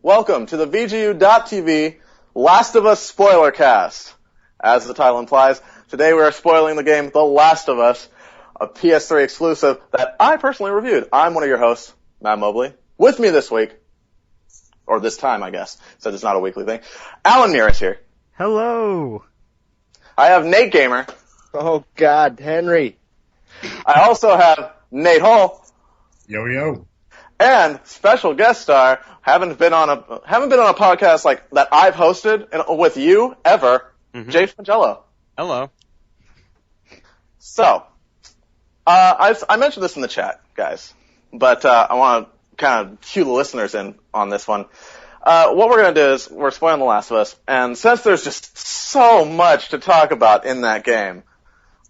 Welcome to the VGU.TV Last of Us Spoilercast. As the title implies, today we are spoiling the game The Last of Us, a PS3 exclusive that I personally reviewed. I'm one of your hosts, Matt Mobley. With me this week, or this time I guess, since it's not a weekly thing, Allan Muir is here. Hello. I have Nate Gamer. Oh God, Henry. I also have Nate Hohl. Yo yo. And special guest star, haven't been on a podcast like that I've hosted with you ever, James Pungello. Hello. So, I mentioned this in the chat, guys, but I want to kind of cue the listeners in on this one. What we're going to do is we're spoiling The Last of Us, and since there's just so much to talk about in that game,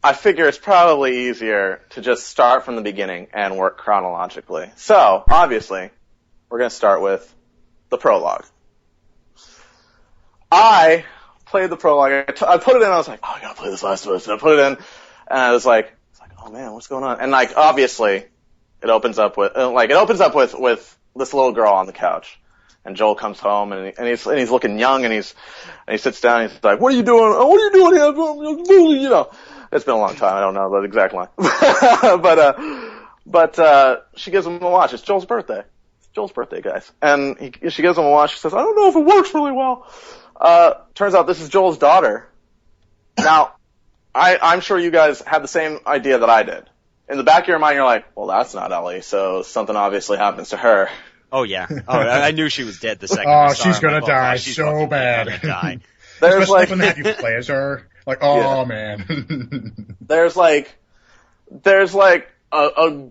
I figure it's probably easier to just start from the beginning and work chronologically. So, obviously, we're going to start with the prologue. I played the prologue. I put it in, I was like, oh, I gotta play this Last of Us. And I put it in, and I was like, oh man, what's going on? And like, obviously, it opens up with this little girl on the couch. And Joel comes home, and he's looking young, and he sits down, and he's like, what are you doing? Oh, what are you doing here? You know. It's been a long time. I don't know the exact line. but she gives him a watch. It's Joel's birthday. It's Joel's birthday, guys. And she gives him a watch. She says, I don't know if it works really well. Turns out this is Joel's daughter. Now, I'm sure you guys had the same idea that I did. In the back of your mind, you're like, well, that's not Ellie, so something obviously happens to her. Oh, yeah. Oh, I knew she was dead the second I saw she's her. gonna Like, die she's so bad. Gonna die. There's Especially like, when they have you play as her. Like, oh man. there's like a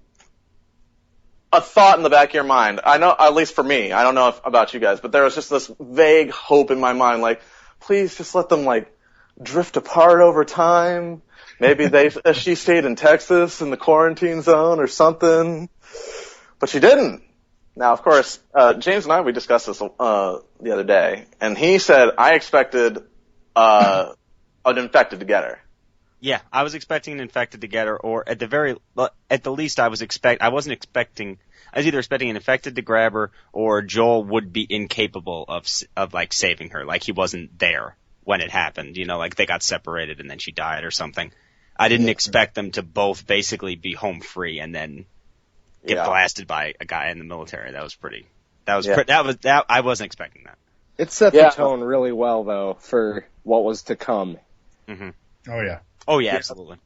thought in the back of your mind. I know, at least for me, I don't know about you guys, but there was just this vague hope in my mind, like, please just let them like drift apart over time. Maybe she stayed in Texas in the quarantine zone or something, but she didn't. Now, of course, James and we discussed this the other day, and he said I expected an infected to get her. Yeah, I was expecting an infected to get her, or at the least, I was either expecting an infected to grab her, or Joel would be incapable of like saving her, like he wasn't there when it happened. You know, like they got separated and then she died or something. I didn't expect them to both basically be home free and then get blasted by a guy in the military. I wasn't expecting that. It set the tone really well, though, for what was to come. Mm-hmm. Oh yeah, absolutely.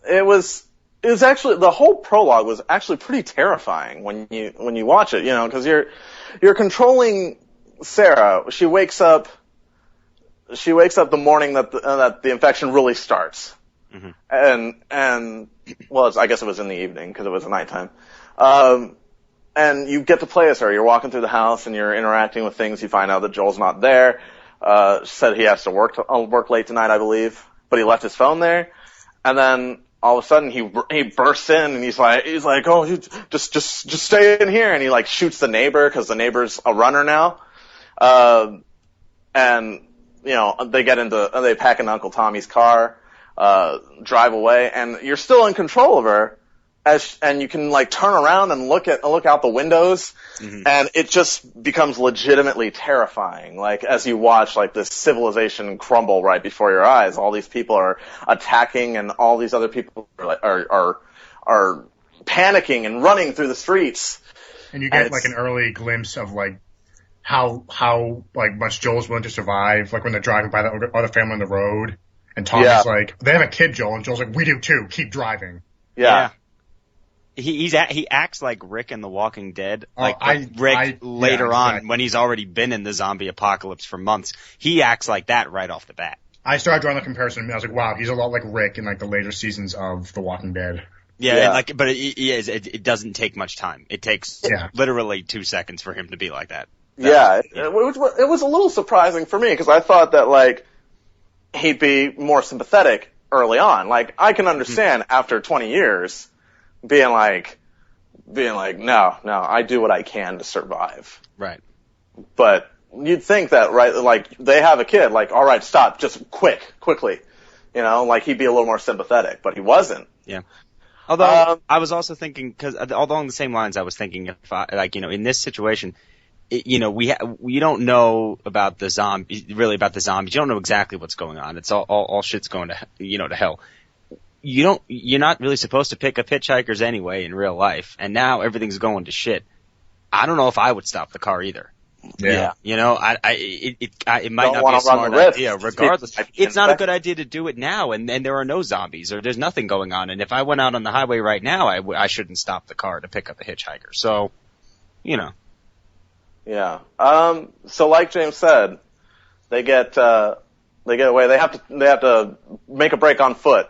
It was actually, the whole prologue was actually pretty terrifying when you watch it, you know, because you're controlling Sarah. She wakes up the morning that the infection really starts. Mm-hmm. And well, I guess it was in the evening because it was nighttime. And you get to play as her. You're walking through the house and you're interacting with things. You find out that Joel's not there. Said he has to work late tonight, I believe, but he left his phone there. And then all of a sudden he bursts in and he's like, oh, you just stay in here. And he like shoots the neighbor because the neighbor's a runner now. And you know, they pack in Uncle Tommy's car, drive away, and you're still in control of her. And you can like turn around and look out the windows, and it just becomes legitimately terrifying. Like as you watch like this civilization crumble right before your eyes, all these people are attacking, and all these other people are panicking and running through the streets. And you get like an early glimpse of like how like much Joel's willing to survive. Like when they're driving by the other family on the road, and Tommy's like, they have a kid, Joel, and Joel's like, we do too. Keep driving. Yeah. He acts like Rick in The Walking Dead, Rick later on when he's already been in the zombie apocalypse for months. He acts like that right off the bat. I started drawing the comparison, and I was like, wow, he's a lot like Rick in like the later seasons of The Walking Dead. Yeah. And but it doesn't take much time. It takes literally 2 seconds for him to be like that. It was a little surprising for me because I thought that like he'd be more sympathetic early on. Like I can understand after 20 years. Being like, no, I do what I can to survive. Right. But you'd think that, right, like, they have a kid, like, all right, stop, just quickly. You know, like, he'd be a little more sympathetic, but he wasn't. Yeah. Although, I was also thinking, although along the same lines, I was thinking in this situation, we don't know about the zombies. You don't know exactly what's going on. It's all shit's going to hell. You're not really supposed to pick up hitchhikers anyway in real life, and now everything's going to shit. I don't know if I would stop the car either. Yeah. It might not be a smart idea. Regardless, it's not a good idea to do it now, and there are no zombies or there's nothing going on. And if I went out on the highway right now, I shouldn't stop the car to pick up a hitchhiker. So, Yeah. So like James said, they get away. They have to make a break on foot.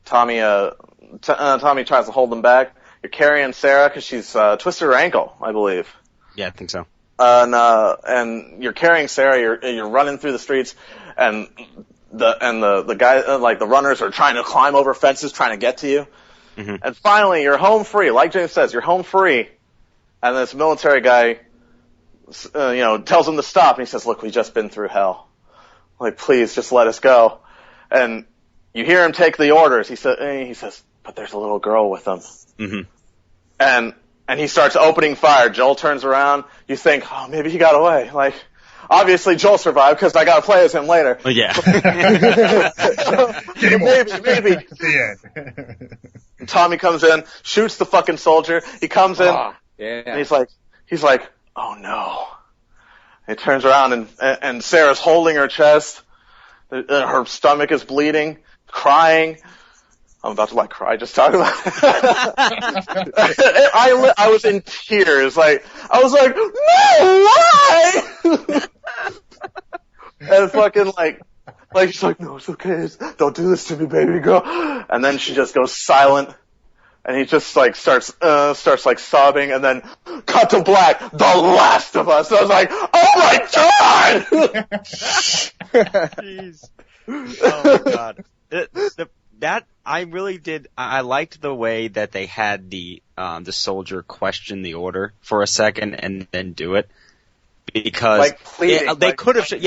Tommy tries to hold them back. You're carrying Sarah because she's twisted her ankle, I believe. Yeah, I think so. And you're carrying Sarah. You're running through the streets, and the guy, like the runners, are trying to climb over fences, trying to get to you. Mm-hmm. And finally, you're home free. Like James says, you're home free. And this military guy, tells him to stop, and he says, "Look, we've just been through hell. Like, please, just let us go." And you hear him take the orders. He says, "But there's a little girl with him." Mm-hmm. And he starts opening fire. Joel turns around. You think, oh, maybe he got away. Like, obviously Joel survived because I got to play as him later. Oh, yeah. maybe. The end. Tommy comes in, shoots the fucking soldier. He comes in, and he's like, oh no. He turns around and Sarah's holding her chest. Her stomach is bleeding, crying. I'm about to cry just talking about it. I was in tears. I was like, no, why? And fucking she's like, no, it's okay. Don't do this to me, baby girl. And then she just goes silent. And he just starts sobbing, and then cut to black. The Last of Us. I was like, oh my god! Jeez. Oh my god. That I really did. I liked the way that they had the soldier question the order for a second and then do it, because they could have showed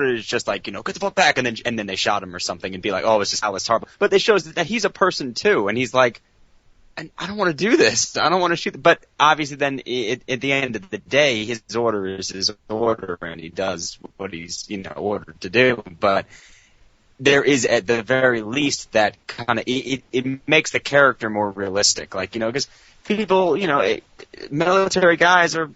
it as just get the fuck back, and then they shot him or something and be like, oh, it's just how it's horrible. But they shows that he's a person too, and he's like, I don't want to do this. I don't want to shoot. But obviously, then at the end of the day, his order is his order, and he does what he's ordered to do. But there is, at the very least, that kind of it makes the character more realistic, because people, military guys are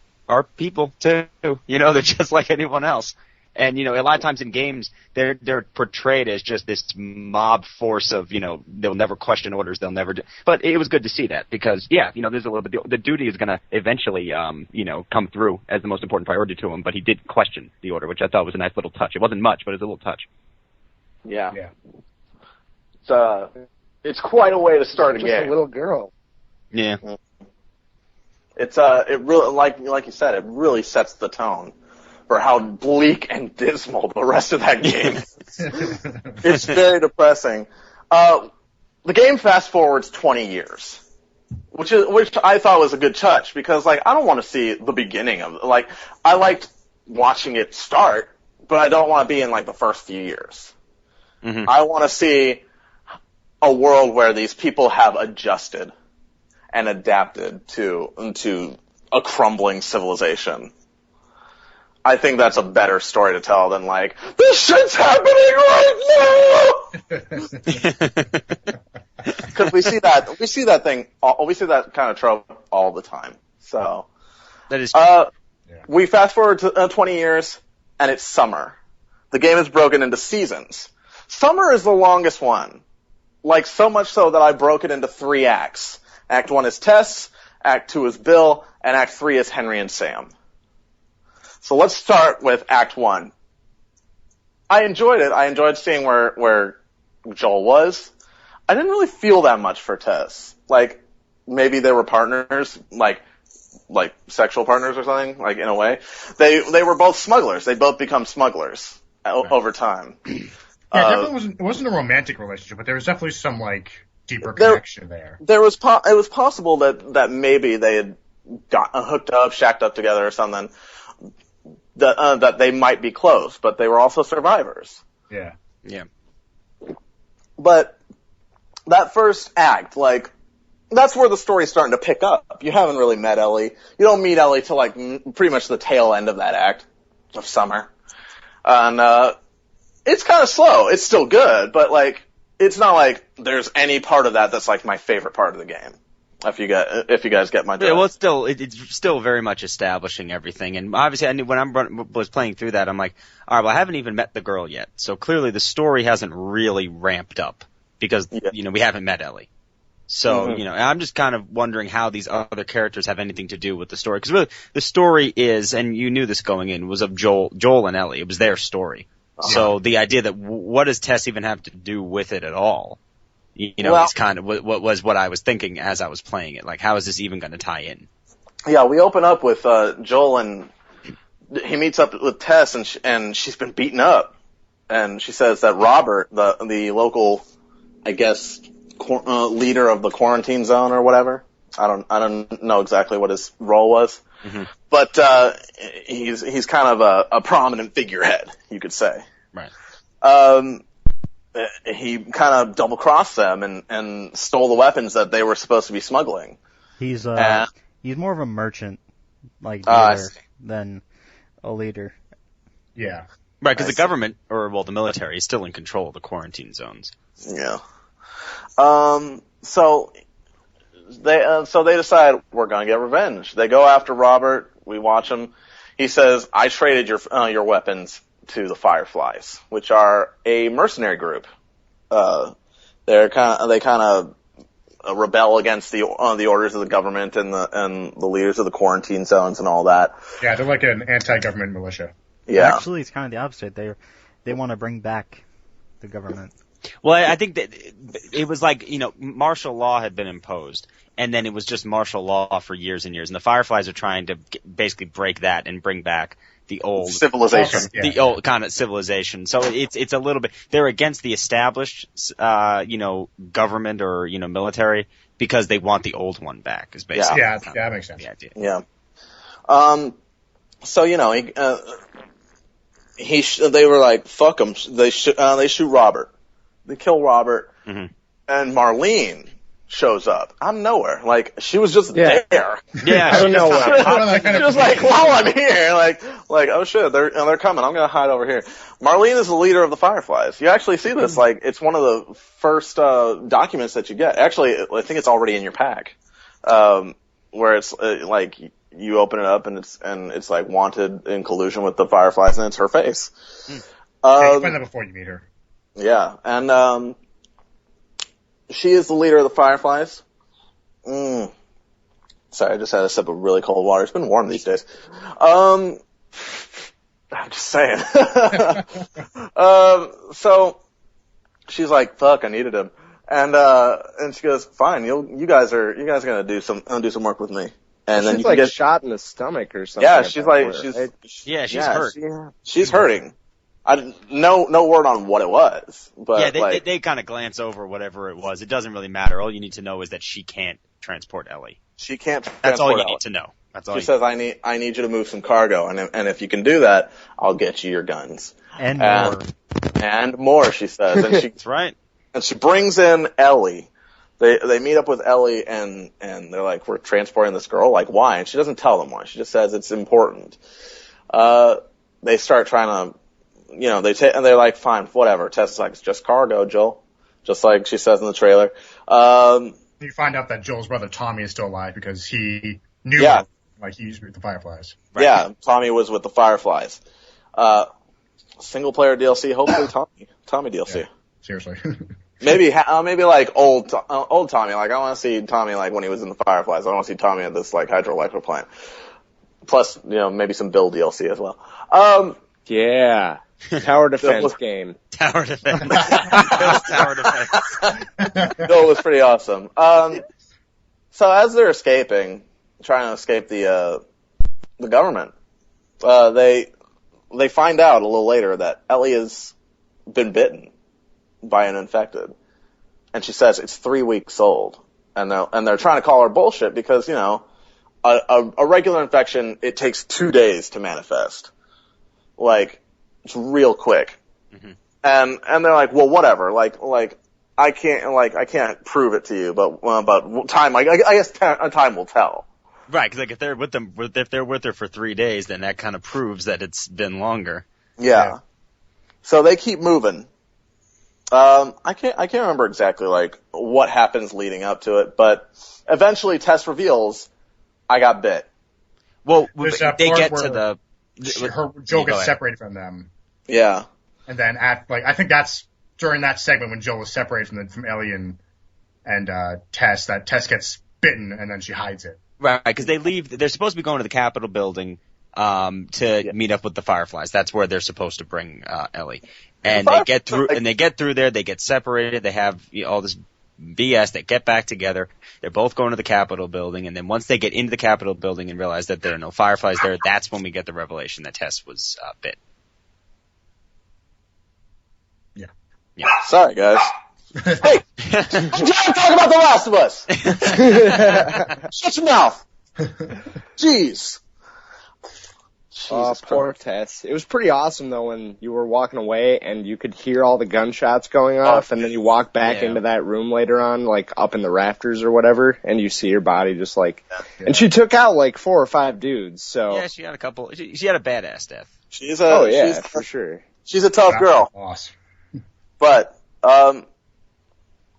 people too, they're just like anyone else, and a lot of times in games they're portrayed as just this mob force of they'll never question orders, they'll never do. But it was good to see that, because there's a little bit, the duty is going to eventually come through as the most important priority to him, but he did question the order, which I thought was a nice little touch. It wasn't much, but it was a little touch. Yeah. It's quite a way to start a game. Just a little girl. Yeah. It really, like you said, it really sets the tone for how bleak and dismal the rest of that game is. It's very depressing. The game fast forwards 20 years, which I thought was a good touch, because I don't want to see the beginning of it. I liked watching it start, but I don't want to be in the first few years. Mm-hmm. I want to see a world where these people have adjusted and adapted to a crumbling civilization. I think that's a better story to tell than this shit's happening right now. Because we see that kind of trope all the time. So that is. We fast forward to 20 years, and it's summer. The game is broken into seasons. Summer is the longest one. So much so that I broke it into 3 acts. Act 1 is Tess, Act 2 is Bill, and Act 3 is Henry and Sam. So let's start with Act 1. I enjoyed it. I enjoyed seeing where Joel was. I didn't really feel that much for Tess. Maybe they were partners, like sexual partners or something, in a way. They were both smugglers. They both become smugglers over time. Yeah, it wasn't a romantic relationship, but there was definitely some deeper connection there. It was possible that maybe they had got hooked up, shacked up together or something. That they might be close, but they were also survivors. Yeah. Yeah. But that first act, that's where the story's starting to pick up. You haven't really met Ellie. You don't meet Ellie till like pretty much the tail end of that act of Summer. And, it's kind of slow. It's still good, but like, it's not like there's any part of that that's like my favorite part of the game. If you guys get my drift. Yeah, well, it's still very much establishing everything. And obviously, I knew when I was playing through that, I'm like, all right, well, I haven't even met the girl yet. So clearly the story hasn't really ramped up because, we haven't met Ellie. So, I'm just kind of wondering how these other characters have anything to do with the story. Because really, the story is, and you knew this going in, was of Joel and Ellie. It was their story. So the idea that what does Tess even have to do with it at all? It's kind of what I was thinking as I was playing it. Like, how is this even going to tie in? Yeah, we open up with Joel, and he meets up with Tess, and she's been beaten up. And she says that Robert, the local, I guess, leader of the quarantine zone or whatever. I don't know exactly what his role was, but he's kind of a prominent figurehead, you could say. Right. He kind of double-crossed them and stole the weapons that they were supposed to be smuggling. He's more of a merchant, like, dealer than a leader. Yeah. Right, because the government, the military, is still in control of the quarantine zones. Yeah. So they decide we're gonna get revenge. They go after Robert. We watch him. He says, "I traded your weapons to the Fireflies, which are a mercenary group. They kind of rebel against the orders of the government and the leaders of the quarantine zones and all that. Yeah, they're like an anti-government militia. Yeah. Actually, it's kind of the opposite. They want to bring back the government. Well, I think that it was like, martial law had been imposed, and then it was just martial law for years and years, and the Fireflies are trying to basically break that and bring back the old civilization, the old kind of civilization. So it's a little bit, they're against the established, government or, military because they want the old one back, is basically. Yeah, that makes sense. The idea. Yeah. So, they were like, fuck them. They shoot Robert. They kill Robert, and Marlene shows up out of nowhere. Like, she was just there. Yeah, I don't know. She was like, while I'm here, like, oh shit, they're coming. I'm gonna hide over here. Marlene is the leader of the Fireflies. You actually see this, like, it's one of the first documents that you get. Actually, I think it's already in your pack, where it's like you open it up and it's like wanted in collusion with the Fireflies, and it's her face. You find that before you meet her. Yeah, and she is the leader of the Fireflies. Sorry, I just had a sip of really cold water. It's been warm these days. I'm just saying. So she's like, "Fuck, I needed him," and she goes, "Fine, you guys are gonna do some work with me." And then she's you like get shot in the stomach or something. Yeah, she's like she's hurt. She's hurting. No word on what it was, but they kind of glance over whatever it was. It doesn't really matter. All you need to know is that she can't transport Ellie. She can't transport That's all you Ellie. need to know. That's all. She says, "I need you to move some cargo, and if you can do that, I'll get you your guns and more." And more, she says, and That's right. And she brings in Ellie. They meet up with Ellie, and they're like, "We're transporting this girl. Like, why?" And she doesn't tell them why. She just says it's important. They start trying to. And they're like, fine, whatever. Tess is like, it's just cargo, Joel. Just like she says in the trailer. You find out that Joel's brother Tommy is still alive because he knew him, like he used to be with the Fireflies. Right? Yeah, Tommy was with the Fireflies. Single player DLC, hopefully Tommy DLC. Yeah, seriously. maybe like old Tommy. Like, I want to see Tommy like when he was in the Fireflies. I want to see Tommy at this like hydroelectric plant. Plus, maybe some Bill DLC as well. Yeah. Tower defense game. Tower defense. Tower defense. Bill was pretty awesome. So as they're trying to escape the government, they find out a little later that Ellie has been bitten by an infected, and she says it's 3 weeks old, and they're trying to call her bullshit because a regular infection, it takes 2 days to manifest. Like, it's real quick. And they're like, well, whatever. Like, I can't prove it to you, but time, I guess time will tell. Right, because like if they're with her for 3 days, then that kind of proves that it's been longer. Yeah. So they keep moving. I can't remember exactly like what happens leading up to it, but eventually Tess reveals, I got bit. Well, they get to the Joel gets separated from them. Yeah. And then I think that's during that segment when Joel was separated from Ellie and Tess, that Tess gets bitten and then she hides it. Right, because they leave. They're supposed to be going to the Capitol building to meet up with the Fireflies. That's where they're supposed to bring Ellie. And they get through. And they get through there. They get separated. They have all this BS. They get back together. They're both going to the Capitol building. And then once they get into the Capitol building and realize that there are no Fireflies there, that's when we get the revelation that Tess was bit. Yeah. Yeah. Sorry, guys. Hey, I'm trying to talk about The Last of Us. Shut your mouth. Jeez. Poor Tess. It was pretty awesome though when you were walking away and you could hear all the gunshots going off, and then you walk back into that room later on, like up in the rafters or whatever, and you see her body just like. Yeah. And she took out like 4 or 5 dudes. So yeah, she had a couple. She had a badass death. She's for sure. She's a tough girl. Awesome. But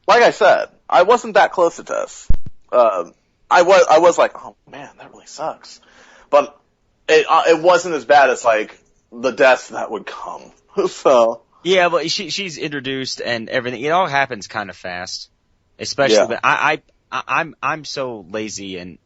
like I said, I wasn't that close to Tess. I was like, oh man, that really sucks. But it wasn't as bad as like the deaths that would come. So yeah, but she's introduced and everything. It all happens kind of fast, especially. But I'm so lazy and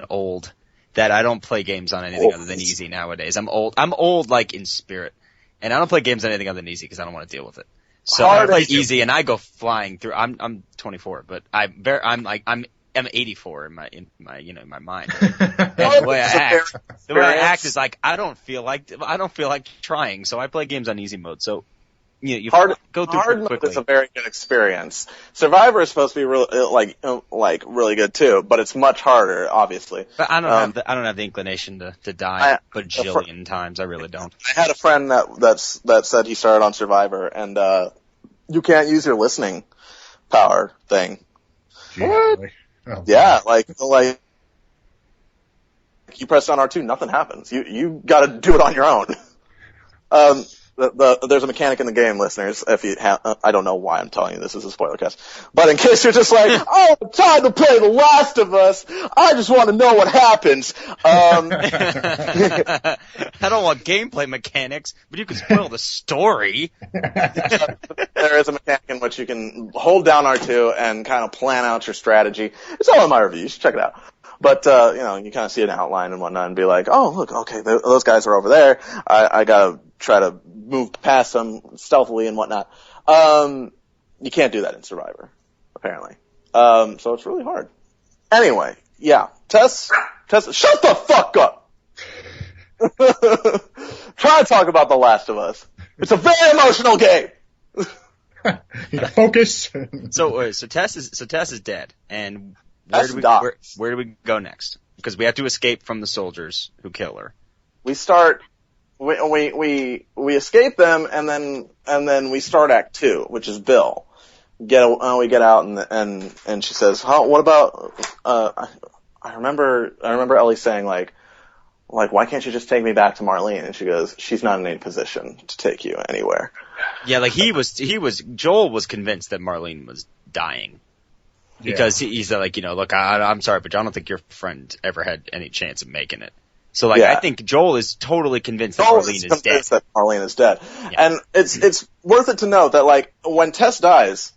old that I don't play games on anything other than easy nowadays. I'm old like in spirit, and I don't play games on anything other than easy because I don't want to deal with it. So I play easy and I go flying through. I'm 24, but I'm 84 in my mind. And the way I act is like I don't feel like trying, so I play games on easy mode. So you go through hard quickly. mode is a very good experience. Survivor is supposed to be really really good too, but it's much harder, obviously. But I don't have the inclination to die a bajillion times. I really don't. I had a friend that said he started on Survivor, and you can't use your listening power thing. Really? Oh, yeah, like you press down R2, nothing happens. You got to do it on your own. There's a mechanic in the game, listeners. If you I don't know why I'm telling you this is a spoiler cast, but in case you're just like, oh, time to play The Last of Us, I just want to know what happens. I don't want gameplay mechanics, but you can spoil the story. There is a mechanic in which you can hold down R2 and kind of plan out your strategy. It's all in my review. You should check it out. But, you kind of see an outline and whatnot and be like, oh, look, okay, those guys are over there. I gotta try to move past them stealthily and whatnot. You can't do that in Survivor, apparently. So it's really hard. Anyway, yeah. Tess, shut the fuck up! Try to talk about The Last of Us. It's a very emotional game! Focus. So Tess is dead, and where do we go next? Because we have to escape from the soldiers who kill her. We escape them, and then we start Act 2, which is Bill. We get out, and she says, what about, I remember Ellie saying like, why can't you just take me back to Marlene? And she goes, she's not in any position to take you anywhere. Yeah, like Joel was convinced that Marlene was dying. Because he's like, look, I'm sorry, but I don't think your friend ever had any chance of making it. So I think Joel is totally convinced that Marlene is dead. That Marlene is dead. Yeah. And it's worth it to note that like when Tess dies,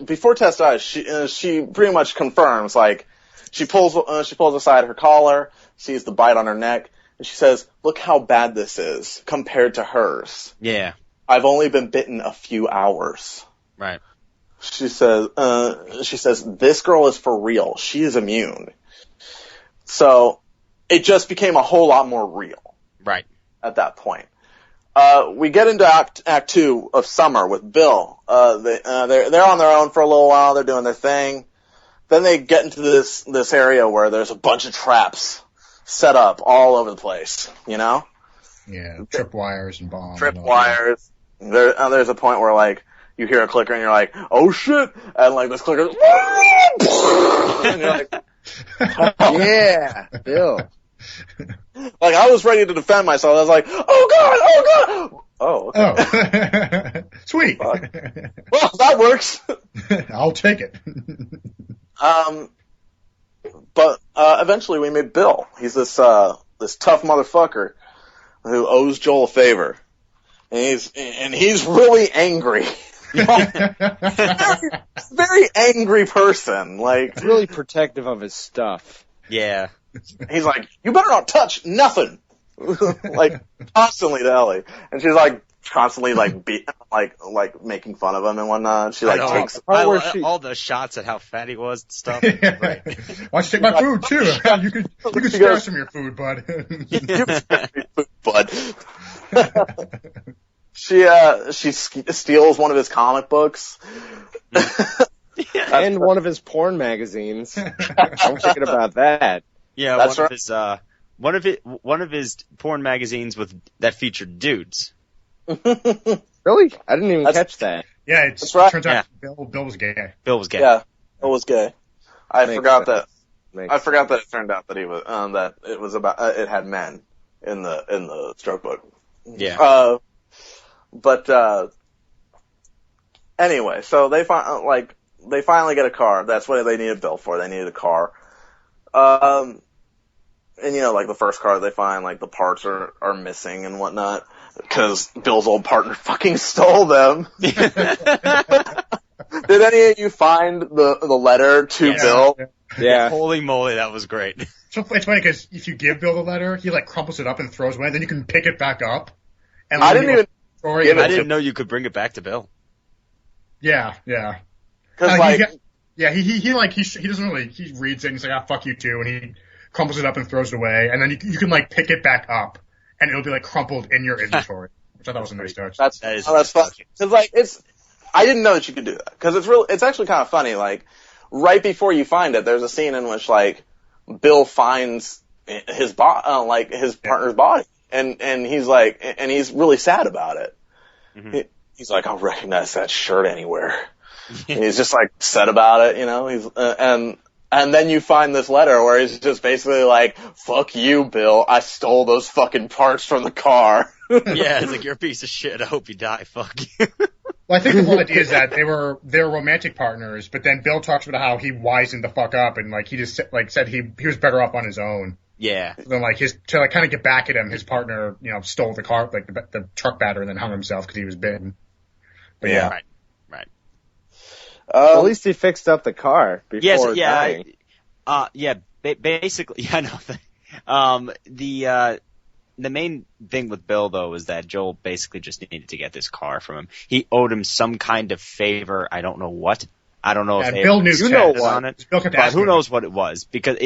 before Tess dies, she pretty much confirms, like, she pulls aside her collar, sees the bite on her neck, and she says, look how bad this is compared to hers. Yeah. I've only been bitten a few hours. Right. She says, this girl is for real. She is immune. So it just became a whole lot more real. Right. At that point. We get into Act 2 of Summer with Bill. They're on their own for a little while. They're doing their thing. Then they get into this area where there's a bunch of traps set up all over the place, Yeah, tripwires and bombs. Tripwires. There's a point where, like, you hear a clicker and you're like, oh shit, and like this clicker, and you're like, Yeah, Bill. like I was ready to defend myself. I was like, oh god, oh okay. Oh. Sweet. Well, that works. I'll take it. But eventually we meet Bill. He's this tough motherfucker who owes Joel a favor, and he's really angry. Very angry person. Like Really protective of his stuff. Yeah. he's like, you better not touch nothing. Like constantly to Ellie, and she's like constantly like making fun of him and whatnot. She like takes all the shots at how fat he was and stuff. Right. Why don't you take my food too? You could spare some of your food, bud. Bud. She steals one of his comic books. And one of his porn magazines. I'm thinking about that. Yeah, That's one of his porn magazines that featured dudes. Really? I didn't even catch that. Yeah, That's right. It turns out Bill was gay. Bill was gay. Yeah, Bill was gay. I Makes forgot sense. that. I forgot that it turned out that he was that it was about it had men in the stroke book. Yeah. But anyway, so they finally get a car. That's what they needed Bill for. They needed a car. And like the first car they find, like the parts are missing and whatnot because Bill's old partner fucking stole them. Did any of you find the letter to Bill? Yeah. Holy moly, that was great. So it's funny because if you give Bill the letter, he like crumples it up and throws it away, then you can pick it back up. And I didn't didn't know you could bring it back to Bill. Yeah. Because he doesn't really, he reads it and he's like, fuck you too, and he crumples it up and throws it away, and then you can like pick it back up, and it'll be like crumpled in your inventory, which I thought was a nice touch. That's funny. Because I didn't know that you could do that. Because it's actually kind of funny. Like right before you find it, there's a scene in which like Bill finds his his partner's body, and he's like, and he's really sad about it. Mm-hmm. He's like, I'll recognize that shirt anywhere. And he's just like sad about it, He's and then you find this letter where he's just basically like, fuck you, Bill. I stole those fucking parts from the car. Yeah, it's like, you're a piece of shit. I hope you die. Fuck you. Well, I think the whole idea is that they were romantic partners, but then Bill talks about how he wisened the fuck up and like he just like said he was better off on his own. Yeah. Then like to like kind of get back at him, his partner, stole the car, like the truck battery, and then hung himself because he was bitten. But yeah. Right. At least he fixed up the car before dying. Basically, I know. The main thing with Bill though is that Joel basically just needed to get this car from him. He owed him some kind of favor. I don't know what. I don't know if Bill knew on it. But who knows what it was? Because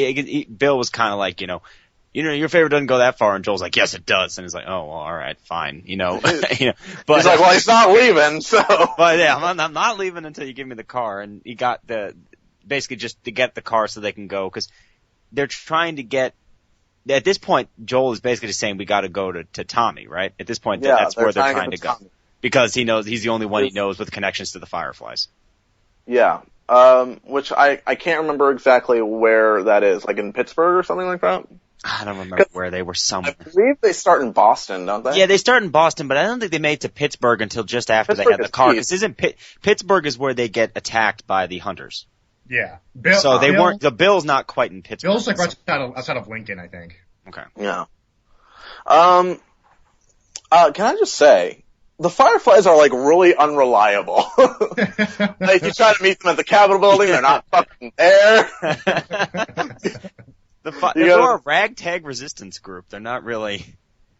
Bill was kind of like, your favor doesn't go that far, and Joel's like, yes, it does, and he's like, oh, well, all right, fine, But he's like, well, he's not leaving, so. But yeah, I'm not leaving until you give me the car, and he got basically just to get the car so they can go, because they're trying to get. At this point, Joel is basically just saying we got to go to Tommy, right? At this point, that's where they're trying to go, because he knows he's the only one he knows with connections to the Fireflies. Yeah. Which I can't remember exactly where that is, like in Pittsburgh or something like that. I don't remember where they were somewhere. I believe they start in Boston, don't they? Yeah, they start in Boston, but I don't think they made it to Pittsburgh until just after they had the car. Because Pittsburgh is where they get attacked by the hunters. Yeah. So they weren't. The Bill's not quite in Pittsburgh. Bill's like right outside of Lincoln, I think. Okay. Yeah. Can I just say, the Fireflies are like really unreliable. Like you try to meet them at the Capitol building, they're not fucking there. They're a ragtag resistance group. They're not really,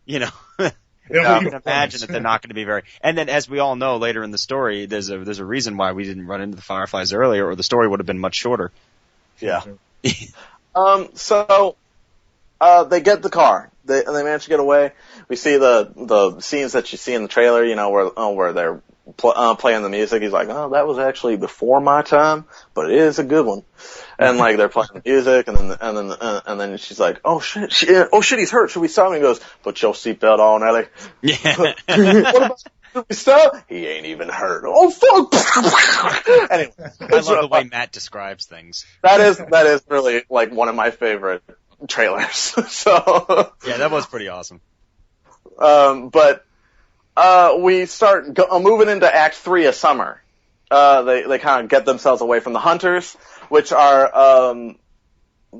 you can imagine that they're not going to be very. And then, as we all know, later in the story, there's a reason why we didn't run into the Fireflies earlier, or the story would have been much shorter. Yeah. So they get the car. They manage to get away. We see the scenes that you see in the trailer, where they're playing the music. He's like, oh, that was actually before my time, but it is a good one. And like they're playing the music, and then she's like, oh shit, he's hurt. Should we stop him? He goes, put your seatbelt on, Ellie. Yeah. So he ain't even hurt. Oh fuck! Anyway, I love the way Matt describes things. That is really like one of my favorite trailers. So yeah, that was pretty awesome. But we start moving into Act 3 of Summer. They kind of get themselves away from the hunters, which are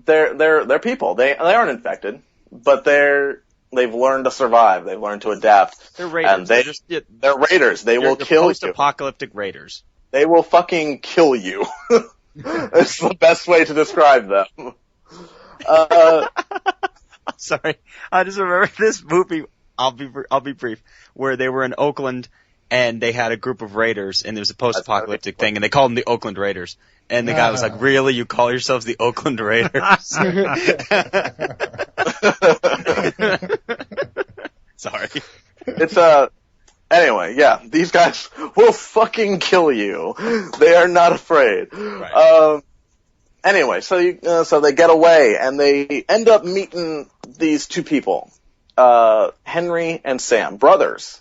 they're people. They aren't infected, but they've learned to survive. They've learned to adapt. They're raiders. And they're raiders. They will kill you. Post-apocalyptic raiders. They will fucking kill you. It's the best way to describe them. Sorry, I just remember this movie. I'll be brief. Where they were in Oakland and they had a group of raiders, and there was a post-apocalyptic thing, and they called them the Oakland Raiders. And the guy was like, "Really? You call yourselves the Oakland Raiders?" Sorry. It's anyway, yeah, these guys will fucking kill you. They are not afraid. Right. Anyway, so they get away and they end up meeting these two people, Henry and Sam, brothers.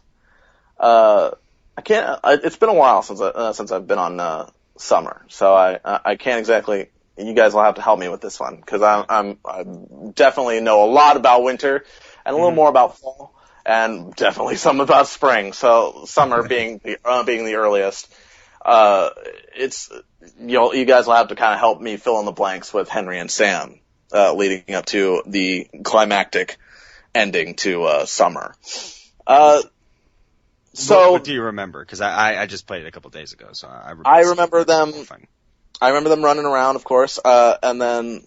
It's been a while since I've been on Summer, so I can't exactly. You guys will have to help me with this one because I definitely know a lot about winter and a little more about fall. And definitely some about spring. So summer being the earliest. You guys will have to kind of help me fill in the blanks with Henry and Sam, leading up to the climactic ending to summer. So what do you remember? Because I just played it a couple days ago, so I remember them. I remember them running around, of course, and then.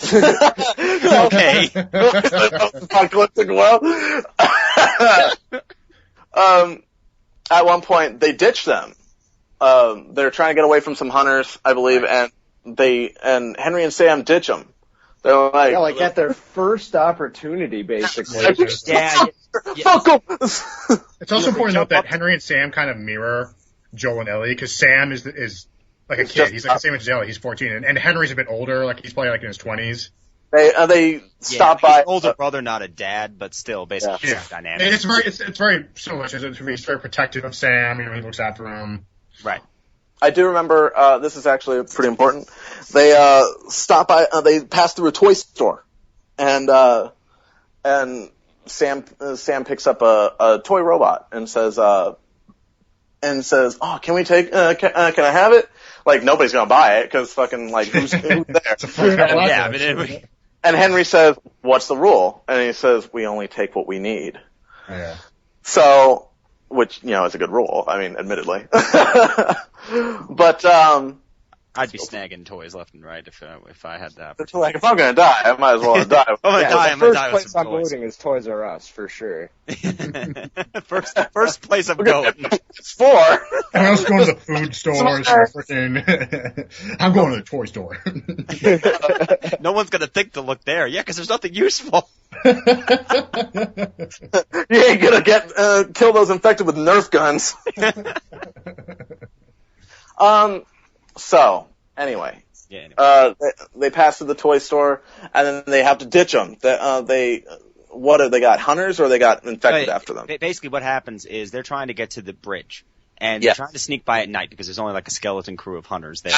Okay. Apocalyptic world. At one point, they ditch them. They're trying to get away from some hunters, I believe, and Henry and Sam ditch them. They're like, like at their first opportunity, basically. Yeah. Fuck 'em. It's also important to note that Henry and Sam kind of mirror Joel and Ellie, because Sam is like a kid. He's like the same age as Ellie. He's 14, and Henry's a bit older. Like he's probably like in his 20s. They stop by. He's older brother, not a dad, but still basically dynamic. And it's very similar. He's very protective of Sam. He looks after him. Right. I do remember. This is actually pretty important. They stop by. They pass through a toy store, and Sam picks up a toy robot and says, "Oh, can we take? Can I have it?" Like nobody's gonna buy it because fucking like who's there? And Henry says, "What's the rule?" And he says, "We only take what we need." Yeah. So, which is a good rule. I mean, admittedly, but I'd be snagging toys left and right if I had that. Like if I'm gonna die, I might as well die. I'm gonna die with some toys. The first place some I'm looting is Toys R Us for sure. first place I'm going. It's 4. I'm also going to the food stores. I'm going to the toy store. No one's gonna think to look there. Yeah, because there's nothing useful. You ain't gonna kill those infected with Nerf guns. So anyway, they pass through the toy store and then they have to ditch them. They got hunters or they got infected after them? Basically, what happens is they're trying to get to the bridge. And they're trying to sneak by at night because there's only like a skeleton crew of hunters there.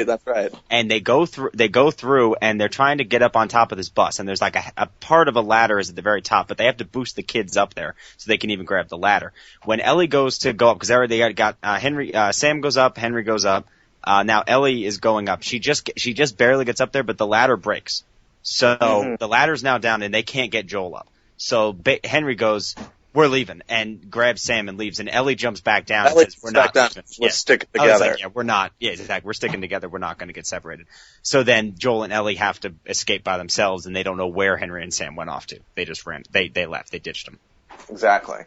That's right. And they go through and they're trying to get up on top of this bus. And there's like a part of a ladder is at the very top, but they have to boost the kids up there so they can even grab the ladder. When Ellie goes to go up, because they got Henry, Sam goes up, Henry goes up. Now Ellie is going up. She just barely gets up there, but the ladder breaks. So the ladder's now down and they can't get Joel up. So Henry goes, "We're leaving," and grabs Sam and leaves. And Ellie jumps back down and says, "We're not leaving. Let's stick together." We're not. Yeah, exactly. We're sticking together. We're not going to get separated. So then Joel and Ellie have to escape by themselves, and they don't know where Henry and Sam went off to. They just ran. They left. They ditched them. Exactly.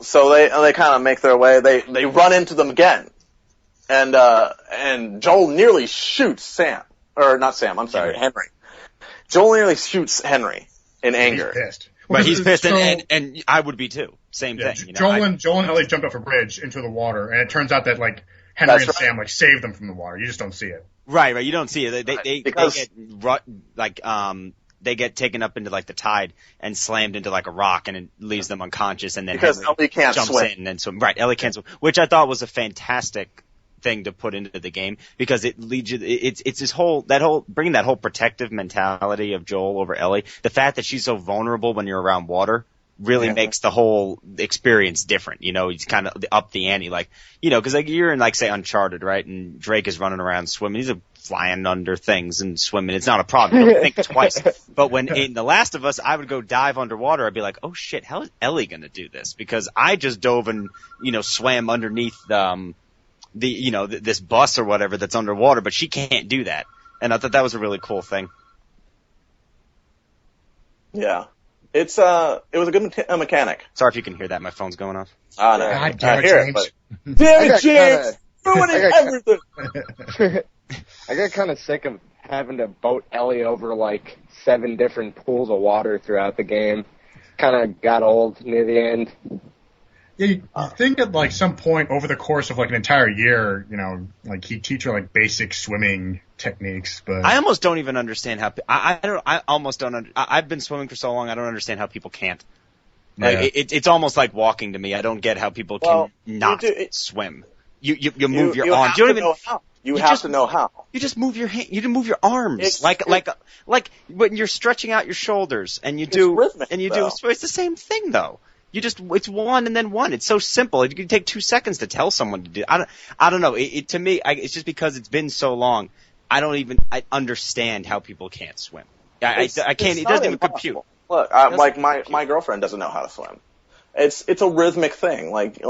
So they kind of make their way. They run into them again, and Joel nearly shoots Sam, or not Sam. I'm sorry, Henry. Joel nearly shoots Henry in anger. He's pissed. But he's pissed, and I would be too. Same thing. Joel and Ellie jumped off a bridge into the water, and it turns out that like Henry and Sam like saved them from the water. You just don't see it. Right. You don't see it. They get they get taken up into like the tide and slammed into like a rock, and it leaves them unconscious, and then because Henry Ellie can't jumps swim. in and swim. Right, Ellie can't swim, which I thought was a fantastic thing to put into the game, because it leads you, it's this whole bringing that whole protective mentality of Joel over Ellie. The fact that she's so vulnerable when you're around water really makes the whole experience different. You know, he's kind of up the ante, like, you know, cause like you're in like say Uncharted, right? And Drake is running around swimming. He's flying under things and swimming. It's not a problem. You don't think twice. But when in The Last of Us, I would go dive underwater. I'd be like, oh shit, how is Ellie gonna do this? Because I just dove and, you know, swam underneath, this bus or whatever that's underwater, but she can't do that. And I thought that was a really cool thing. Yeah. It was a good mechanic. Sorry if you can hear that. My phone's going off. Oh, no. God I damn it, hear it, James. but... Damn it, James! Ruining everything! I got kind of sick of having to boat Ellie over like 7 different pools of water throughout the game. Kind of got old near the end. Yeah, you think at like some point over the course of like an entire year, you know, like he'd teach her like basic swimming techniques, but I almost don't even understand how I've been swimming for so long, I don't understand how people can't. Like it's almost like walking to me. I don't get how people can not swim. You move your arms. You don't even know how. You have to know how. You just move your hand. You just move your arms like when you're stretching out your shoulders and you do rhythmic, it's the same thing though. It's one and then one. It's so simple. You can take 2 seconds to tell someone to do. I don't know. To me, it's just because it's been so long. I understand how people can't swim. I can't. It doesn't even compute. Look, my girlfriend doesn't know how to swim. It's a rhythmic thing. Like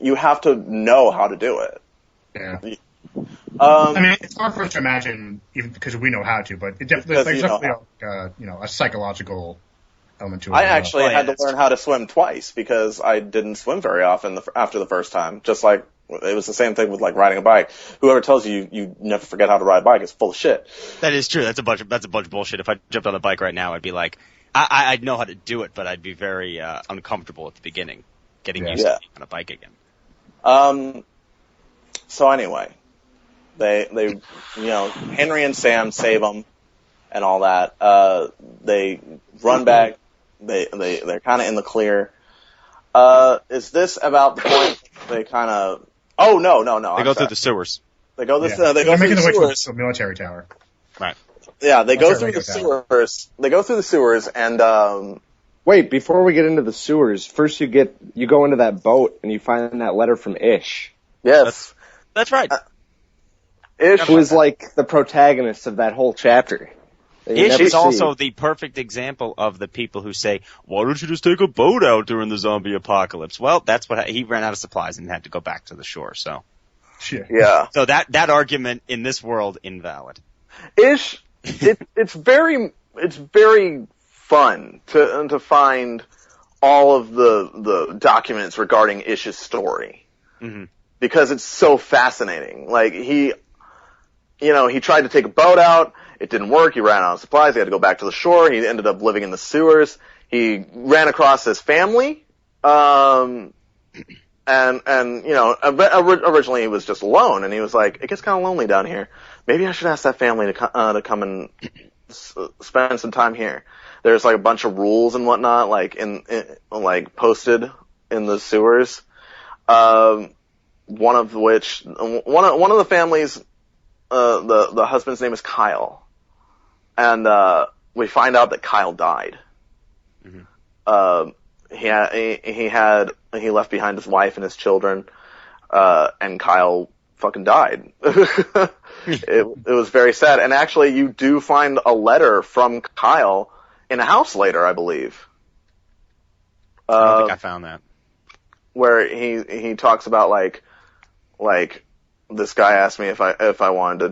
you have to know how to do it. Yeah. I mean, it's hard for us to imagine, even because we know how to, but it definitely, a psychological element to it. I actually had to learn how to swim twice because I didn't swim very often after the first time. Just like it was the same thing with like riding a bike. Whoever tells you never forget how to ride a bike is full of shit. That is true. That's a bunch of bullshit. If I jumped on a bike right now, I'd be like, I'd know how to do it, but I'd be very uncomfortable at the beginning, getting used to being on a bike again. So anyway, they Henry and Sam save them and all that. They run back. They're kind of in the clear. Is this about the point they kind of? Oh no! They go through the sewers. They go through they're the making their way sewers. to the military tower. Right. Yeah, they go through the sewers. They go through the sewers and. Wait, before we get into the sewers, first you go into that boat and you find that letter from Ish. Yes, that's right. Ish was like the protagonist of that whole chapter. Ish is also the perfect example of the people who say, why don't you just take a boat out during the zombie apocalypse? Well, that's what he ran out of supplies and had to go back to the shore, so. Yeah. So that argument in this world, invalid. Ish, it's very fun to find all of the documents regarding Ish's story. Mm-hmm. Because it's so fascinating. Like he tried to take a boat out. It didn't work. He ran out of supplies. He had to go back to the shore. He ended up living in the sewers. He ran across his family. And originally he was just alone, and he was like, it gets kind of lonely down here. Maybe I should ask that family to come and spend some time here. There's like a bunch of rules and whatnot, like like posted in the sewers. One of which, one of the families, the husband's name is Kyle. And, we find out that Kyle died. Mm-hmm. He left behind his wife and his children, and Kyle fucking died. It was very sad. And actually, you do find a letter from Kyle in a house later, I believe. I don't think I found that. Where he talks about like this guy asked me if I wanted to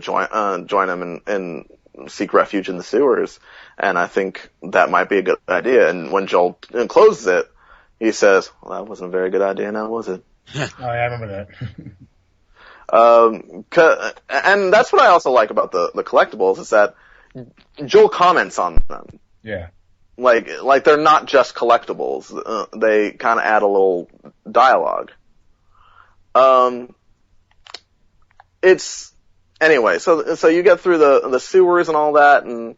join him and seek refuge in the sewers, and I think that might be a good idea. And when Joel closes it, he says, well, that wasn't a very good idea now, was it? Oh, yeah, I remember that. And that's what I also like about the collectibles, is that Joel comments on them. Yeah. Like they're not just collectibles. They kind of add a little dialogue. It's anyway. So you get through the sewers and all that, and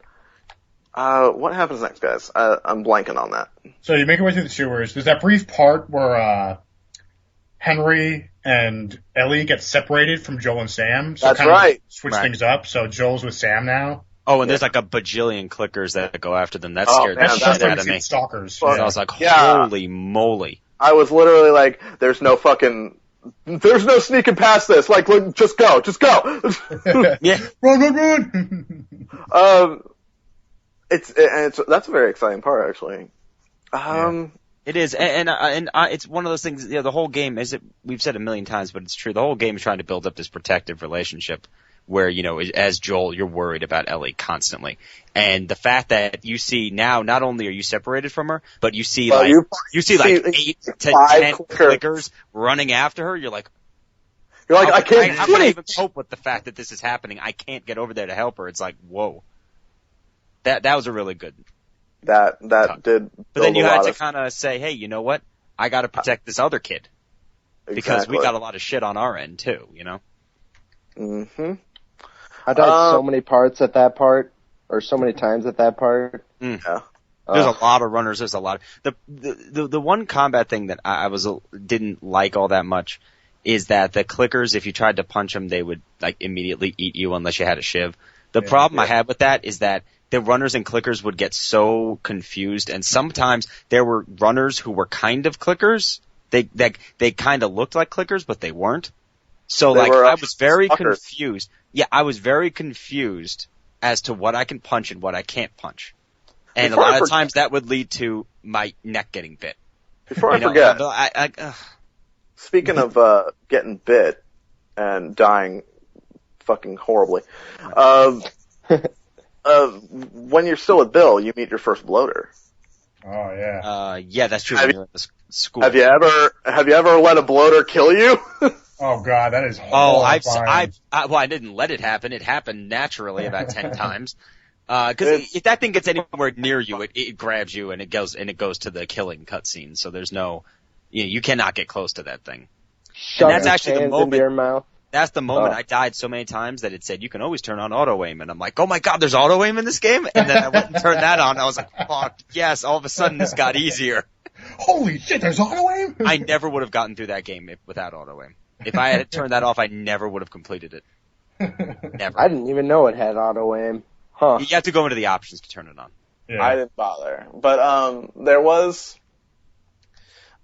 What happens next, guys? I'm blanking on that. So you make your way through the sewers. There's that brief part where Henry and Ellie get separated from Joel and Sam. So That's kind right. of switch things up. So Joel's with Sam now. Oh, and there's like a bajillion clickers that go after them. That scared the shit out of me. Stalkers. So I was like, holy moly. I was literally like, there's no sneaking past this. Like, look, just go. Yeah. Run. That's a very exciting part, actually. It is, and it's one of those things. You know, the whole game we've said a million times, but it's true. The whole game is trying to build up this protective relationship, where as Joel, you're worried about Ellie constantly, and the fact that you see now, not only are you separated from her, but you see like 8 to 10 clickers running after her. You're like, I can't. How can I even cope with the fact that this is happening? I can't get over there to help her. It's like, whoa, that was a really good. That did. But then you had to kind of say, hey, you know what? I got to protect this other kid because we got a lot of shit on our end too. Mm-hmm. I died so many parts at that part, or so many times at that part. Yeah. There's a lot of runners. There's a lot of the one combat thing that I didn't like all that much is that the clickers, if you tried to punch them, they would like immediately eat you unless you had a shiv. The problem I had with that is that the runners and clickers would get so confused, and sometimes there were runners who were kind of clickers. They kind of looked like clickers, but they weren't. So I was very confused. Yeah, I was very confused as to what I can punch and what I can't punch. And a lot of times that would lead to my neck getting bit. Before I forget, speaking of getting bit and dying fucking horribly, when you're still with Bill, you meet your first bloater. Oh yeah. Yeah, that's true. When you're at the school. Have you ever let a bloater kill you? Oh god, that is horrifying. I didn't let it happen. It happened naturally about 10 times. Cause if that thing gets anywhere near you, it grabs you and it goes to the killing cutscene. So there's no, you cannot get close to that thing. And that's actually the moment. Your mouth. That's the moment I died so many times that it said you can always turn on auto aim, and I'm like, oh my god, there's auto aim in this game, and then I went and turned that on. And I was like, fuck yes! All of a sudden this got easier. Holy shit, there's auto aim! I never would have gotten through that game without auto aim. If I had turned that off, I never would have completed it. Never. I didn't even know it had auto aim. Huh? You have to go into the options to turn it on. Yeah. I didn't bother, but there was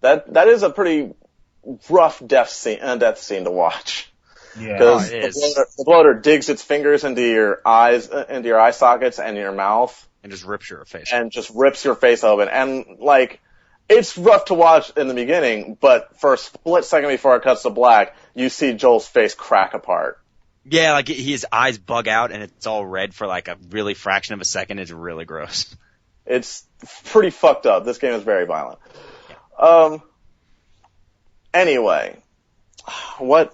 that is a pretty rough death scene to watch. Yeah, because the bloater digs its fingers into your eye sockets and your mouth, and just rips your face, open, and like it's rough to watch in the beginning, but for a split second before it cuts to black, you see Joel's face crack apart. Yeah, like his eyes bug out and it's all red for like a really fraction of a second. It's really gross. It's pretty fucked up. This game is very violent. Anyway, what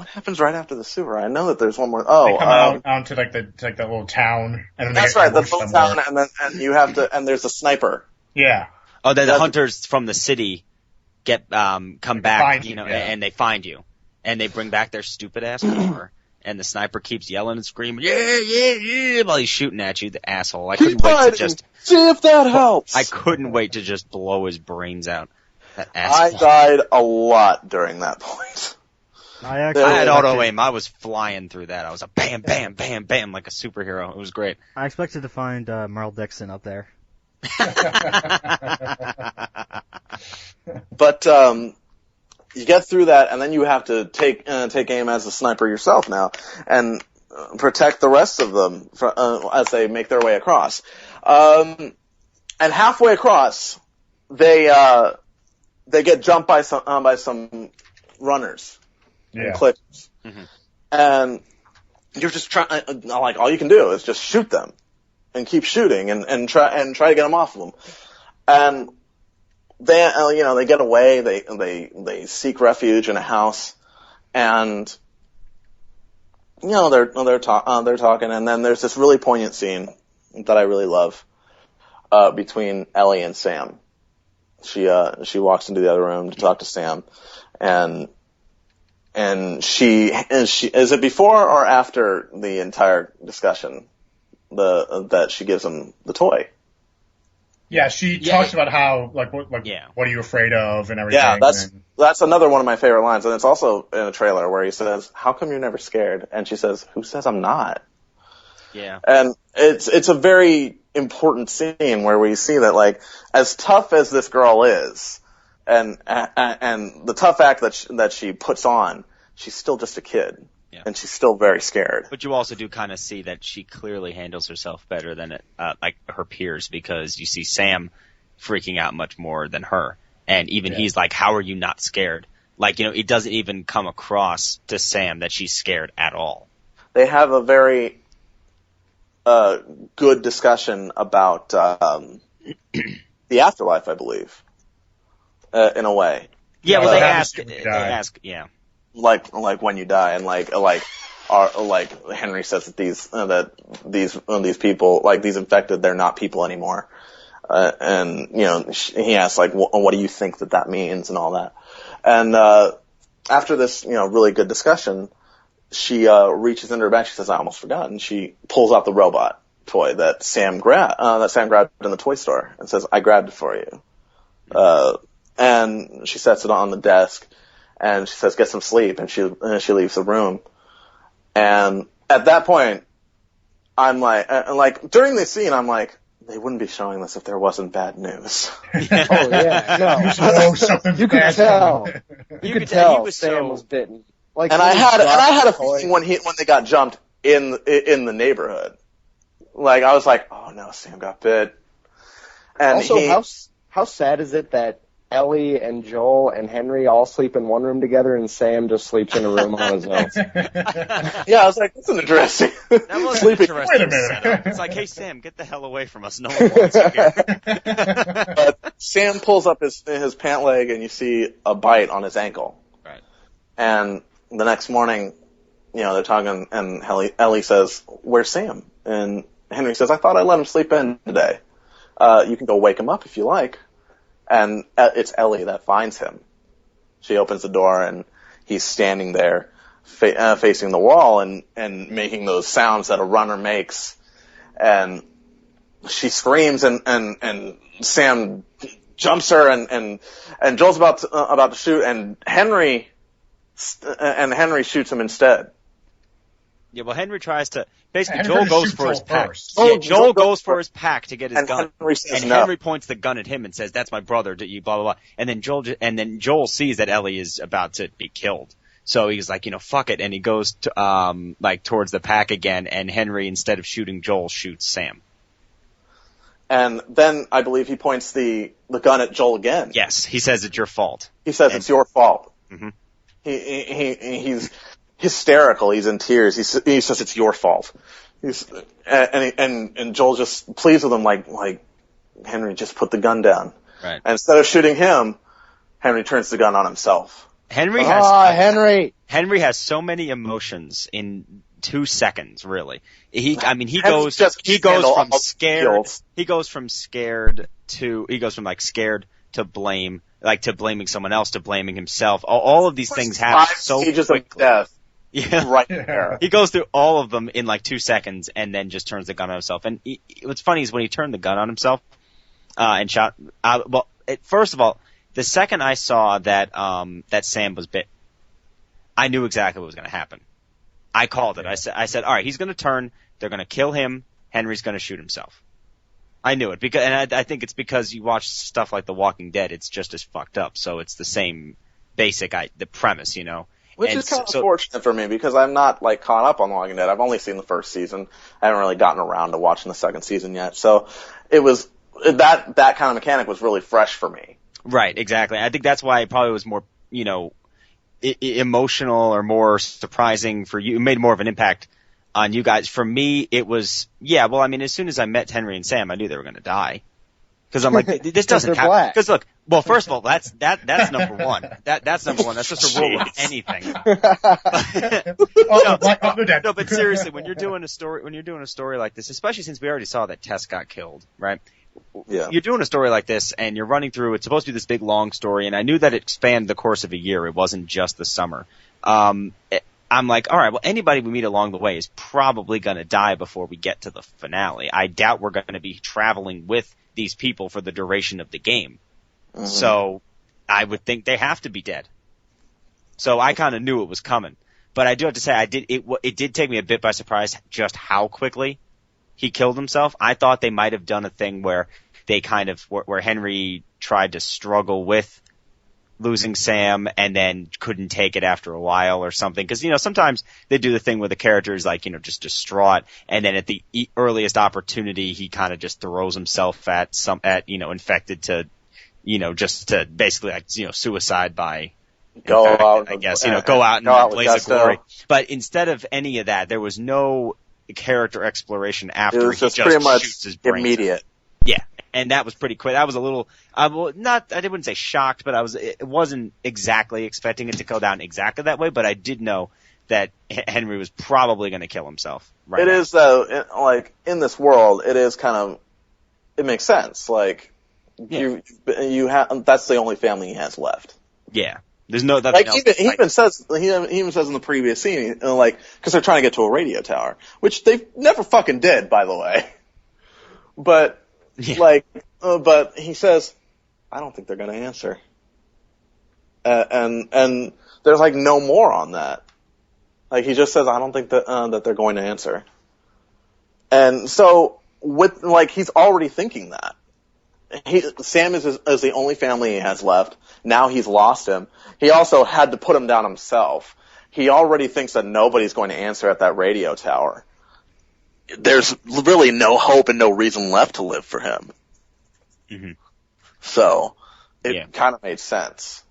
happens right after the sewer? I know that there's one more. They come out onto like that little town, and then that's right, the little town, and there's a sniper. Yeah. Oh, the hunters from the city come back, and they find you, and they bring back their stupid ass car, and the sniper keeps yelling and screaming, yeah, while he's shooting at you, the asshole. I couldn't wait to just see if that helps. I couldn't wait to just blow his brains out. That asshole. I died a lot during that point. I had auto aim. I was flying through that. I was a bam, bam, bam, bam, like a superhero. It was great. I expected to find Merle Dixon up there. But you get through that, and then you have to take aim as a sniper yourself now, and protect the rest of them as they make their way across. And halfway across, they get jumped by some runners. And clickers. Mm-hmm. And you're just trying, like, all you can do is just shoot them and keep shooting and try to get them off of them. And they get away, they seek refuge in a house, and they're talking, and then there's this really poignant scene that I really love between Ellie and Sam. She walks into the other room to talk to Sam, and she is it before or after the entire discussion that she gives him the toy. Yeah, she talks about how, what are you afraid of and everything. Yeah, that's another one of my favorite lines, and it's also in a trailer where he says, "How come you're never scared?" And she says, "Who says I'm not?" Yeah. And it's a very important scene where we see that, like, as tough as this girl is, and the tough act that she puts on, she's still just a kid. Yeah. And she's still very scared. But you also do kind of see that she clearly handles herself better than like her peers, because you see Sam freaking out much more than her. And even he's like, "How are you not scared?" Like, it doesn't even come across to Sam that she's scared at all. They have a very good discussion about the afterlife, I believe, in a way. Yeah, well, they ask, yeah. Like when you die, and like Henry says that these people, like these infected, they're not people anymore, and he asks like, what do you think that means and all that, and after this really good discussion, she reaches into her bag. She says, "I almost forgot," and she pulls out the robot toy that Sam grabbed in the toy store, and says, "I grabbed it for you," and she sets it on the desk. And she says, "Get some sleep," and she leaves the room. And at that point, I'm like, during this scene, I'm like, they wouldn't be showing this if there wasn't bad news. Oh yeah, no. You could tell. You could tell Sam was bitten. Like, and I had a feeling when they got jumped in the neighborhood. Like, I was like, oh no, Sam got bit. And also, how sad is it that Ellie and Joel and Henry all sleep in one room together, and Sam just sleeps in a room on his own. Yeah, I was like, that's interesting. That was interesting. Wait a minute. It's like, hey, Sam, get the hell away from us. No one wants you here. But Sam pulls up his pant leg, and you see a bite on his ankle. Right. And the next morning, they're talking, and Ellie says, "Where's Sam?" And Henry says, "I thought I let him sleep in today. You can go wake him up if you like." And it's Ellie that finds him. She opens the door, and he's standing there facing the wall and making those sounds that a runner makes. And she screams, and Sam jumps her, and Joel's about to shoot, and Henry shoots him instead. Yeah, well, Henry tries to. Basically, Joel goes for his pack. Joel goes for his pack to get his gun. Henry says no. Henry points the gun at him and says, "That's my brother." Do you blah blah blah? And then Joel sees that Ellie is about to be killed, so he's like, fuck it, and he goes to towards the pack again. And Henry, instead of shooting Joel, shoots Sam. And then I believe he points the gun at Joel again. Yes, he says it's your fault. He says it's your fault. Mm-hmm. He's hysterical. He's in tears. He says it's your fault. And Joel just pleads with him like, Henry, just put the gun down. Right. And instead of shooting him, Henry turns the gun on himself. Henry has so many emotions in 2 seconds, really. He goes from scared to blame, to blaming someone else, to blaming himself. All of these things happen so quickly. 5 stages of death. Yeah. Right there. He goes through all of them in 2 seconds, and then just turns the gun on himself. And what's funny is when he turned the gun on himself, and shot, first of all, the second I saw that Sam was bit, I knew exactly what was going to happen. I called it. I said, all right, he's going to turn, they're going to kill him, Henry's going to shoot himself. I knew it, and I think it's because you watch stuff like The Walking Dead, it's just as fucked up, so it's the same basic, the premise, Which is kind of unfortunate for me, because I'm not caught up on The Walking Dead. I've only seen the first season. I haven't really gotten around to watching the second season yet. So it was that kind of mechanic was really fresh for me. Right, exactly. I think that's why it probably was more, emotional or more surprising for you. It made more of an impact on you guys. For me, it was, as soon as I met Henry and Sam, I knew they were going to die. Because I'm like, this doesn't happen. Because look, well, first of all, that's number one. That's number one. That's just a rule of anything. No, but seriously, when you're doing a story like this, especially since we already saw that Tess got killed, right? Yeah. You're doing a story like this, and you're running through. It's supposed to be this big long story, and I knew that it spanned the course of a year. It wasn't just the summer. I'm like, all right, well, anybody we meet along the way is probably going to die before we get to the finale. I doubt we're going to be traveling with these people for the duration of the game. Mm-hmm. So I would think they have to be dead. So I kind of knew it was coming. But I do have to say, it did take me a bit by surprise just how quickly he killed himself. I thought they might have done a thing where they where Henry tried to struggle with losing Sam and then couldn't take it after a while or something. Cause, sometimes they do the thing where the character is like, just distraught. And then at the earliest opportunity, he kind of just throws himself at infected to, just to basically suicide by, go out, I guess, go out and blaze of glory. But instead of any of that, there was no character exploration after it was he just pretty pretty much shoots his brains immediate. out. Yeah. And that was pretty quick. That was a little, I wouldn't say shocked, but it wasn't exactly expecting it to go down exactly that way, but I did know that Henry was probably going to kill himself. Right. It is though, in this world, it is it makes sense. Like, yeah. that's the only family he has left. Yeah. There's no, nothing else. He even says in the previous scene, cause they're trying to get to a radio tower, which they never fucking did, by the way. But, yeah. But he says, I don't think they're going to answer. And there's no more on that. He just says, I don't think that they're going to answer. And so he's already thinking that. Sam is the only family he has left. Now he's lost him. He also had to put him down himself. He already thinks that nobody's going to answer at that radio tower. There's really no hope and no reason left to live for him. Mm-hmm. So it kind of made sense.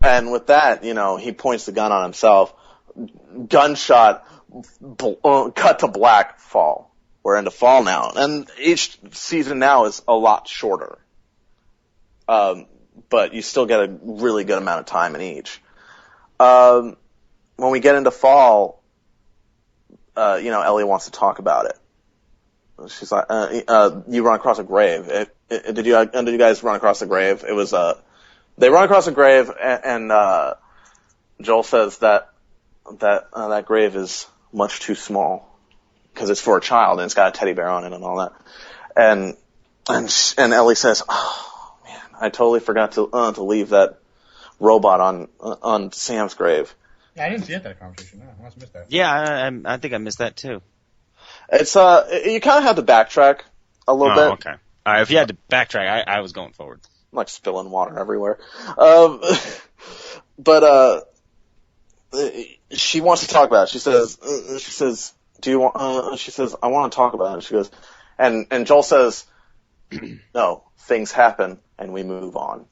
And with that, he points the gun on himself. Gunshot, cut to black, fall. We're into fall now. And each season now is a lot shorter. But you still get a really good amount of time in each. When we get into fall, Ellie wants to talk about it. She's like, you run across a grave. Did you guys run across a grave? It was, they run across a grave and Joel says that grave is much too small because it's for a child and it's got a teddy bear on it and all that. And Ellie says, oh man, I totally forgot to leave that robot on Sam's grave. Yeah, I didn't see it that conversation. No, I must have missed that. Yeah, I think I missed that too. It's you kind of have to backtrack a little bit. Okay. All right, if you had to backtrack, I was going forward. I'm spilling water everywhere. But she wants to talk about it. She says, do you want? She says, I want to talk about it. She goes, and Joel says, no, things happen and we move on.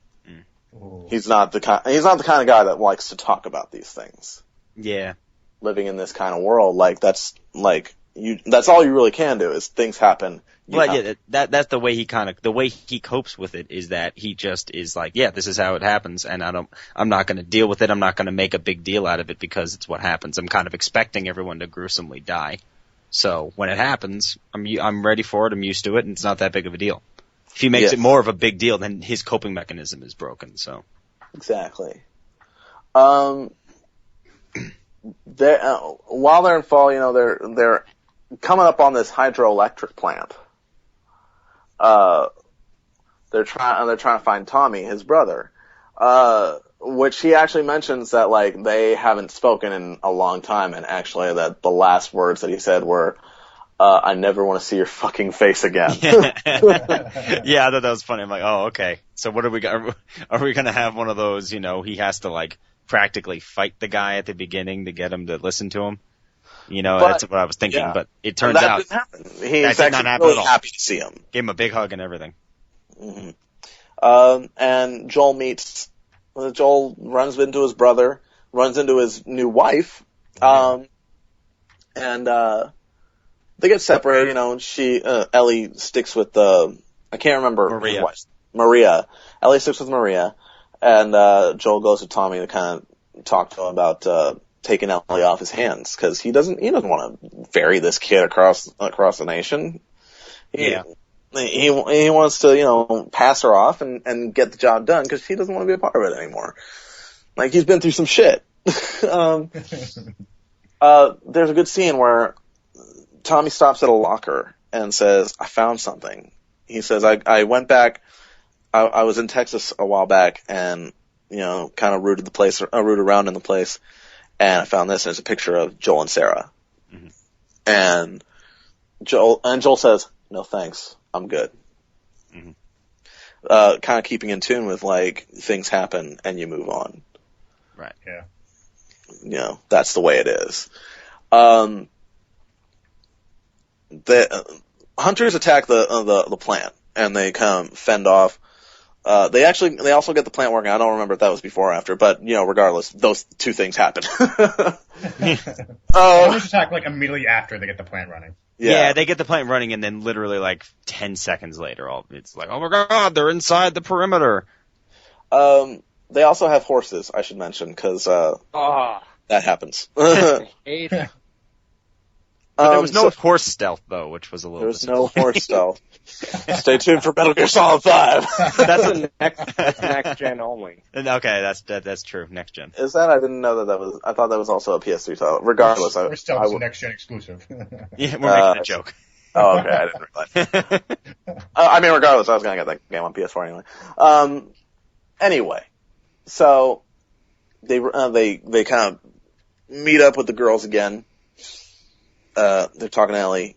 Ooh. He's not the kind of guy that likes to talk about these things. Yeah. Living in this kind of world, that's all you really can do is things happen. That's the way he copes with it is that he just is like, yeah, this is how it happens and I'm not going to deal with it. I'm not going to make a big deal out of it because it's what happens. I'm kind of expecting everyone to gruesomely die. So when it happens, I'm ready for it. I'm used to it and it's not that big of a deal. If he makes it more of a big deal, then his coping mechanism is broken, so. Exactly. While they're in fall, they're coming up on this hydroelectric plant. They're trying to find Tommy, his brother, which he actually mentions that they haven't spoken in a long time, and actually that the last words that he said were, I never want to see your fucking face again. Yeah, I thought that was funny. I'm like, oh, okay. So what are we going to have one of those, he has to practically fight the guy at the beginning to get him to listen to him? That's what I was thinking, but it turns out didn't happen. He's actually really happy to see him. Gave him a big hug and everything. Mm-hmm. And Joel runs into his brother, runs into his new wife, and they get separated, Ellie sticks with I can't remember Maria. his wife. Maria. Ellie sticks with Maria, and Joel goes to Tommy to kind of talk to him about taking Ellie off his hands because he doesn't want to ferry this kid across the nation. He wants to pass her off and get the job done because he doesn't want to be a part of it anymore. He's been through some shit. There's a good scene where Tommy stops at a locker and says, I found something. He says, I went back, I was in Texas a while back and, kind of rooted around in the place, and I found this, and it's a picture of Joel and Sarah. Mm-hmm. And Joel says, no thanks, I'm good. Mm-hmm. Kind of keeping in tune with, like, things happen and you move on. Right. Yeah. That's the way it is. The hunters attack the plant, and they come fend off. They also get the plant working. I don't remember if that was before or after, but regardless, those two things happen. Hunters attack like immediately after they get the plant running. Yeah, they get the plant running, and then literally like 10 seconds later, it's like, oh my god, they're inside the perimeter. They also have horses, I should mention, because that happens. I hate it. But there was no horse stealth, though, which was a little. There was no horse stealth. Stay tuned for Metal Gear Solid 5. That's next gen only. Okay, that's true. Next gen. Is that? I didn't know that was. I thought that was also a PS3 title. Regardless, horse stealth is a next gen exclusive. Yeah, we're making a joke. Oh, okay, I didn't realize. Regardless, I was gonna get that game on PS4 anyway. Anyway, so they kind of meet up with the girls again. They're talking to Ellie.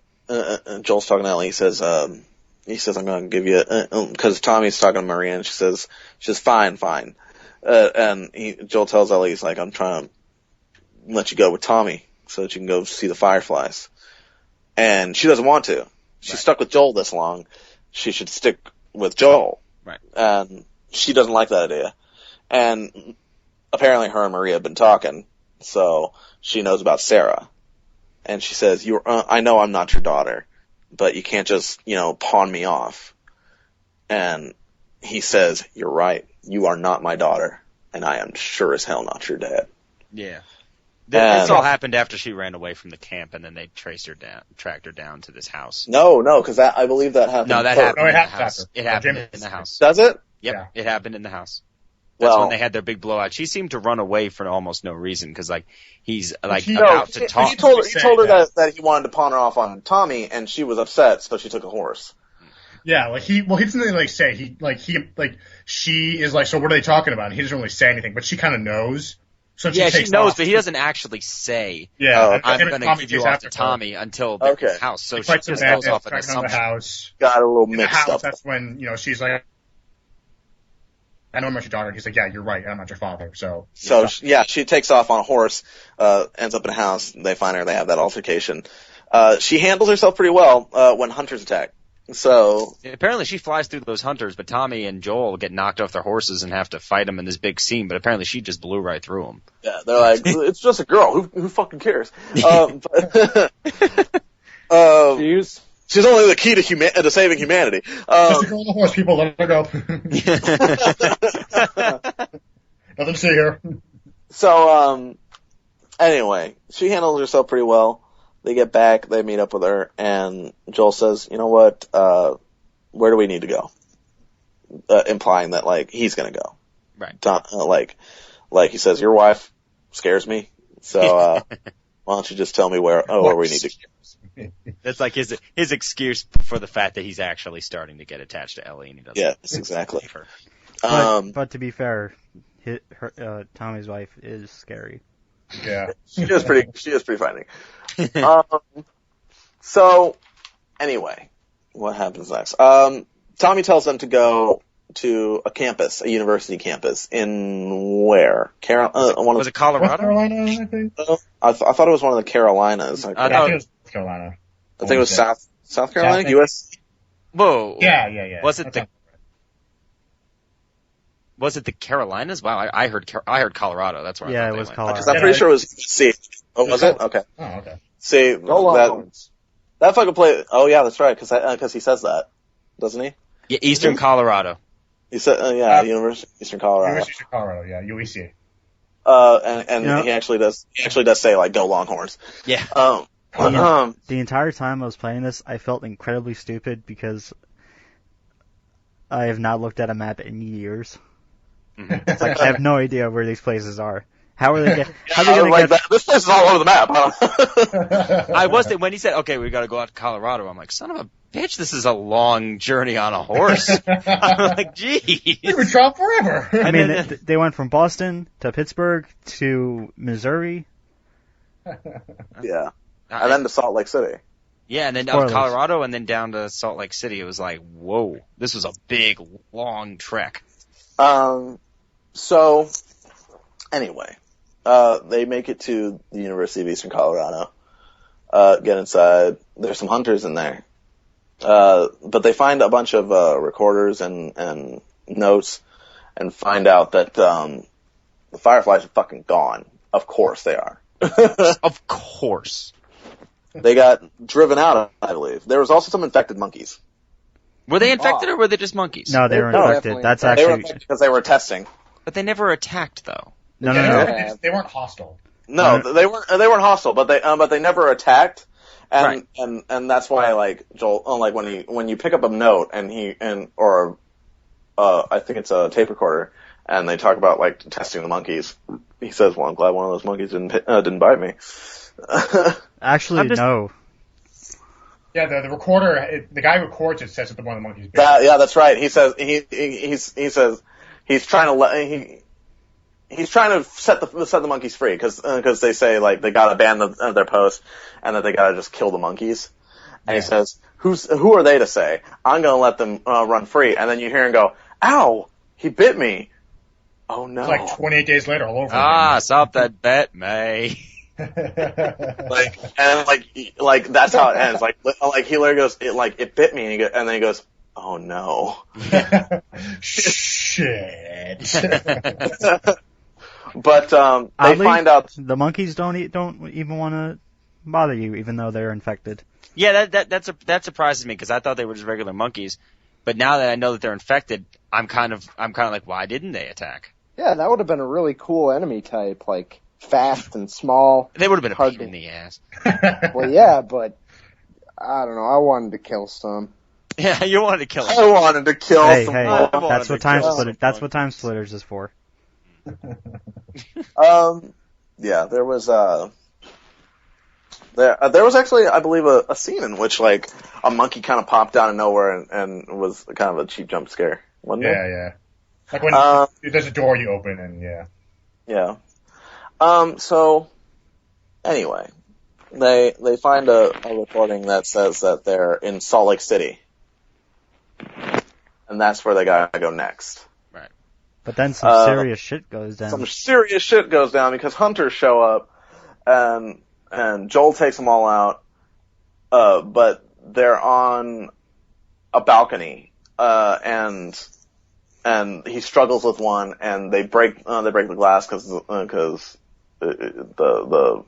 Joel's talking to Ellie. He says, I'm going to give you, because Tommy's talking to Maria, and she says, fine. And Joel tells Ellie, he's like, I'm trying to let you go with Tommy so that you can go see the Fireflies. And she doesn't want to. She's stuck with Joel this long. She should stick with Joel. Right. And she doesn't like that idea. And apparently her and Maria have been talking, so she knows about Sarah. And she says, I know I'm not your daughter, but you can't just, pawn me off. And he says, you're right. You are not my daughter, and I am sure as hell not your dad. Yeah. This all happened after she ran away from the camp, and then they tracked her down to this house. No, because I believe that happened. No, that happened in the house. It happened in the house. Does it? Yep, Yeah. It happened in the house. That's when they had their big blowout. She seemed to run away for almost no reason, because he's about to talk. He told her that he wanted to pawn her off on Tommy, and she was upset, so she took a horse. Yeah, he doesn't really say. She is like, so what are they talking about? And he doesn't really say anything, but she kind of knows. So she knows, but he doesn't actually say. Yeah, I'm going to give you off to Tommy until the house. So she just goes off an assumption. House. Got a little mixed up. That's when she's like, I know I'm not your daughter. He's like, yeah, you're right. I'm not your father. So she takes off on a horse, ends up in a house. They find her. They have that altercation. She handles herself pretty well when hunters attack. So apparently she flies through those hunters, but Tommy and Joel get knocked off their horses and have to fight them in this big scene. But apparently she just blew right through them. Yeah, they're like, it's just a girl. Who fucking cares? She's only the key to saving humanity. Just a girl on the horse, people. Let her go. Nothing to see here. So, anyway, she handles herself pretty well. They get back, they meet up with her, and Joel says, you know what, where do we need to go? Implying that, he's gonna go. Right. Like he says, your wife scares me, so, why don't you just tell me where we need to go? That's like his excuse for the fact that he's actually starting to get attached to Ellie, and he doesn't. Yes, exactly. Her. But to be fair, Tommy's wife is scary. Yeah, she is pretty frightening. So anyway, what happens next? Tommy tells them to go to a university campus in where? Was it Colorado? North Carolina, I think. I thought it was one of the Carolinas. I think it was North Carolina. I think it was South Carolina, U.S. Whoa. Yeah. Was it the Carolinas? Wow, I heard Colorado. That's where I thought it was Colorado. Because I'm pretty sure it was C. Oh, was it? Okay. Oh, okay. See, that fucking play. Oh, yeah, that's right. Because he says that, doesn't he? Yeah, Eastern Colorado. He said, University of Eastern Colorado. University of Colorado, yeah, UEC. And he actually does say go Longhorns. Yeah. The entire time I was playing this, I felt incredibly stupid because I have not looked at a map in years. It's like I have no idea where these places are. How are they going to get... This place is all over the map, huh? I was when he said, okay, we gotta go out to Colorado, I'm like, son of a bitch, this is a long journey on a horse. I'm like, geez. We would travel forever. I mean, they went from Boston to Pittsburgh to Missouri. Yeah. And then to Salt Lake City. Yeah, and then up to Colorado and then down to Salt Lake City. It was like, whoa, this was a big, long trek. So, anyway, they make it to the University of Eastern Colorado, get inside. There's some hunters in there. But they find a bunch of, recorders and notes and find out that, the Fireflies are fucking gone. Of course they are. Of course. They got driven out, I believe. There was also some infected monkeys. Were they infected or were they just monkeys? No, they were infected. That's actually... They were infected because they were testing. But they never attacked, though. No. They weren't hostile. No, they weren't hostile, but they never attacked. And that's why, like, Joel, like, when you pick up a note I think it's a tape recorder, and they talk about, like, testing the monkeys, he says, well, I'm glad one of those monkeys didn't bite me. Actually, no. Yeah, the recorder, the guy who records it says that one of the monkeys bit. Yeah, that's right. He says, he says, he's trying to set the monkeys free, cause they say, like, they gotta ban their post, and that they gotta just kill the monkeys. And he says, who are they to say? I'm gonna let them, run free. And then you hear him go, ow, he bit me. Oh no. It's like 28 days later all over again. Stop that bet, May. Like that's how it ends. Like he literally goes, it bit me, and then he goes, oh no. Shit. But they find out the monkeys don't even want to bother you, even though they're infected. Yeah, that surprises me because I thought they were just regular monkeys. But now that I know that they're infected, I'm kind of like, why didn't they attack? Yeah, that would have been a really cool enemy type, like fast and small. They would have been a pain in the ass. Well, yeah, but I don't know. I wanted to kill some. Yeah, you wanted to kill them. I wanted to kill some. Hey, that's what Time Splitters is for. Yeah, there was actually, I believe, a scene in which, like, a monkey kind of popped out of nowhere and was kind of a cheap jump scare, wasn't it? Yeah. Like when there's a door you open and Yeah. So, anyway, they find a recording that says that they're in Salt Lake City. And that's where they gotta go next. Right. But then some serious shit goes down. Some serious shit goes down because hunters show up and Joel takes them all out, but they're on a balcony, and he struggles with one, and they break the glass because the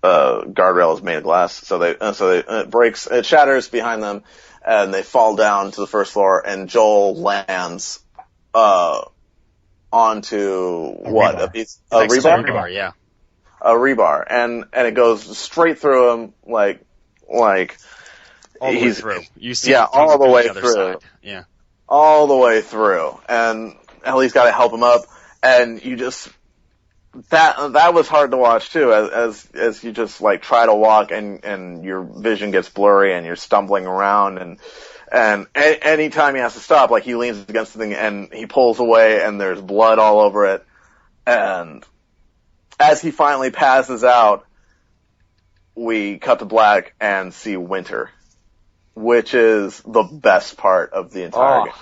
guardrail is made of glass, so it shatters behind them, and they fall down to the first floor, and Joel lands, onto a piece of rebar? Yeah. A rebar, and it goes straight through him, like all the way through. You see, all the way through. Side. Yeah, all the way through, and Ellie's got to help him up, and you just that was hard to watch too, as you just like try to walk, and your vision gets blurry, and you're stumbling around, and anytime he has to stop, like he leans against the thing, and he pulls away, and there's blood all over it, and as he finally passes out, we cut to black and see winter, which is the best part of the entire game.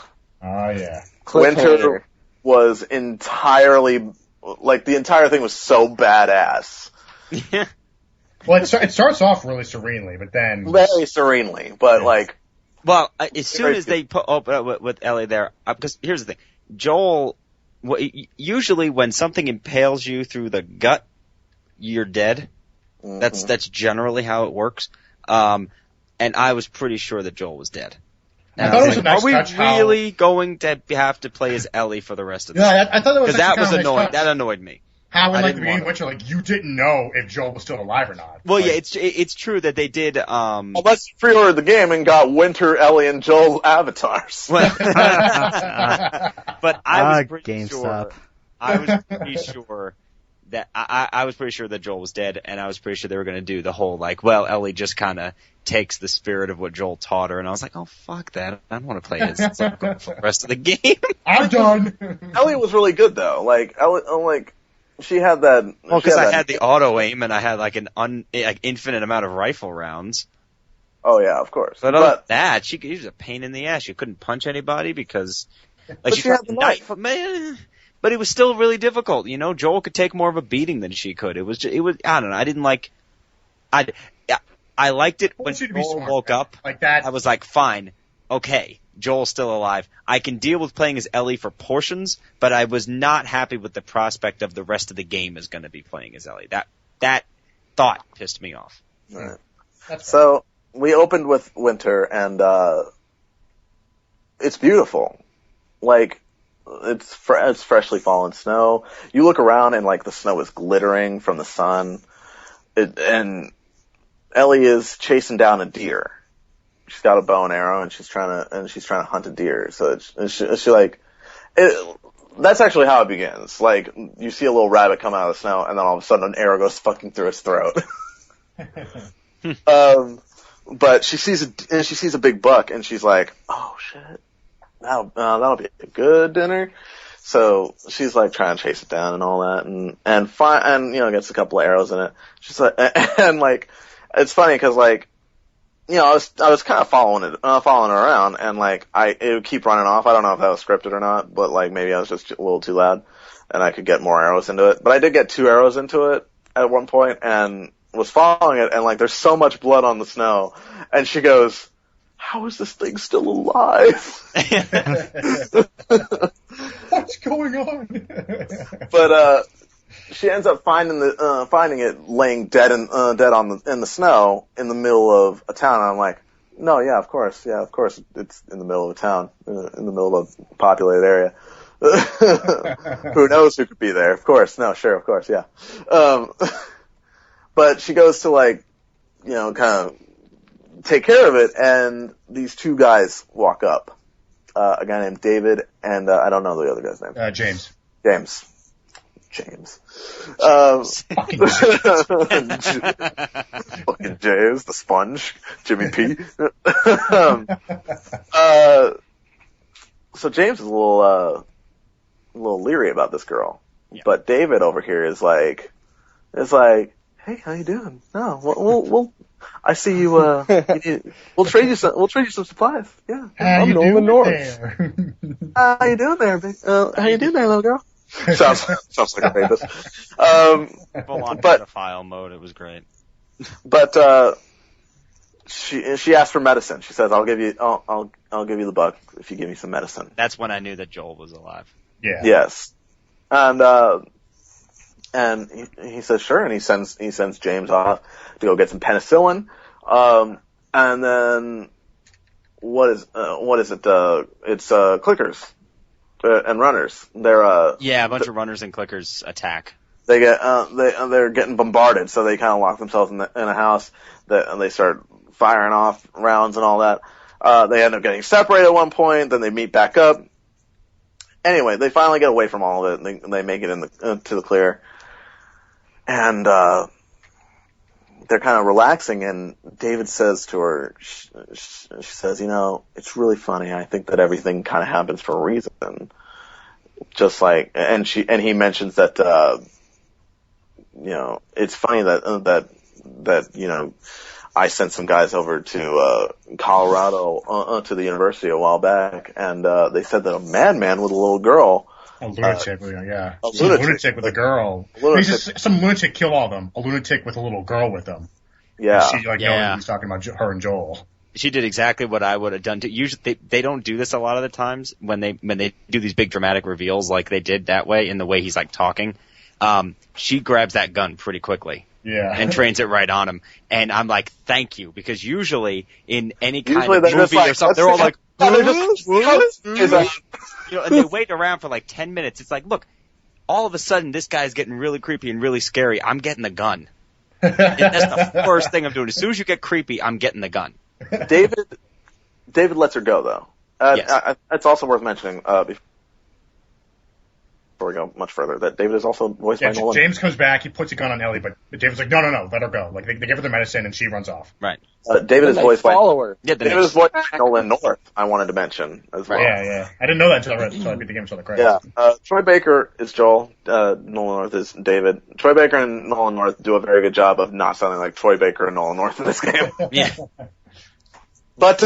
Oh, yeah. Winter was entirely, like, the entire thing was so badass. Yeah. Well, it starts off really serenely, but then... Very serenely, but, like... Well, as soon as they put up with Ellie there, because here's the thing. Joel... usually when something impales you through the gut, you're dead. Mm-hmm. That's generally how it works. And I was pretty sure that Joel was dead. And I thought it was a nice are we touch really going to have to play as Ellie for the rest of the Yeah, I thought it was because that was nice annoying. touch. That annoyed me. How in like the beginning of Witcher, like you didn't know if Joel was still alive or not. Well, like, yeah, it's true that they did. Unless you pre-ordered the game and got Winter, Ellie, and Joel's avatars. But I was pretty GameStop. sure. I was pretty sure I was pretty sure that Joel was dead, and I was pretty sure they were going to do the whole, like, well, Ellie just kind of takes the spirit of what Joel taught her, and I was like, oh, fuck that. I don't want to play as for the rest of the game. I'm done. Ellie was really good, though. Like, Ellie, she had that... Well, because I had the auto-aim, and I had, like, infinite amount of rifle rounds. Oh, yeah, of course. But other than that, she was a pain in the ass. You couldn't punch anybody because... Like, she had the knife. Man, but it was still really difficult. You know, Joel could take more of a beating than she could. It was, I don't know, I didn't like... I liked it when Joel woke up. Like that. I was like, fine, okay, Joel's still alive. I can deal with playing as Ellie for portions, but I was not happy with the prospect of the rest of the game is going to be playing as Ellie. That thought pissed me off. Right. So we opened with winter, and it's beautiful. Like, it's freshly fallen snow. You look around, and like the snow is glittering from the sun. And Ellie is chasing down a deer. She's got a bow and arrow, and she's trying to hunt a deer. So that's actually how it begins. Like, you see a little rabbit come out of the snow, and then all of a sudden an arrow goes fucking through its throat. But she sees a big buck, and she's like, oh shit, that'll be a good dinner. So she's like trying to chase it down and all that, and gets a couple of arrows in it. She's like, and like, it's funny because like, I was kind of following her around, and like, it would keep running off. I don't know if that was scripted or not, but like maybe I was just a little too loud, and I could get more arrows into it. But I did get 2 arrows into it at one point, and was following it, and like, there's so much blood on the snow, and she goes, how is this thing still alive? What's going on? But she ends up finding it laying dead in the snow in the middle of a town. And I'm like, no, of course, it's in the middle of a town, in the middle of a populated area. Who knows who could be there? Of course, no, sure, of course, yeah. But she goes to like, kind of take care of it, and these 2 guys walk up. A guy named David, and I don't know the other guy's name. James. Fucking James, the sponge, Jimmy P. So James is a little leery about this girl, but David over here is like, hey, how you doing? No, we'll I see you. We'll trade you some supplies. Yeah, I'm Nolan Norris. How you doing there, big? How you doing there, little girl? sounds like a rapist. Full on pedophile mode. It was great. But she asked for medicine. She says, I'll give you the buck if you give me some medicine. That's when I knew that Joel was alive. Yeah. Yes. And he says sure, and he sends James off to go get some penicillin. And then what is it? It's clickers and runners. They're a bunch of runners and clickers attack. They get they're getting bombarded, so they kind of lock themselves in a house. And they start firing off rounds and all that. They end up getting separated at one point. Then they meet back up. Anyway, they finally get away from all of it. And they make it to the clear. And they're kind of relaxing, and David says to her, she says, it's really funny. I think that everything kind of happens for a reason. Just like, and he mentions that, it's funny that I sent some guys over to Colorado to the university a while back, and they said that a madman with a little girl. A lunatic, A lunatic with a girl. Some lunatic killed all of them. A lunatic with a little girl with them. Yeah. And she knows he's talking about her and Joel. She did exactly what I would have done too. Usually they don't do this a lot of the times when they do these big dramatic reveals like they did that way in the way he's like talking. She grabs that gun pretty quickly. Yeah. And trains it right on him. And I'm like, thank you, because usually in any kind of movie or something, they're all like, and they wait around for like 10 minutes. It's like, look, all of a sudden this guy's getting really creepy and really scary. I'm getting the gun. That's the first thing I'm doing. As soon as you get creepy, I'm getting the gun. David lets her go though. Yes. It's also worth mentioning, we go much further, that David is also voiced by Nolan. James comes back, he puts a gun on Ellie, but David's like, no, let her go. Like, they give her the medicine and she runs off. Right. David is voiced by David is voiced by Nolan North, I wanted to mention as well. Yeah. I didn't know that until I beat the game, so the credits. Yeah. Troy Baker is Joel, Nolan North is David. Troy Baker and Nolan North do a very good job of not sounding like Troy Baker and Nolan North in this game. Yeah. But,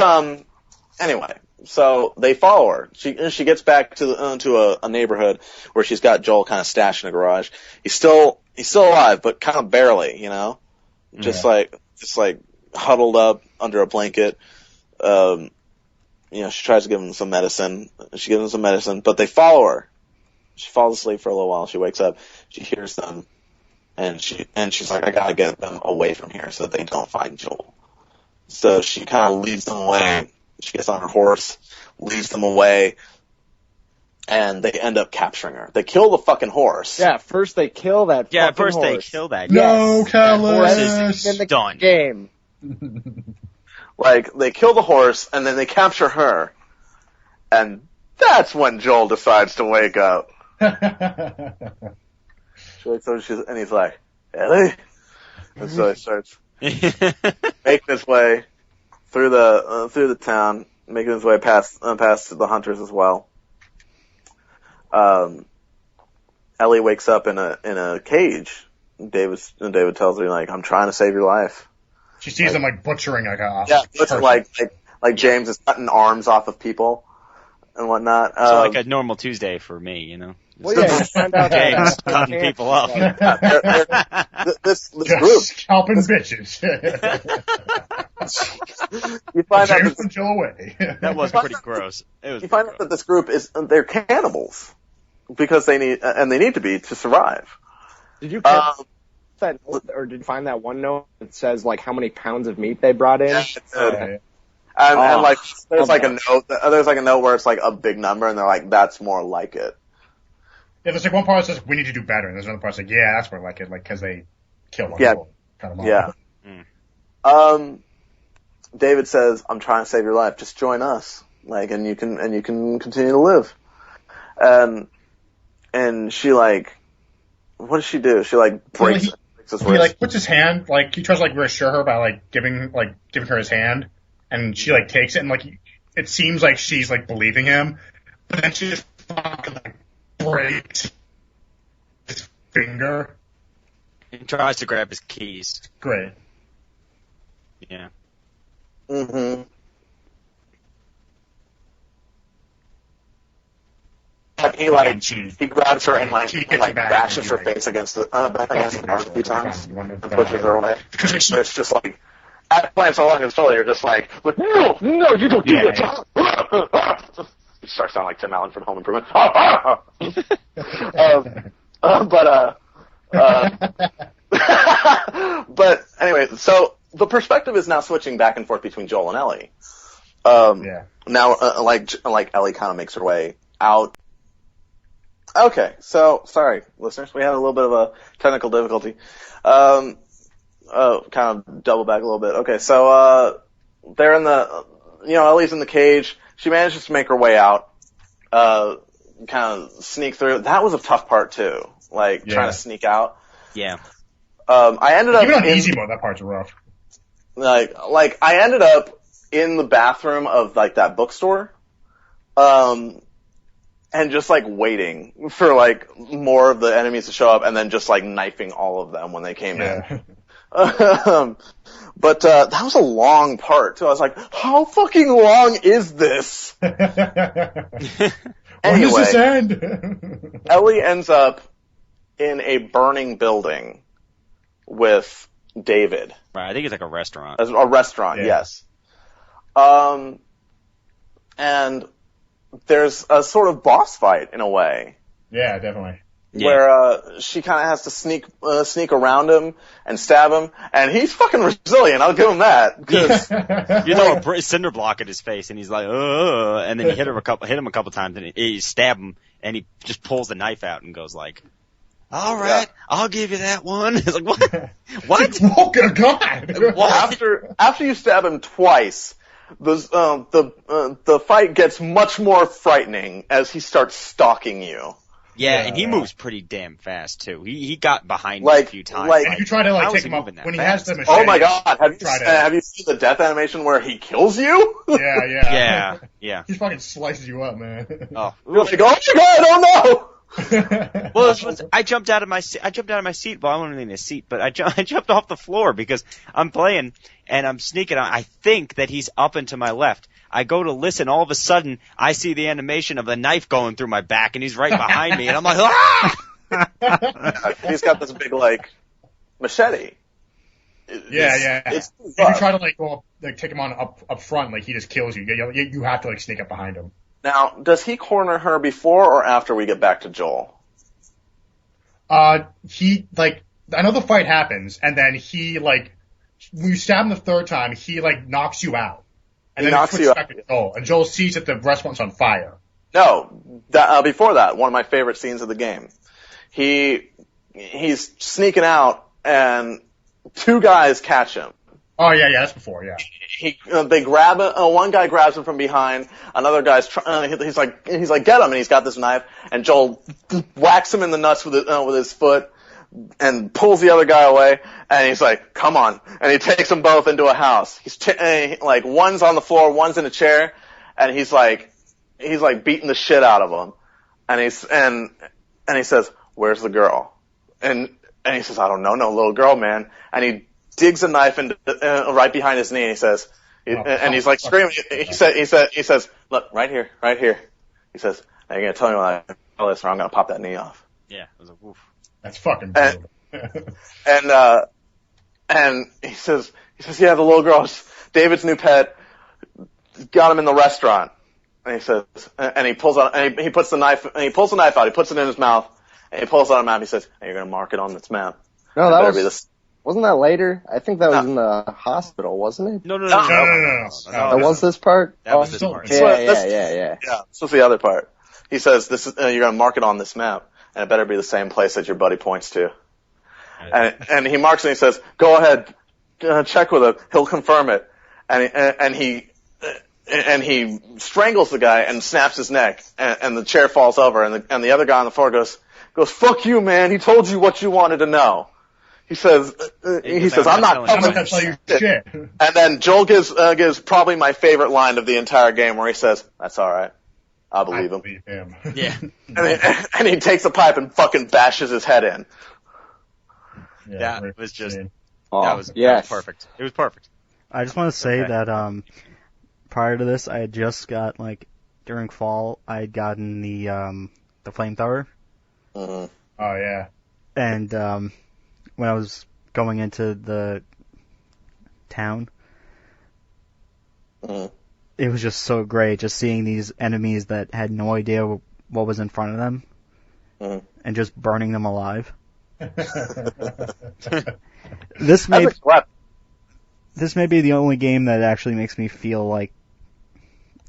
anyway. So they follow her. She gets back to a neighborhood where she's got Joel kind of stashed in a garage. He's still alive, but kind of barely, just like huddled up under a blanket. She tries to give him some medicine. She gives him some medicine, but they follow her. She falls asleep for a little while. She wakes up. She hears them, and she's like, I gotta get them away from here so that they don't find Joel. So she kind of leads them away. She gets on her horse, leads them away, and they end up capturing her. They kill the fucking horse. Yeah, first they kill that fucking horse. Yeah, first they kill that guy. No, Callus! In the done. game. Like, they kill the horse, and then they capture her. And that's when Joel decides to wake up. She wakes up, and he's like, Ellie? And so he starts making his way through the town, making his way past the hunters as well. Ellie wakes up in a cage. David tells her, like, I'm trying to save your life. She sees him butchering like James is cutting arms off of people and whatnot. So like a normal Tuesday for me, Well, yeah, you find out James cutting people up. This group scalping bitches. You find out James from Joe away. That was pretty gross. You find out that this group they're cannibals because they need to be to survive. Did you catch that, or did you find that one note that says like how many pounds of meat they brought in? Yeah, and like there's like a note where it's like a big number, and they're like, that's more like it. Yeah, there's like one part that says we need to do better, and there's another part that's like, yeah, that's more like it, like because they kill one people. Kind of yeah. David says, I'm trying to save your life. Just join us. Like, and you can continue to live. And she like, what does she do? She like breaks his wrist. He like puts his hand, like he tries to like reassure her by like giving her his hand, and she like takes it, and like it seems like she's like believing him, but then she just fucking like breaks his finger. He tries to grab his keys. Great. Yeah. Mm-hmm. He grabs her and bashes her face against the car a few times and pushes her away. It's just like, at playing so long and slowly, you're just like, no, you don't do that. You start sounding like Tim Allen from Home Improvement. But anyway, so the perspective is now switching back and forth between Joel and Ellie. Now, like Ellie kind of makes her way out. Okay, so sorry, listeners, we had a little bit of a technical difficulty. Kind of double back a little bit. Okay, so they're in Ellie's in the cage. She manages to make her way out. Kind of sneak through. That was a tough part too. Trying to sneak out. Yeah. I ended up even on easy mode. That part's rough. Like I ended up in the bathroom of like that bookstore, and just like waiting for like more of the enemies to show up, and then just like knifing all of them when they came in. But that was a long part too. I was like, how fucking long is this? When does this end? Ellie ends up in a burning building with David. Right, I think it's like a restaurant. A restaurant, yes. And there's a sort of boss fight in a way. Yeah, definitely. Where she kind of has to sneak around him and stab him, and he's fucking resilient. I'll give him that. You throw a cinder block at his face, and he's like, and then you hit him a couple times, and you stab him, and he just pulls the knife out and goes like, all right, I'll give you that one. It's like, what? What? Oh, good God. Well, after you stab him twice, the fight gets much more frightening as he starts stalking you. Yeah, and he moves pretty damn fast too. He got behind me a few times. And if you try to take him up when he has the machete. Oh my god! Have you seen the death animation where he kills you? Yeah. He fucking slices you up, man. Oh, you're like, oh my god! Oh no! Well, I jumped out of my seat. Well, I wasn't in a seat, but I jumped off the floor because I'm playing and I'm sneaking. I think that he's up and to my left. I go to listen. All of a sudden, I see the animation of a knife going through my back, and he's right behind me. And I'm like, ah! He's got this big machete. If you try to go up, take him on up front, he just kills you. You have to sneak up behind him. Now, does he corner her before or after we get back to Joel? I know the fight happens, and then he when you stab him the third time, he knocks you out. And then he switches back to Joel, and Joel sees that the restaurant's on fire. No, before that, one of my favorite scenes of the game. He's sneaking out, and two guys catch him. Oh yeah, that's before, yeah. They grab him. One guy grabs him from behind. Another guy's he's like get him, and he's got this knife. And Joel whacks him in the nuts with his foot, and pulls the other guy away. And he's like, "Come on!" And he takes them both into a house. One's on the floor, one's in a chair, and he's beating the shit out of them. And he says, "Where's the girl?" And he says, "I don't know, no little girl, man." And he digs a knife into right behind his knee, and he says, and he's screaming. He says, "Look, right here." He says, "Now you're gonna tell me when I tell this, or I'm gonna pop that knee off." Yeah, it was a woof. That's fucking brutal. And he says, "Yeah, the little girl, David's new pet, got him in the restaurant." And he says, and he pulls out, and he puts the knife, and he pulls the knife out. He puts it in his mouth, and he pulls out a map. He says, "Hey, you're gonna mark it on this map." No, wasn't that later? I think that was in the hospital, wasn't it? No. That was this part? That was this part. Yeah. Yeah, this was the other part. He says, you're gonna mark it on this map, and it better be the same place that your buddy points to. And he marks it, and he says, "Go ahead, check with him. He'll confirm it." And he strangles the guy and snaps his neck, and the chair falls over, and the other guy on the floor goes, "Fuck you, man. He told you what you wanted to know." He says, "I'm not telling you shit." And then Joel gives probably my favorite line of the entire game, where he says, "That's all right. I believe him." Yeah. And he takes a pipe and fucking bashes his head in. Yeah, that was just that was perfect. It was perfect. I just want to say that prior to this, I had just got during fall, I had gotten the flamethrower. Mm-hmm. Oh yeah. And when I was going into the town, it was just so great just seeing these enemies that had no idea what was in front of them, and just burning them alive. This may be the only game that actually makes me feel like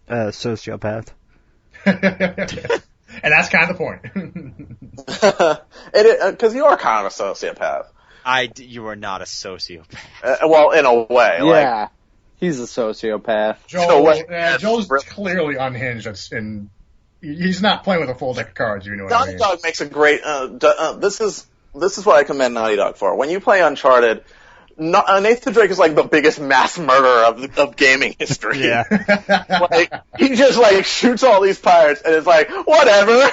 a sociopath. And that's kind of the point. Because you are kind of a sociopath. You are not a sociopath. Well, in a way. Yeah, he's a sociopath. Joel's clearly unhinged, and he's not playing with a full deck of cards. You know what I mean? Naughty Dog makes a great. This is what I commend Naughty Dog for. When you play Uncharted, Nathan Drake is the biggest mass murderer of gaming history. Yeah. He just shoots all these pirates, and it's whatever.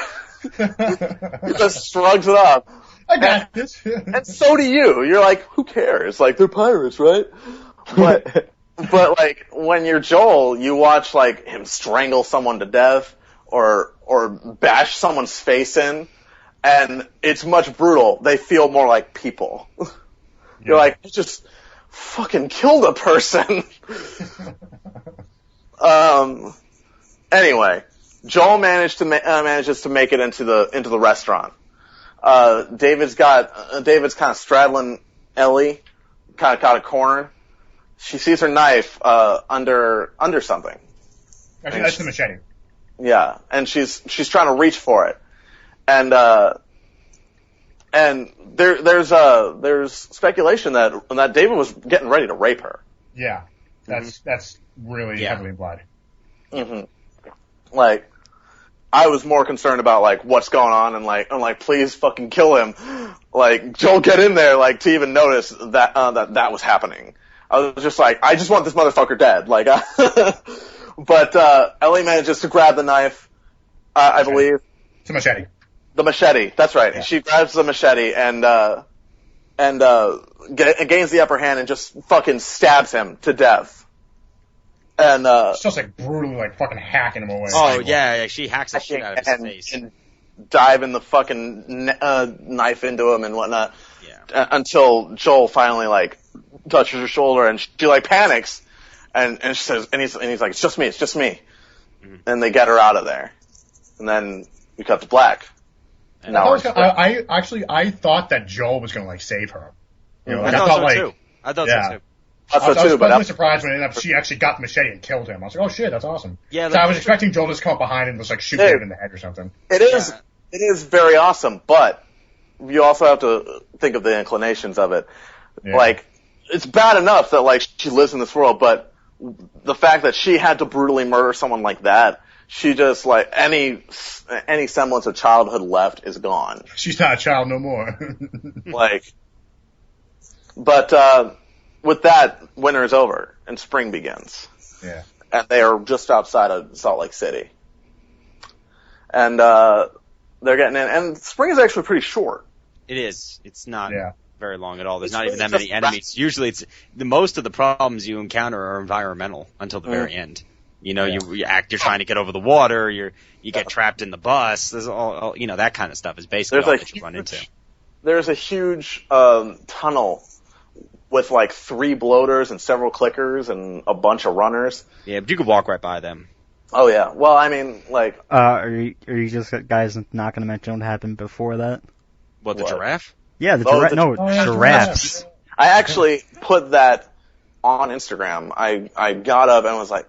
He just shrugs it off. I got this. And so do you. You're who cares? They're pirates, right? But when you're Joel, you watch him strangle someone to death or bash someone's face in, and it's much brutal. They feel more like people. You're you just fucking killed a person. Anyway, Joel manages to make it into the restaurant. David's kind of straddling Ellie, kind of got a corner. She sees her knife under something. Actually, that's the machete. Yeah, and she's trying to reach for it, and there's speculation that David was getting ready to rape her. Yeah, that's really heavily implied. Mm-hmm. I was more concerned about like what's going on and like please fucking kill him. Like Joel, get in there, like to even notice that that was happening. I was just like, I just want this motherfucker dead. Like, but Ellie manages to grab the knife. I believe it's a machete. The machete. That's right. Yeah. She grabs the machete and gains the upper hand and just fucking stabs him to death. And it's just like brutally like fucking hacking him away. Oh yeah, she hacks the shit out of his face. And diving the fucking knife into him and whatnot. Yeah. Until Joel finally like touches her shoulder and she like panics and she says and he's like, it's just me. Mm-hmm. And they get her out of there. And then we cut to black. And I thought that Joel was gonna like save her. You know, I thought so too. I thought so too. I was pleasantly surprised when she actually got the machete and killed him. I was like, oh shit, that's awesome. Yeah, so I was expecting Joel to just come up behind him and just like shoot him in the head or something. It is very awesome, but you also have to think of the inclinations of it. Yeah. Like, it's bad enough that like she lives in this world, but the fact that she had to brutally murder someone like that, she just like any semblance of childhood left is gone. She's not a child no more. But with that, winter is over and spring begins. Yeah. And they are just outside of Salt Lake City. And they're getting in, and spring is actually pretty short. It is. It's not very long at all. There's not even that many enemies. Usually, it's most of the problems you encounter are environmental until the very end. You know, you're trying to get over the water. You get trapped in the bus. There's all that kind of stuff is basically all that you run into. There's a huge tunnel with like 3 bloaters and several clickers and a bunch of runners. Yeah, but you could walk right by them. Oh yeah. Well, I mean, like. Are you just guys not going to mention what happened before that? What, the giraffe? Yeah, the giraffe. No, giraffes. I actually put that on Instagram. I got up and was like,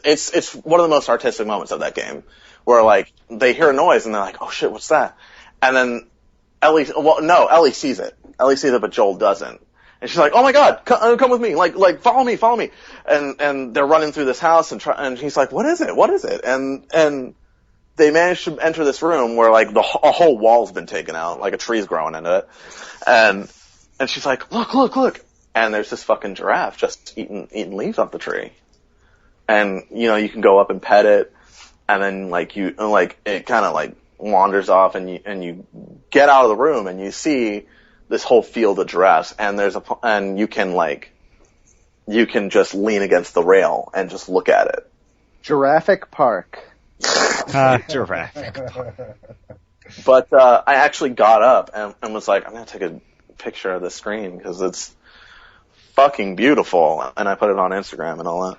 it's one of the most artistic moments of that game, where like they hear a noise and they're like, oh shit, what's that? And then Ellie sees it. Ellie sees it, but Joel doesn't. And she's like, oh my god, come with me, like follow me. And they're running through this house and he's like, what is it? And they manage to enter this room where like a whole wall's been taken out, like a tree's growing into it. And she's like, look. And there's this fucking giraffe just eating leaves off the tree. And, you can go up and pet it. And then it kind of like wanders off and you get out of the room and you see this whole field of giraffes, and you can just lean against the rail and just look at it. Jurassic Park. Giraffe. But I actually got up and was like, I'm gonna take a picture of the screen because it's fucking beautiful, and I put it on Instagram and all that.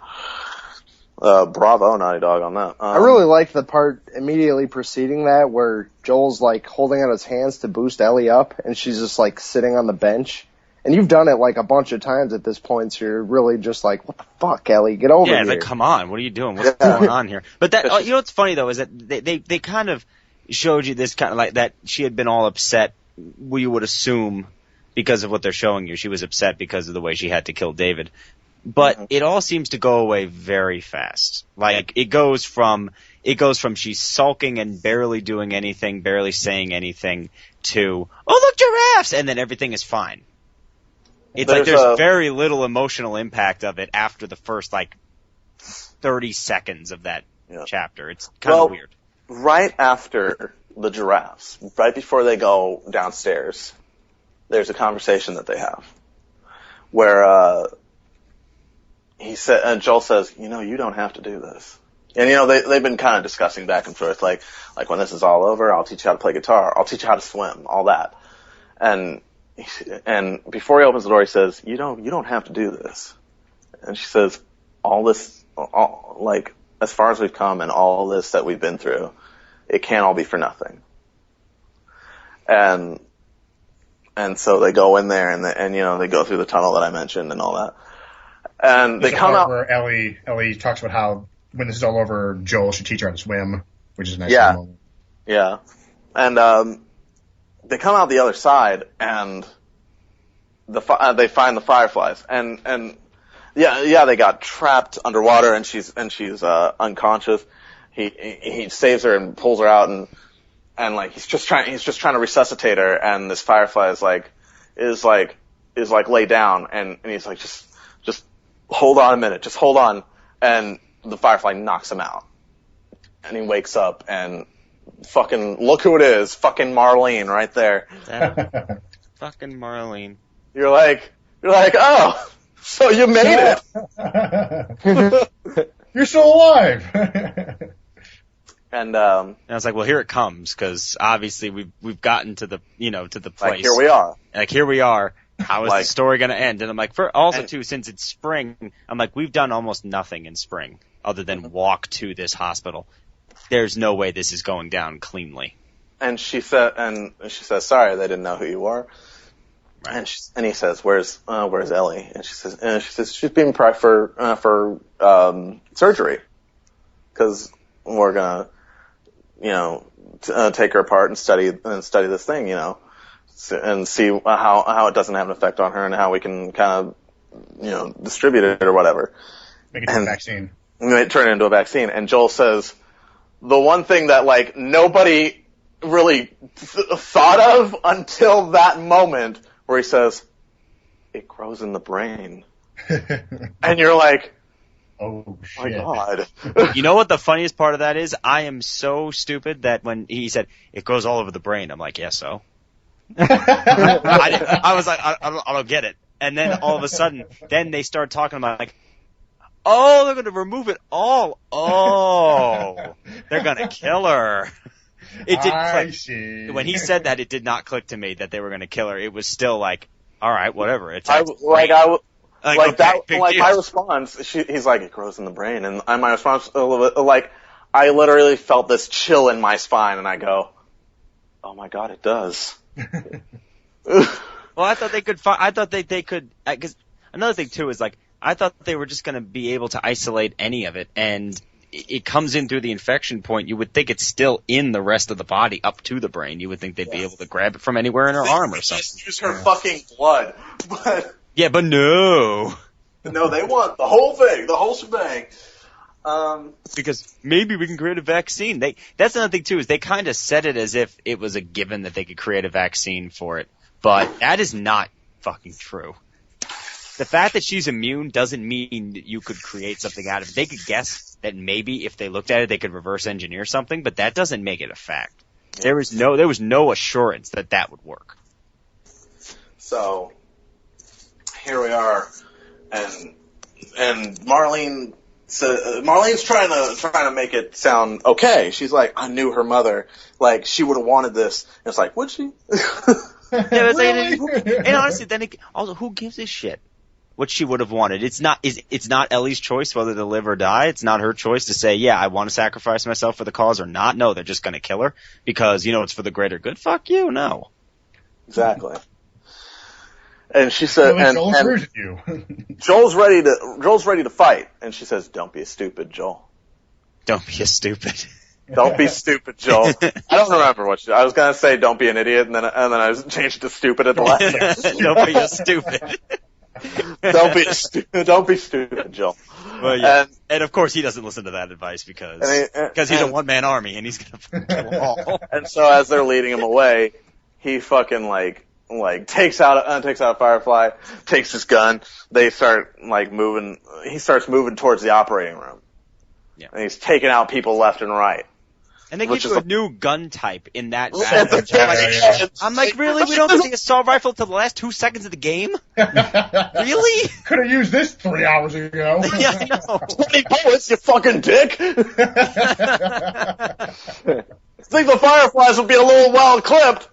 Bravo, Naughty Dog, on that. I really like the part immediately preceding that where Joel's like holding out his hands to boost Ellie up, and she's just like sitting on the bench. And you've done it like a bunch of times at this point, so you're really just like, what the fuck, Ellie? Get over here. Yeah, like, come on, what are you doing? What's going on here? But that, what's funny though is that they kind of showed you this kind of like that she had been all upset. We would assume because of what they're showing you, she was upset because of the way she had to kill David. But it all seems to go away very fast. Like, it goes from she's sulking and barely doing anything, barely saying anything, to, oh look, giraffes! And then everything is fine. It's there's very little emotional impact of it after the first 30 seconds of that chapter. It's kind of weird. Right after the giraffes, right before they go downstairs, there's a conversation that they have where, Joel says, you don't have to do this. And, they've been kind of discussing back and forth, like when this is all over, I'll teach you how to play guitar, I'll teach you how to swim, all that. And before he opens the door, he says, you don't have to do this. And she says, as far as we've come and all this that we've been through, it can't all be for nothing. And so they go in there and they go through the tunnel that I mentioned and all that. And they come out where Ellie talks about how when this is all over, Joel should teach her how to swim, which is a nice moment. Yeah. And they come out the other side and they find the fireflies and they got trapped underwater and she's unconscious. he saves her and pulls her out and like he's just trying to resuscitate her, and this firefly is lay down, and he's like, just hold on a minute, just hold on, and the firefly knocks him out, and he wakes up, and fucking look who it is, fucking Marlene right there. Fucking Marlene. You're like, oh, so you made it. You're still alive. And I was like, well, here it comes, because obviously we've gotten to the place. Like, here we are. Like, here we are. How is the story going to end? And I'm like, since it's spring, I'm like, we've done almost nothing in spring other than walk to this hospital. There's no way this is going down cleanly. And she says, sorry, they didn't know who you were. Right. And he says, where's Ellie? And she says she's being prepped for surgery, because we're gonna, take her apart and study this thing, and see how it doesn't have an effect on her, and how we can kind of, distribute it or whatever. Make it into a vaccine. Turn it into a vaccine. And Joel says, the one thing that, like, nobody really thought of until that moment, where he says, it grows in the brain. And you're like, oh, shit. My God. You know what the funniest part of that is? I am so stupid that when he said, it goes all over the brain, I'm like, yeah, so? I was like, I don't get it. And then all of a sudden, then they start talking about, like, oh, they're going to remove it all. Oh, they're going to kill her. It didn't click. See. When he said that, it did not click to me that they were going to kill her. It was still like, all right, whatever. It's my deal. response. He's like, it grows in the brain, and my response, like, I literally felt this chill in my spine, and I go, oh my God, it does. Well, I thought they could. I thought they could. Because another thing too is, like, I thought they were just going to be able to isolate any of it, and it comes in through the infection point. You would think it's still in the rest of the body up to the brain. You would think they'd be able to grab it from anywhere in her arm or something. Just use her fucking blood. But yeah, but no. No, they want the whole thing, the whole shebang. Because maybe we can create a vaccine. That's another thing too, is they kind of said it as if it was a given that they could create a vaccine for it. But that is not fucking true. The fact that she's immune doesn't mean that you could create something out of it. They could guess that maybe if they looked at it, they could reverse engineer something, but that doesn't make it a fact. There was no assurance that would work. So here we are, and Marlene's trying to make it sound okay. She's like, I knew her mother, like, she would have wanted this. And it's like, would she? Yeah, it's like, and honestly, also, who gives a shit what she would have wanted? It's not Ellie's choice whether to live or die. It's not her choice to say, yeah, I want to sacrifice myself for the cause or not. No, they're just going to kill her because, it's for the greater good. Fuck you, no. Exactly. And she said, Joel's ready Joel's ready to fight. And she says, don't be a stupid, Joel. Don't be a stupid. Don't be stupid, Joel. I don't remember I was gonna say. Don't be an idiot, and then I changed it to stupid at the last. Don't be a stupid. Don't be stupid, Joel. Well, yeah. And of course he doesn't listen to that advice because he's a one-man army and he's gonna kill them all. And so as they're leading him away, he fucking like takes out a Firefly, takes his gun. They start moving. He starts moving towards the operating room. Yeah. And he's taking out people left and right. And they give you a new gun type in that battle. I'm like, really? We don't get the assault rifle till the last 2 seconds of the game? Really? Could have used this 3 hours ago. Yeah, I know. 20 bullets, you fucking dick! I think the Fireflies would be a little well-equipped.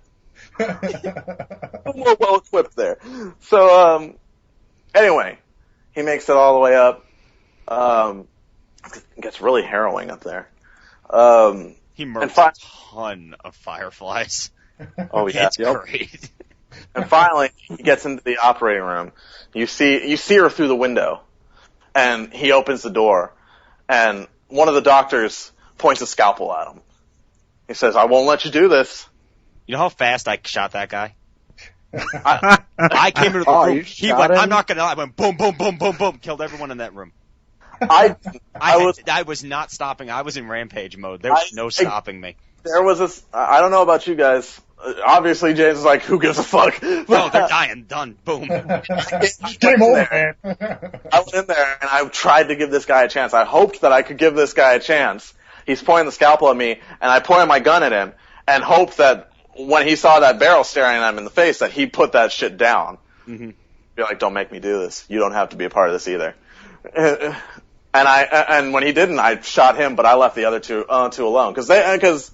A little more well-equipped there. So, anyway, he makes it all the way up. It gets really harrowing up there. He murders a ton of Fireflies. Oh yeah, it's great. And finally, he gets into the operating room. You see her through the window, and he opens the door, and one of the doctors points a scalpel at him. He says, "I won't let you do this." You know how fast I shot that guy? I came into the room. He went, "I'm not gonna." I went boom, boom, boom, boom, boom, killed everyone in that room. I was not stopping. I was in rampage mode. There was no stopping me. There was this. I don't know about you guys. Obviously, James is like, who gives a fuck? No, they're dying. Done. Boom. Game over, man. I went in there and I tried to give this guy a chance. I hoped that I could give this guy a chance. He's pointing the scalpel at me, and I pointed my gun at him and hoped that when he saw that barrel staring at him in the face, that he put that shit down. Mm-hmm. You're like, don't make me do this. You don't have to be a part of this either. And when he didn't, I shot him, but I left the other two alone because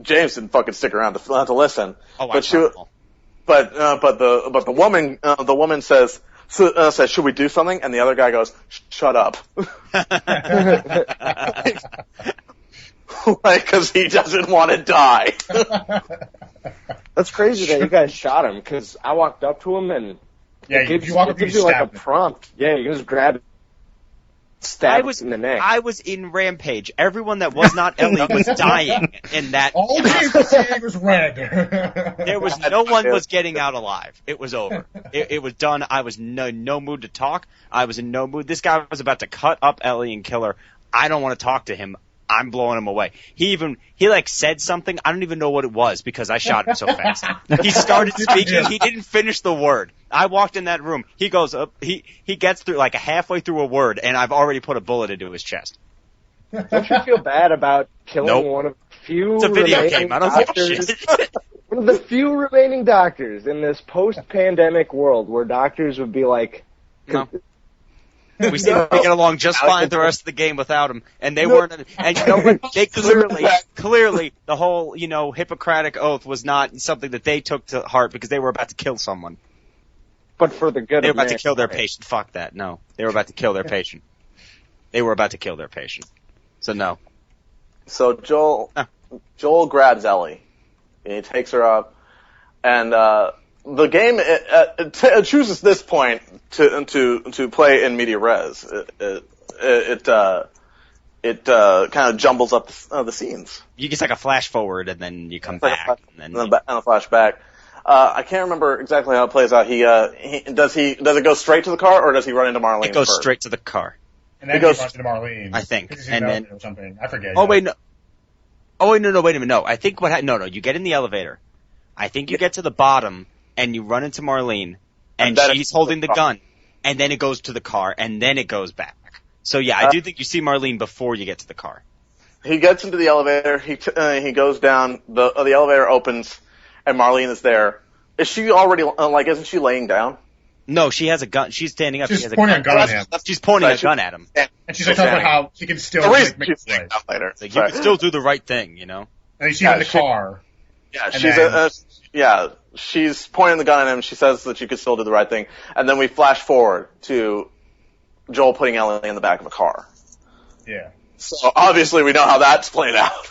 James didn't fucking stick around to listen. Oh, but the woman says, should we do something? And the other guy goes, shut up. Like, cause he doesn't want to die. That's crazy that you guys shot him, cause I walked up to him and you walk up, gives you like a prompt. Yeah, you just grab it. Stab in the neck. I was in rampage. Everyone that was not Ellie was dying in that. All James was saying was red. There was no one was getting out alive. It was over. It was done. I was no mood to talk. I was in no mood. This guy was about to cut up Ellie and kill her. I don't want to talk to him. I'm blowing him away. He said something. I don't even know what it was because I shot him so fast. He started speaking. He didn't finish the word. I walked in that room. He goes up. He gets through like halfway through a word, and I've already put a bullet into his chest. Don't you feel bad about killing one of the few? It's a video game. I don't give a shit. One of the few remaining doctors in this post-pandemic world, where doctors would be like. No. We seem to get along just fine the rest of the game without him, and they weren't. And you know what? They clearly, the whole Hippocratic oath was not something that they took to heart because they were about to kill someone. But for the good, they were about to kill their patient. Fuck that. No, they were about to kill their patient. They were about to kill their patient. So no. So Joel grabs Ellie, and he takes her up, and the game it chooses this point to play in media res. It kind of jumbles up the scenes. You get like a flash forward, and then you come back, and a flashback. I can't remember exactly how it plays out. Does it go straight to the car, or does he run into Marlene? It goes first? Straight to the car. And then he runs into Marlene. I think. And then or something. I forget. Oh wait, no. Oh wait, no, wait a minute. No, I think no. You get in the elevator. I think you get to the bottom, and you run into Marlene, and she's holding the gun, and then it goes to the car, and then it goes back. So yeah, I do think you see Marlene before you get to the car. He gets into the elevator. He goes down. The elevator opens, and Marlene is there. Is she already isn't she laying down? No, she has a gun. She's standing up. She's she has pointing a gun at him. She's pointing a gun at him. And she's like talking about how she can still make it right. Later. Like, you can still do the right thing, And you see her in the car. Yeah, she's pointing the gun at him. She says that you could still do the right thing. And then we flash forward to Joel putting Ellie in the back of a car. Yeah. So obviously we know how that's played out.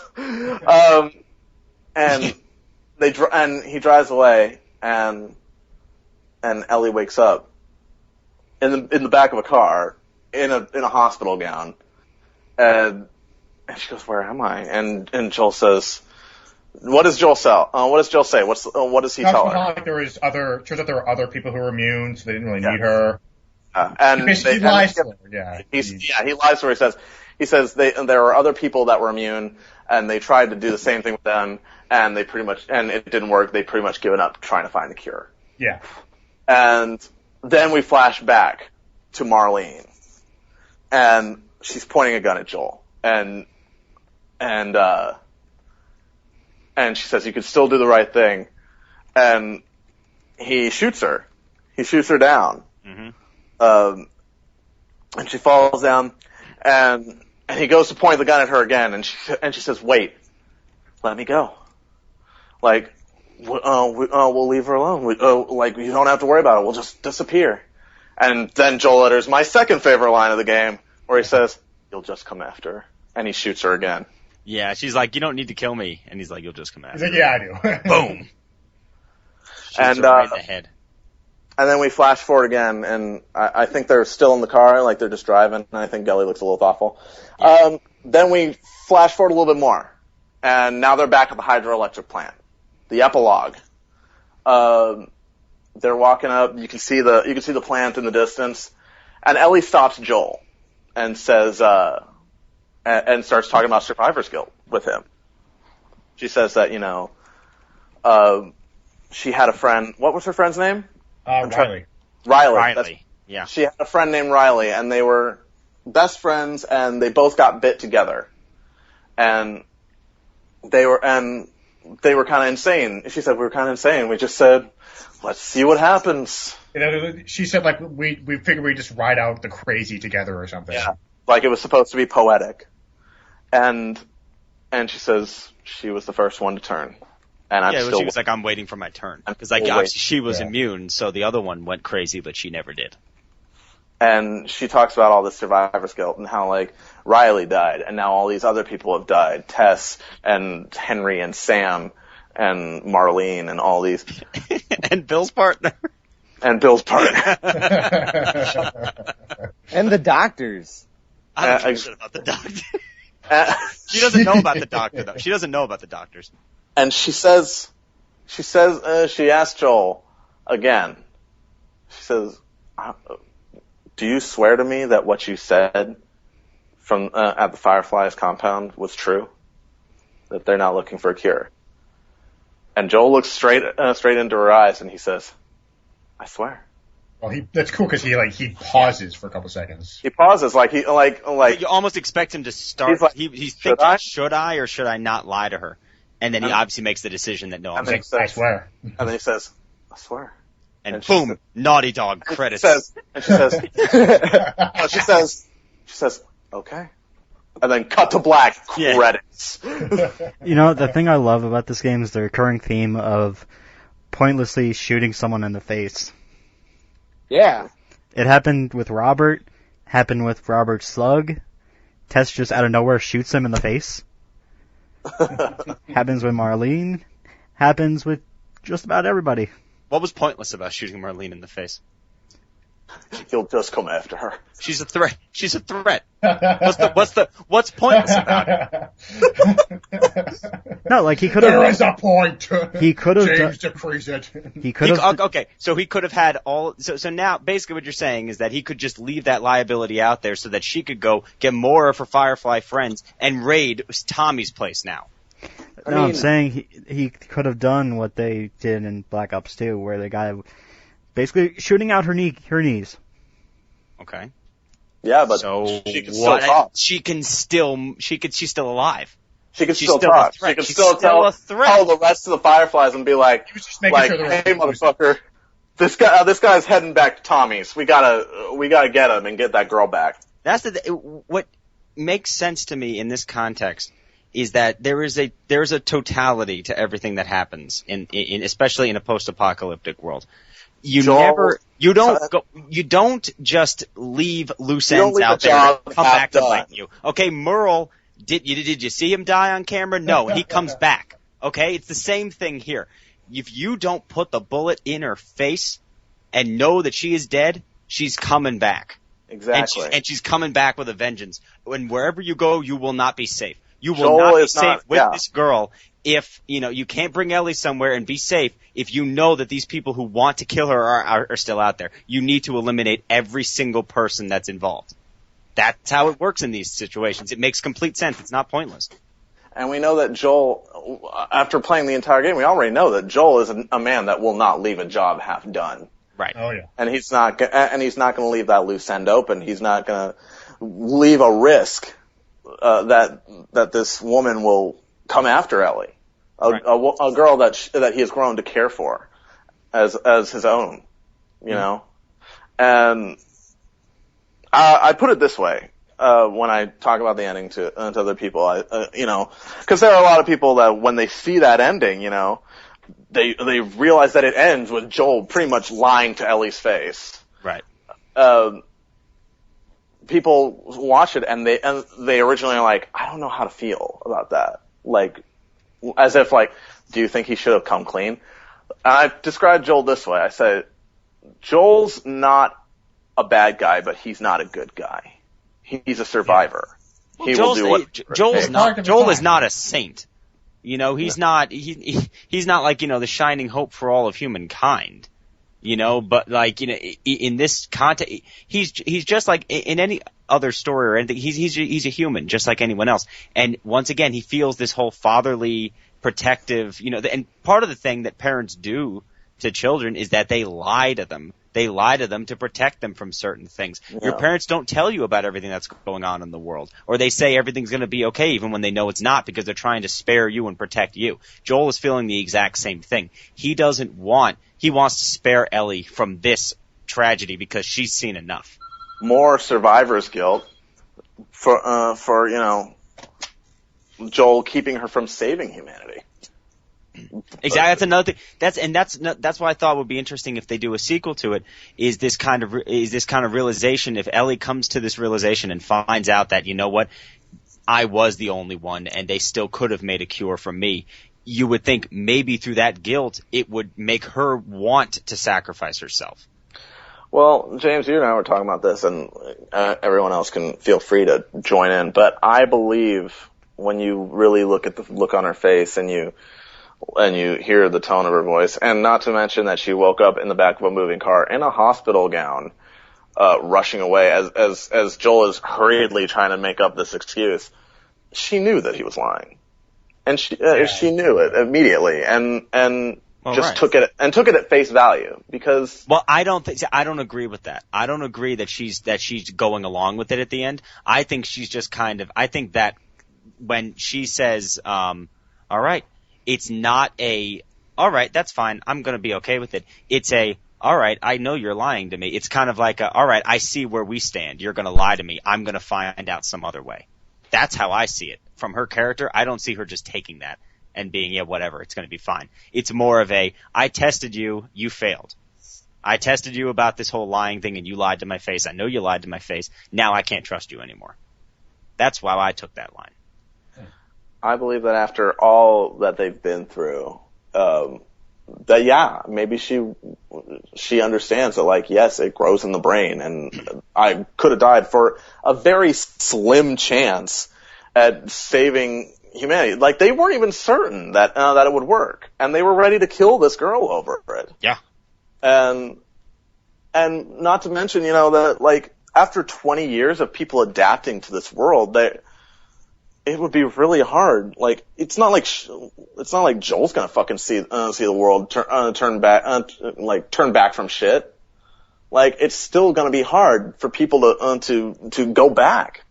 And he drives away, and Ellie wakes up in the back of a car in a hospital gown, and she goes, "Where am I?" And Joel says, "What does Joel say? What does Joel say? What does he tell her?" Like turns out there were other people who were immune, so they didn't really need her. And he lies to her. Yeah, he lies to her. He says there were other people that were immune, and they tried to do the same thing with them, and it didn't work. They pretty much given up trying to find the cure. Yeah. And then we flash back to Marlene, and she's pointing a gun at Joel, and she says, "You can still do the right thing," and he shoots her. He shoots her down, and she falls down, and he goes to point the gun at her again, and she says, "Wait, let me go." Like, we'll leave her alone. You don't have to worry about it. We'll just disappear. And then Joel utters my second favorite line of the game, where he says, "You'll just come after her," and he shoots her again. Yeah, she's like, "You don't need to kill me," and he's like, "You'll just come after." He's like, "Yeah, I do." Boom. And right in the head. And then we flash forward again, and I think they're still in the car, like they're just driving, and I think Ellie looks a little thoughtful. Yeah. Then we flash forward a little bit more, and now they're back at the hydroelectric plant. The epilogue. They're walking up. You can see the plant in the distance, and Ellie stops Joel, and says, and starts talking about survivor's guilt with him. She says that, she had a friend. What was her friend's name? Riley. Riley. Yeah. She had a friend named Riley, and they were best friends, and they both got bit together. And they were kind of insane. She said, we were kind of insane. We just said, let's see what happens. She said, like, we figured we'd just ride out the crazy together or something. Yeah. Like it was supposed to be poetic. And she says she was the first one to turn. And she was like, I'm waiting for my turn. Because, like, obviously she was immune, so the other one went crazy, but she never did. And she talks about all this survivor's guilt and how, like, Riley died, and now all these other people have died. Tess and Henry and Sam and Marlene and all these. And Bill's partner. And Bill's partner. And the doctors. I don't care shit about the doctor. She doesn't know about the doctor, though. She doesn't know about the doctors. And she asked Joel again. She says, do you swear to me that what you said from at the Fireflies compound was true? That they're not looking for a cure? And Joel looks straight into her eyes and he says, I swear. Well, that's cool because he pauses for a couple seconds. He pauses like you almost expect him to start. He's like, he's thinking, should I or should I not lie to her? And then he obviously makes the decision that no, I'm saying, I swear. And then he says, I swear. And boom, says, Naughty Dog credits. She says, okay. And then cut to black, credits. The thing I love about this game is the recurring theme of pointlessly shooting someone in the face. Yeah. It happened with Robert, happened with Robert's slug. Tess just out of nowhere shoots him in the face. Happens with Marlene. Happens with just about everybody. What was pointless about shooting Marlene in the face? He'll just come after her. She's a threat. What's pointless about it? No, like he could have. There is a point. He could have. James decrees it. He could have. Okay, so he could have had all. So now, basically, what you're saying is that he could just leave that liability out there so that she could go get more of her Firefly friends and raid Tommy's place now. I'm saying he could have done what they did in Black Ops 2, where the guy basically shooting out her knees. Okay. Yeah, but so she can still talk. She's still alive. She can still talk. She can still tell the rest of the Fireflies and be like, hey, motherfucker, this guy's heading back to Tommy's. We gotta get him and get that girl back. That's what makes sense to me in this context is that there is a totality to everything that happens in especially in a post-apocalyptic world. You don't just leave loose ends out there and come back to bite you. Okay, Merle, did you see him die on camera? No, he comes back. Okay, it's the same thing here. If you don't put the bullet in her face and know that she is dead, she's coming back. Exactly. And she's coming back with a vengeance. And wherever you go, you will not be safe. You will not be safe with this girl if, you can't bring Ellie somewhere and be safe if you know that these people who want to kill her are still out there. You need to eliminate every single person that's involved. That's how it works in these situations. It makes complete sense. It's not pointless. And we know that Joel, after playing the entire game, we already know that Joel is a man that will not leave a job half done. Right. Oh yeah. And he's not going to leave that loose end open. He's not going to leave a risk that this woman will come after Ellie, a girl that he has grown to care for as his own, know. And I put it this way when I talk about the ending to other people, because there are a lot of people that when they see that ending, they realize that it ends with Joel pretty much lying to Ellie's face. Right. People watch it and they originally are like, I don't know how to feel about that. Like, as if like, do you think he should have come clean? I described Joel this way. I said, Joel's not a bad guy, but he's not a good guy. He's a survivor. Well, Joel is not a saint. He's not like, the shining hope for all of humankind. But like, in this context, he's just like in other story or anything. He's a human, just like anyone else. And once again, he feels this whole fatherly, protective, and part of the thing that parents do to children is that they lie to them. They lie to them to protect them from certain things. Yeah. Your parents don't tell you about everything that's going on in the world. Or they say everything's going to be okay even when they know it's not because they're trying to spare you and protect you. Joel is feeling the exact same thing. He wants to spare Ellie from this tragedy because she's seen enough. More survivor's guilt for Joel keeping her from saving humanity. Exactly. That's another thing. That's why I thought it would be interesting if they do a sequel to it. Is this kind of realization? If Ellie comes to this realization and finds out that, you know what, I was the only one, and they still could have made a cure for me. You would think maybe through that guilt, it would make her want to sacrifice herself. Well, James, you and I were talking about this, and everyone else can feel free to join in. But I believe when you really look at the look on her face and you hear the tone of her voice, and not to mention that she woke up in the back of a moving car in a hospital gown, rushing away as Joel is hurriedly trying to make up this excuse. She knew that he was lying, and she knew it immediately, and took it at face value because. Well, I don't agree with that. I don't agree that she's going along with it at the end. I think she's just I think that when she says, all right. It's not all right, that's fine, I'm going to be okay with it. It's all right, I know you're lying to me. It's kind of like all right, I see where we stand. You're going to lie to me. I'm going to find out some other way. That's how I see it. From her character, I don't see her just taking that and being, yeah, whatever, it's going to be fine. It's more of I tested you, you failed. I tested you about this whole lying thing and you lied to my face. I know you lied to my face. Now I can't trust you anymore. That's why I took that line. I believe that after all that they've been through, maybe she understands that, like, yes, it grows in the brain, and I could have died for a very slim chance at saving humanity. Like, they weren't even certain that it would work, and they were ready to kill this girl over it. Yeah. And not to mention, that, like, after 20 years of people adapting to this world, it would be really hard. Like, it's not like Joel's gonna fucking see the world turn back from shit. Like, it's still gonna be hard for people to go back.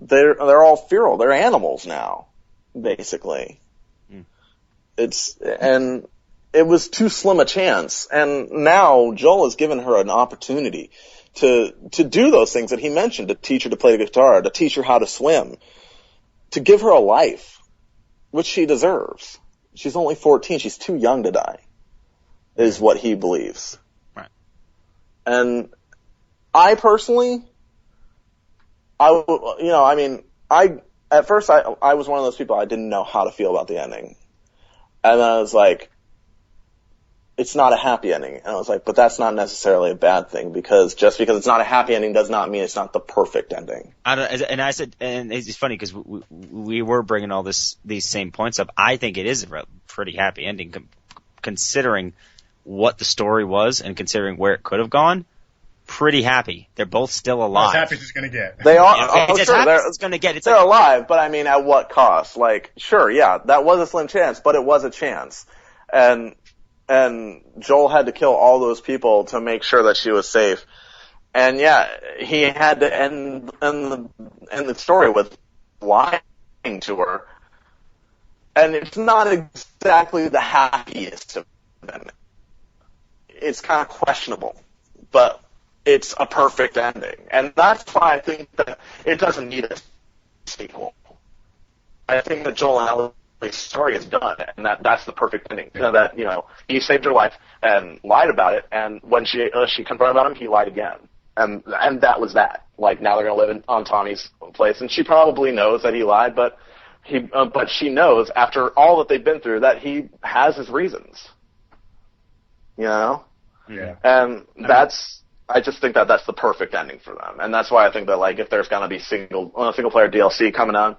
They're all feral. They're animals now, basically. And it was too slim a chance. And now Joel has given her an opportunity to do those things that he mentioned, to teach her to play the guitar, to teach her how to swim, to give her a life, which she deserves. She's only 14. She's too young to die, is what he believes. Right. And I personally, at first I was one of those people, I didn't know how to feel about the ending. And then I was like, it's not a happy ending. And I was like, but that's not necessarily a bad thing, because just because it's not a happy ending does not mean it's not the perfect ending. And it's funny because we were bringing all these same points up. I think it is a pretty happy ending, considering what the story was and considering where it could have gone. Pretty happy. They're both still alive. As happy as it's going to get. They are. It's as happy as it's going to get. They're alive, but I mean, at what cost? Like, sure, yeah, that was a slim chance, but it was a chance. And Joel had to kill all those people to make sure that she was safe. And yeah, he had to end the story with lying to her. And it's not exactly the happiest of them. It's kind of questionable, but it's a perfect ending. And that's why I think that it doesn't need a sequel. I think that Joel and Ellie's story is done, and that's the perfect ending. That, he saved her life and lied about it, and when she confronted about him, he lied again. And that was that. Like, now they're gonna live on Tommy's place, and she probably knows that he lied, but she knows after all that they've been through that he has his reasons. Yeah. And I just think that that's the perfect ending for them. And that's why I think that, like, if there's gonna be single player DLC coming out,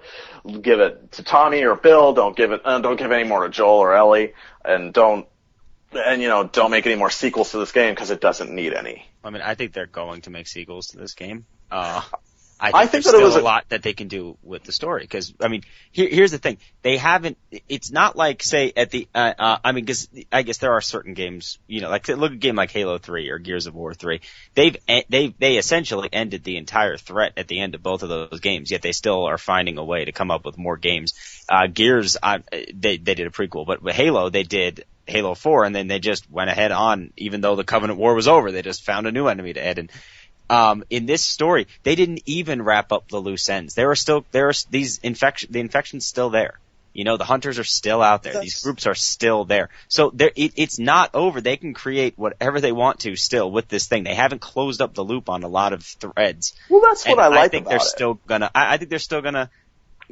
give it to Tommy or Bill, don't give any more to Joel or Ellie, and don't make any more sequels to this game, because it doesn't need any. I mean, I think they're going to make sequels to this game. I think there's still a lot that they can do with the story. Because, I mean, here's the thing. They haven't, it's not like, say, at the, I mean, cause I guess there are certain games, you know, like, look at a game like Halo 3 or Gears of War 3. They essentially ended the entire threat at the end of both of those games, yet they still are finding a way to come up with more games. Gears, they did a prequel, but with Halo, they did Halo 4, and then they just went ahead on, even though the Covenant War was over, they just found a new enemy to add in. In this story, they didn't even wrap up the loose ends. The infection's still there. You know, the hunters are still out there. These groups are still there. So it's not over. They can create whatever they want to still with this thing. They haven't closed up the loop on a lot of threads. Well, that's what I like I think about they're it. still gonna, I think they're still gonna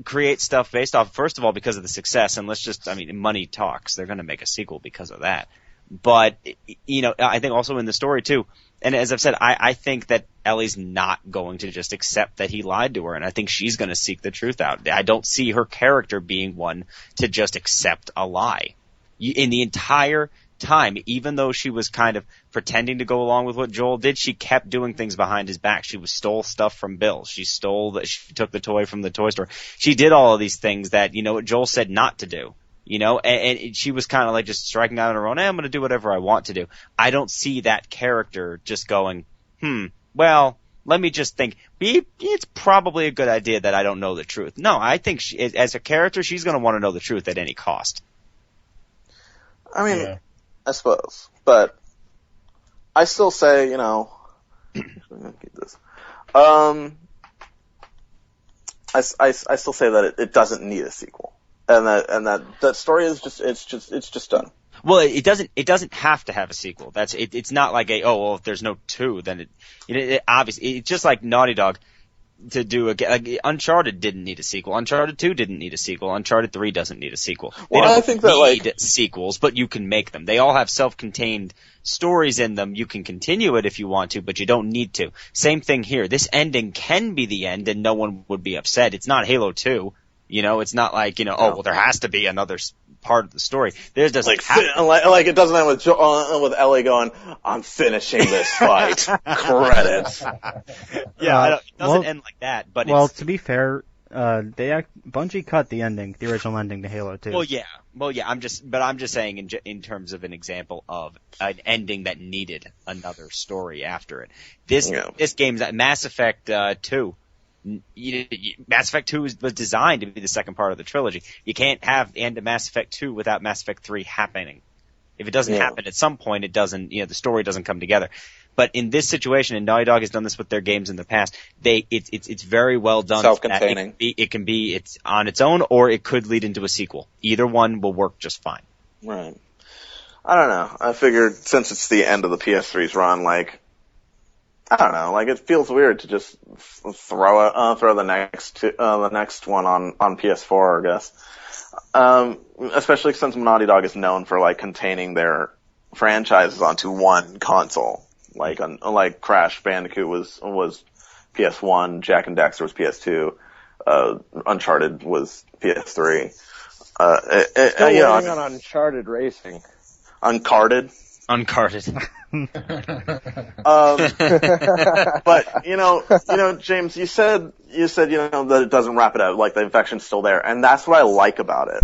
create stuff based off, first of all, because of the success, and money talks. They're gonna make a sequel because of that. But, you know, I think also in the story too, and as I've said, I think that Ellie's not going to just accept that he lied to her, and I think she's going to seek the truth out. I don't see her character being one to just accept a lie. In the entire time, even though she was kind of pretending to go along with what Joel did, she kept doing things behind his back. She stole stuff from Bill. She took the toy from the toy store. She did all of these things that, you know, Joel said not to do. You know, and she was kind of like just striking out on her own. I'm going to do whatever I want to do. I don't see that character just going, well, let me just think. It's probably a good idea that I don't know the truth. No, I think as a character, she's going to want to know the truth at any cost. I mean, I suppose. But I still say, you know, I'm going to keep this. I still say that it doesn't need a sequel. And that story is just done. Well, it doesn't have to have a sequel. It's not like if there's no 2, then obviously, it's just like Naughty Dog to do Uncharted didn't need a sequel. Uncharted 2 didn't need a sequel. Uncharted 3 doesn't need a sequel. They don't need sequels, but you can make them. They all have self-contained stories in them. You can continue it if you want to, but you don't need to. Same thing here. This ending can be the end and no one would be upset. It's not Halo 2. You know, it's not like, you know, there has to be another part of the story. There doesn't like it doesn't end with Ellie going, "I'm finishing this fight." Credits. Yeah, it doesn't end like that. But to be fair, Bungie cut the original ending to Halo 2. Well, yeah. I'm just saying in terms of an example of an ending that needed another story after it. This game's Mass Effect 2. Mass Effect 2 was designed to be the second part of the trilogy. You can't have the end of Mass Effect 2 without Mass Effect 3 happening. If it doesn't happen at some point, the story doesn't come together. But in this situation, and Naughty Dog has done this with their games in the past, it's very well done. Self-containing. It's on its own, or it could lead into a sequel. Either one will work just fine. Right. I don't know. I figured since it's the end of the PS3's run, I don't know. It feels weird to just throw the next one on PS4, I guess. Especially since Naughty Dog is known for containing their franchises onto one console. Like Crash Bandicoot was PS1, Jak and Daxter was PS2, Uncharted was PS3. Still waiting on Uncharted Racing. Uncarded. But James, you said that it doesn't wrap it up, the infection's still there, and that's what I like about it.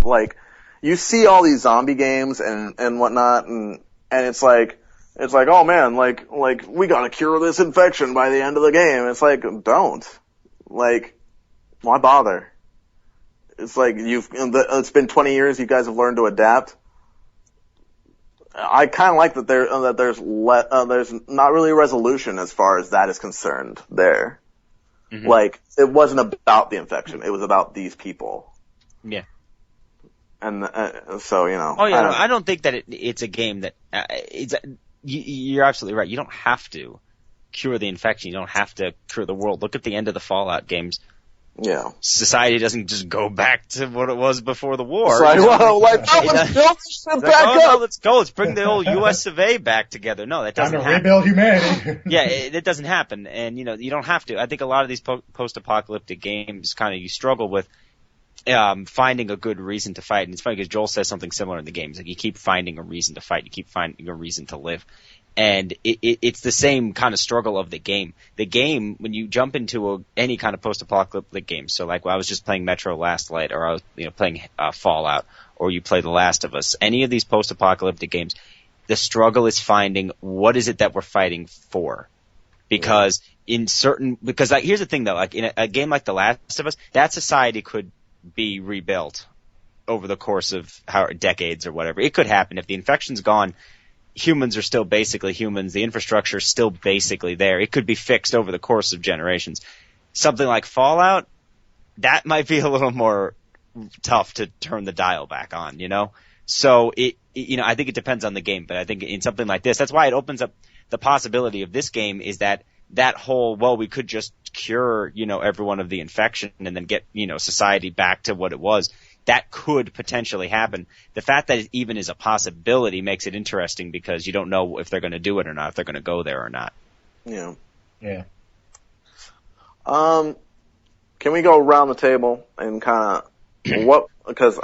You see all these zombie games and whatnot, and it's like, oh man, we gotta cure this infection by the end of the game. It's don't. Why bother? It's it's been 20 years, you guys have learned to adapt. I kind of like that there's not really a resolution as far as that is concerned there. Mm-hmm. It wasn't about the infection, it was about these people. Yeah. And so, I don't think that it's a game that you're absolutely right. You don't have to cure the infection. You don't have to cure the world. Look at the end of the Fallout games. Yeah. Society doesn't just go back to what it was before the war. It's let's build this shit back up. Let's go. Let's bring the old US of A back together. No, that doesn't happen. Time to rebuild humanity. Yeah, it doesn't happen. And, you don't have to. I think a lot of these post-apocalyptic games you struggle with finding a good reason to fight. And it's funny because Joel says something similar in the games. You keep finding a reason to fight. You keep finding a reason to live. And it's the same kind of struggle of the game. The game, when you jump into any kind of post-apocalyptic game, so like I was just playing Metro Last Light, or I was playing Fallout, or you play The Last of Us, any of these post-apocalyptic games, the struggle is finding what is it that we're fighting for. Because here's the thing though, like in a game like The Last of Us, that society could be rebuilt over the course of decades or whatever. It could happen. If the infection's gone, humans are still basically humans. The infrastructure is still basically there. It could be fixed over the course of generations. Something like Fallout, that might be a little more tough to turn the dial back on, So I think it depends on the game, but I think in something like this, that's why it opens up the possibility of this game is that whole, well, we could just cure, everyone of the infection and then get, society back to what it was. That could potentially happen. The fact that it even is a possibility makes it interesting because you don't know if they're going to do it or not, if they're going to go there or not. Yeah. Yeah. Can we go around the table and kind of because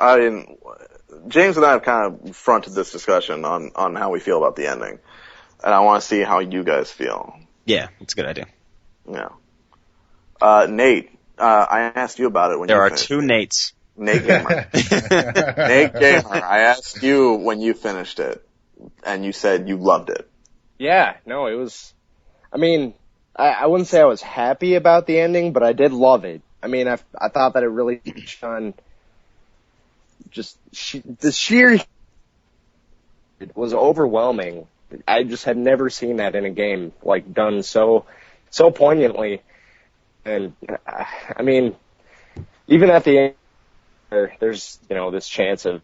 James and I have kind of fronted this discussion on how we feel about the ending. And I want to see how you guys feel. Yeah, it's a good idea. Yeah. Nate, I asked you about it when there you are finished two it. Nates. Nate Gamer. Nate Gamer, I asked you when you finished it, and you said you loved it. Yeah, no, it was, I wouldn't say I was happy about the ending, but I did love it. I thought that it really shone just the sheer it was overwhelming. I just had never seen that in a game, like done so poignantly. And even at the end, there's this chance of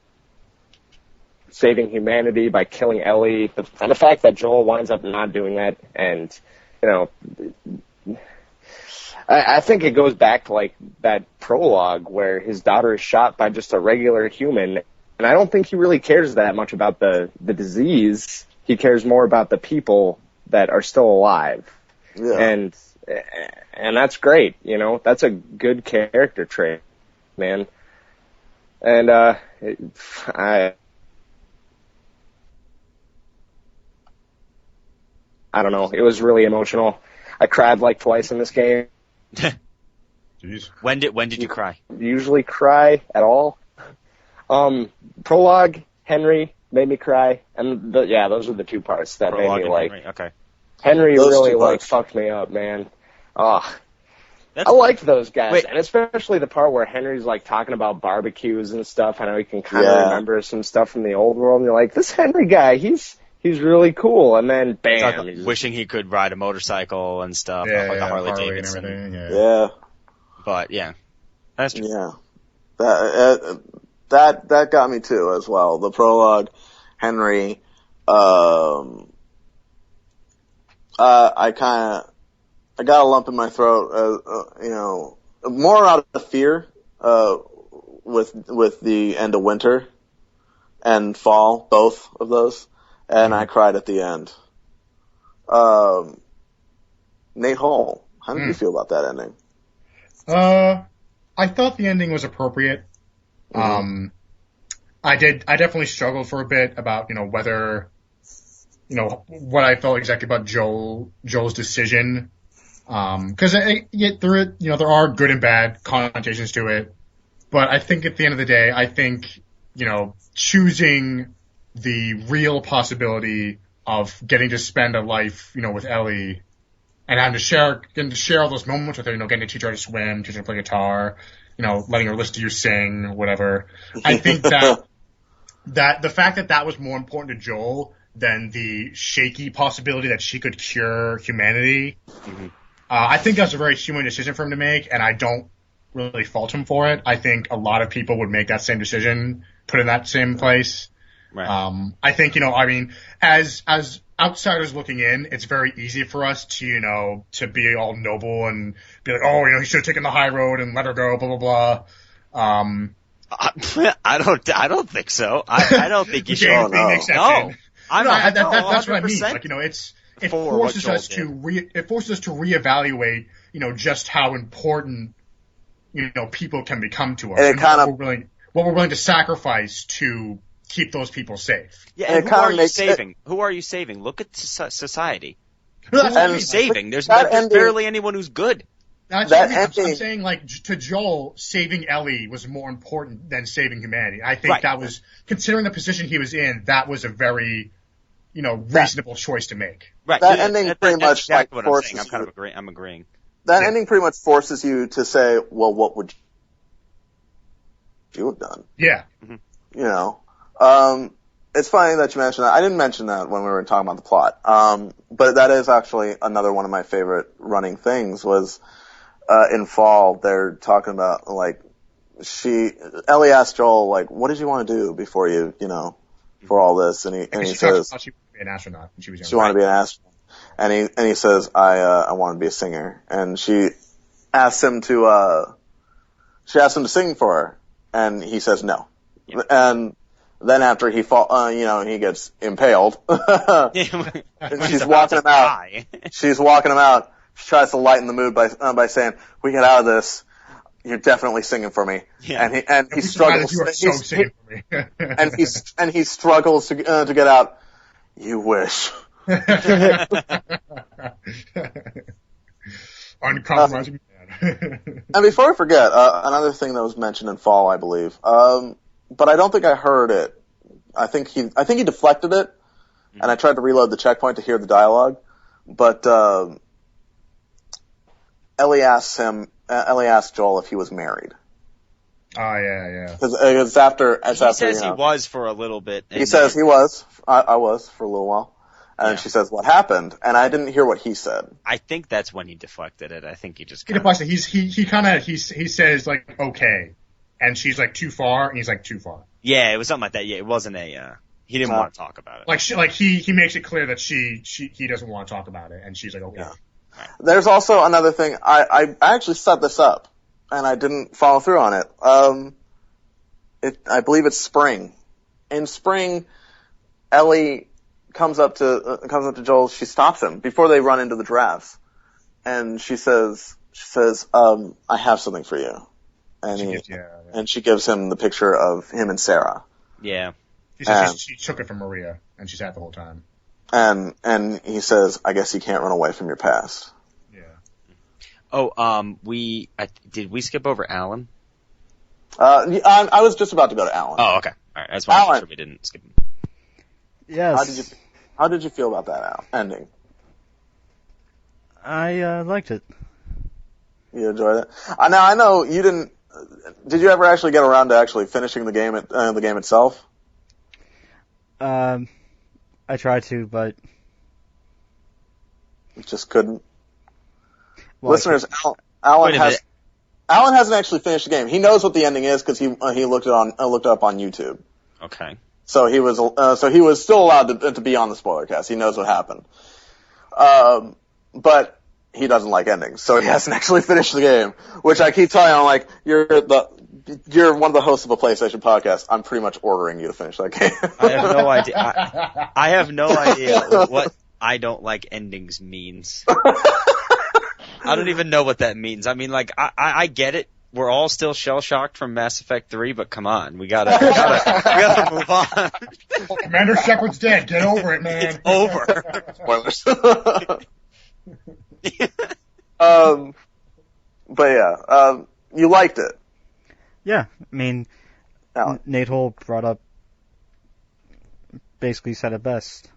saving humanity by killing Ellie, and the fact that Joel winds up not doing that, and I think it goes back to like that prologue where his daughter is shot by just a regular human, and I don't think he really cares that much about the disease. He cares more about the people that are still alive. Yeah. And that's great, that's a good character trait, man. And I don't know, it was really emotional. I cried like twice in this game. Jeez. When did you cry? Usually cry at all. Prologue, Henry made me cry, and those are the two parts that Prologue made me and like. Henry. Okay. Henry Those really two parts. fucked me up, man. I liked those guys, and especially the part where Henry's like talking about barbecues and stuff. I know he can kind of remember some stuff from the old world, and you're like, this Henry guy, he's really cool. And then bam, Like wishing he could ride a motorcycle and stuff, Yeah, like the Harley and Davidson. everything. Yeah. Yeah. But yeah, that's true. Yeah. That got me too as well. The prologue, Henry, I got a lump in my throat, more out of fear, with the end of winter and fall, both of those. And I cried at the end. Nate Hohl, how did you feel about that ending? I thought the ending was appropriate. Mm-hmm. I definitely struggled for a bit about, whether, what I felt exactly about Joel's decision. Cause there are good and bad connotations to it. But I think at the end of the day, choosing the real possibility of getting to spend a life, with Ellie and getting to share all those moments with her, getting to teach her to swim, teach her to play guitar, letting her listen to you sing, whatever. I think that the fact that was more important to Joel than the shaky possibility that she could cure humanity. Mm-hmm. I think that's a very human decision for him to make, and I don't really fault him for it. I think a lot of people would make that same decision, put in that same place. Right. I think, as outsiders looking in, it's very easy for us to, to be all noble and be like, oh, he should have taken the high road and let her go, blah, blah, blah. I don't think so. I don't think you should. James being the exception. No, that's what I mean. 100%. Like, it forces us to reevaluate, just how important, people can become to us, And what we're willing to sacrifice to keep those people safe. Yeah, and who are you saving? Who are you saving? Look at society. Who are you saving? There's barely anyone who's good. I'm saying, like, to Joel, saving Ellie was more important than saving humanity. I think that was, considering the position he was in, that was a very, reasonable choice to make. Right. That ending pretty much exactly what I'm saying. I'm kind of agreeing. I'm agreeing. That ending pretty much forces you to say, well, what would you have done? Yeah. Mm-hmm. It's funny that you mentioned that. I didn't mention that when we were talking about the plot. But that is actually another one of my favorite running things was, in Fall, they're talking about, like, Ellie asked Joel, like, what did you want to do before you, for all this? And he says, she wanted to be an astronaut when she was young. She wanted to be an astronaut. And he says, I want to be a singer. And she asks him to sing for her. And he says no. Yeah. And then after he he gets impaled. She's walking him out. She's walking him out. She tries to lighten the mood by saying, "We get out of this. You're definitely singing for me." Yeah. And he struggles. You are so singing for me. and he struggles to get out. You wish. Uncompromising man. And before I forget, another thing that was mentioned in Fall, I believe, but I don't think I heard it. I think he deflected it, and I tried to reload the checkpoint to hear the dialogue, but Ellie asked Joel if he was married. Oh yeah. Because after he says he was for a little bit. He says he was. I was for a little while. And she says, what happened? And I didn't hear what he said. I think that's when he deflected it. I think he just he deflected. He says, like, okay. And she's like, too far, and he's like, too far. Yeah, it was something like that. Yeah, it wasn't he didn't want to talk about it. He makes it clear that he doesn't want to talk about it, and she's like, okay. Yeah. Right. There's also another thing. I actually set this up, and I didn't follow through on it. I believe it's spring. In spring, Ellie comes up to Joel. She stops him before they run into the giraffes, and she says, I have something for you. And she gives him the picture of him and Sarah. Yeah. She says she took it from Maria, and she's had the whole time. And he says, I guess you can't run away from your past. Yeah. Oh, did we skip over Allan? I was just about to go to Allan. Oh, okay. All right. That's why I'm sure we didn't skip him. Yes. How did you feel about that ending? I liked it. You enjoyed it? Now I know you didn't. Did you ever actually get around to actually finishing the game itself? I tried to, but just couldn't. Well, Listeners, Allan hasn't actually finished the game. He knows what the ending is because he looked it up on YouTube. Okay. So he was still allowed to be on the Spoilercast. He knows what happened. But he doesn't like endings, so he hasn't actually finished the game. Which I keep telling him, like, you're one of the hosts of a PlayStation podcast. I'm pretty much ordering you to finish that game. I have no idea. I have no idea what I don't like endings means. I don't even know what that means. I mean, like, I get it. We're all still shell-shocked from Mass Effect 3, but come on. We gotta move on. Commander Shepard's dead. Get over it, man. It's over. Spoilers. But yeah, you liked it. Yeah, I mean, Nate Hohl basically said it best.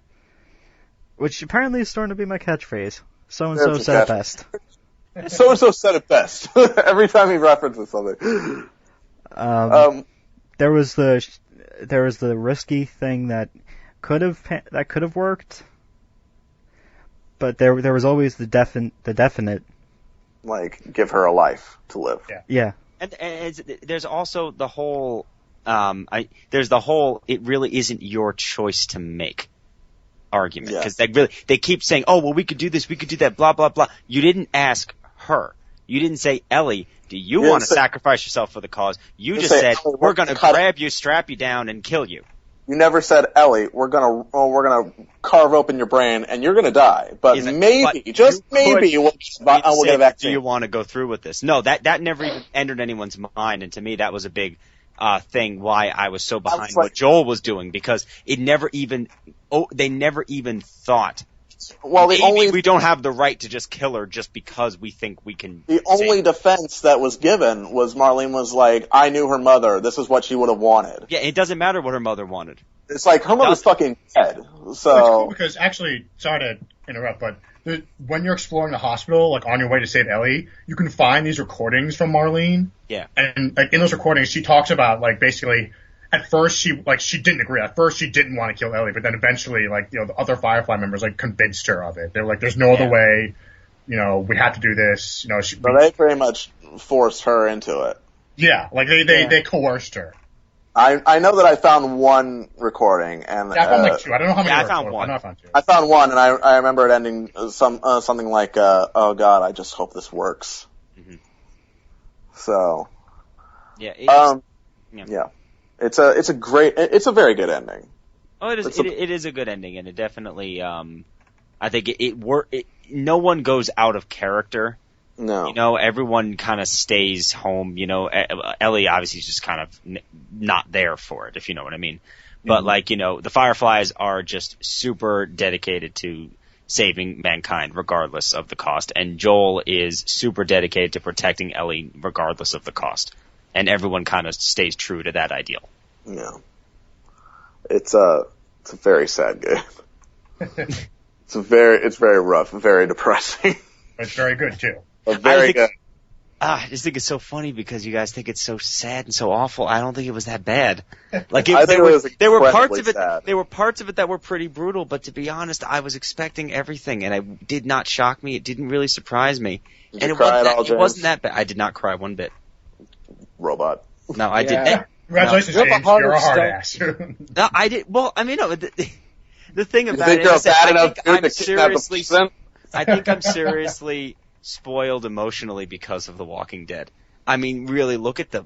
Which apparently is starting to be my catchphrase. So-and-so said it best. So-and-so said it best. Every time he references something. There was the risky thing that could have worked, but there was always the definite. Like, give her a life to live. Yeah. And there's also the whole, it really isn't your choice to make argument. Because they keep saying, oh, well, we could do this, we could do that, blah, blah, blah. You didn't ask her. You didn't say, Ellie, do you want to sacrifice yourself for the cause? You just said, we're going to grab you, strap you down, and kill you. You never said, Ellie, we're gonna carve open your brain and you're gonna die. But maybe, just maybe, we'll get a vaccine. Do you want to go through with this? No, that never even entered anyone's mind, and to me that was a big thing why I was so behind what Joel was doing, because they never even thought. Well, we don't have the right to just kill her just because we think we can. The only defense that was given was Marlene was like, I knew her mother. This is what she would have wanted. Yeah, it doesn't matter what her mother wanted. It's like, her mother's fucking dead. So. It's cool because, actually, sorry to interrupt, but when you're exploring the hospital, like on your way to save Ellie, you can find these recordings from Marlene. Yeah. And like in those recordings, she talks about like basically, at first she didn't agree. At first she didn't want to kill Ellie, but then eventually the other Firefly members like convinced her of it. They're like, there's no other way. We have to do this. So they pretty much forced her into it. Yeah, like they coerced her. I know that I found one recording, and I found like two. I don't know how many. I found one. I found two. I found one, and I remember it ending something like, "Oh God, I just hope this works." Mm-hmm. So, yeah, it's a very good ending. Oh, it is. It is a good ending, and it definitely. I think no one goes out of character. No. Everyone kind of stays home. Ellie obviously is just kind of not there for it, if you know what I mean. But the Fireflies are just super dedicated to saving mankind regardless of the cost. And Joel is super dedicated to protecting Ellie regardless of the cost. And everyone kind of stays true to that ideal. Yeah. It's a very sad game. It's very rough, very depressing. But it's very good too. Very good. I just think it's so funny because you guys think it's so sad and so awful. I don't think it was that bad. Like there were parts of it. Sad. There were parts of it that were pretty brutal. But to be honest, I was expecting everything, and it did not shock me. It didn't really surprise me. Did you cry at all, James? It wasn't that bad. I did not cry one bit. Robot. No, I didn't. Congratulations, No. James. You're a hard ass. No, I did. Well, I mean, no. The thing about it is, I think I'm seriously spoiled emotionally because of The Walking Dead. I mean, really, look at the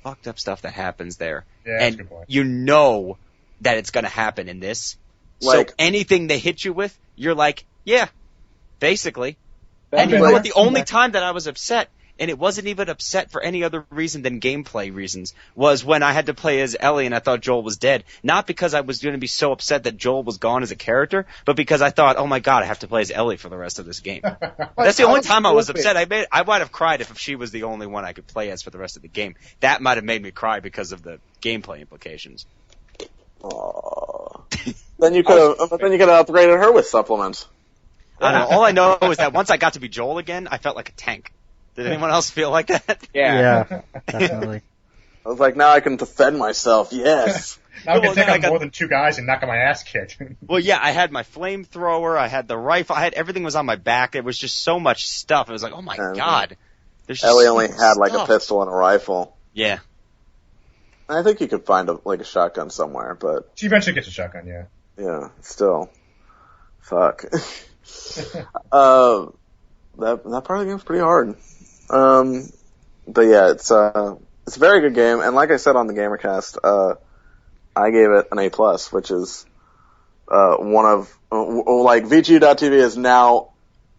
fucked up stuff that happens there. Yeah, that's a and good point. you know that it's going to happen in this. So anything they hit you with, you're like, yeah, basically. And you know what? The only time that I was upset, and it wasn't even upset for any other reason than gameplay reasons, was when I had to play as Ellie and I thought Joel was dead. Not because I was going to be so upset that Joel was gone as a character, but because I thought, oh my god, I have to play as Ellie for the rest of this game. That's the only time I was upset. I might have cried if she was the only one I could play as for the rest of the game. That might have made me cry because of the gameplay implications. Aww. Then you could have upgraded her with supplements. I don't know. All I know is that once I got to be Joel again, I felt like a tank. Did anyone else feel like that? Yeah, definitely. I was like, now I can defend myself. Yes. Now I can take on more than two guys and knock on my ass kicked. Well, yeah, I had my flamethrower, I had the rifle, everything was on my back. It was just so much stuff. It was like, oh my god. Ellie only had like a pistol and a rifle. Yeah. I think you could find a shotgun somewhere, but she eventually gets a shotgun, yeah. Yeah, still. Fuck. That part of the game's pretty hard. But yeah, it's a very good game, and like I said on the Gamercast, I gave it an A+, which is one of VGU.TV is now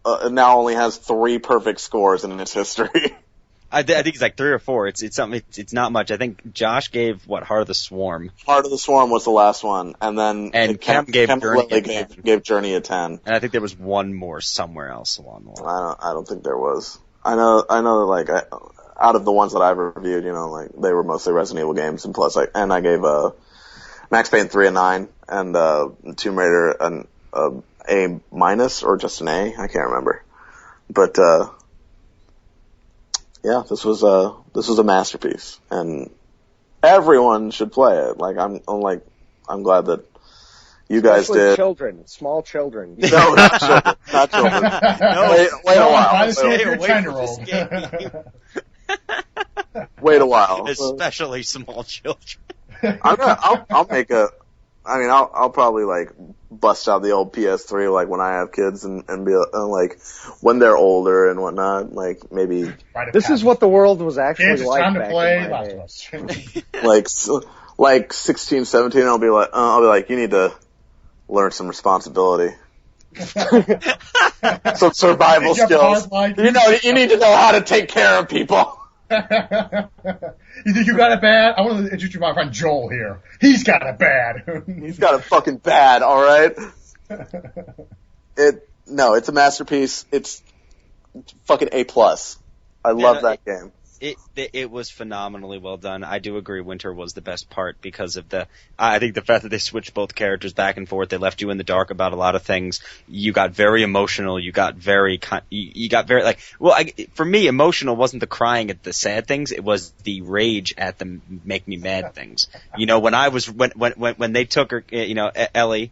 only has 3 perfect scores in its history. I think it's like 3 or 4. It's something. It's not much. I think Josh gave Heart of the Swarm. Heart of the Swarm was the last one, and then Cam gave Journey a 10. And I think there was one more somewhere else along the line. I don't think there was. I know out of the ones that I've reviewed, they were mostly Resident Evil games, and plus I gave Max Payne 3 a 9, and Tomb Raider an A- or just an A. I can't remember, but. Yeah, this was a masterpiece, and everyone should play it. I'm glad that you guys did. Small children. No, not children. Not children. No, wait a while. Honestly, you're trying to roll. Wait a while. Especially small children. I'll probably bust out the old PS3 when I have kids and be when they're older and whatnot, maybe. This is what the world was actually kids, like. Time to back play in my Last of Us. 16, 17, I'll be like, you need to learn some responsibility. Some survival skills. You need to know how to take care of people. You think you got it bad? I want to introduce you to my friend Joel here. He's got it bad. He's got it fucking bad, alright? It's a masterpiece. It's fucking A+. I love that game. It was phenomenally well done. I do agree Winter was the best part because of I think the fact that they switched both characters back and forth, they left you in the dark about a lot of things. You got very emotional, you got very for me, emotional wasn't the crying at the sad things, it was the rage at the make me mad things. You know, when they took her, Ellie,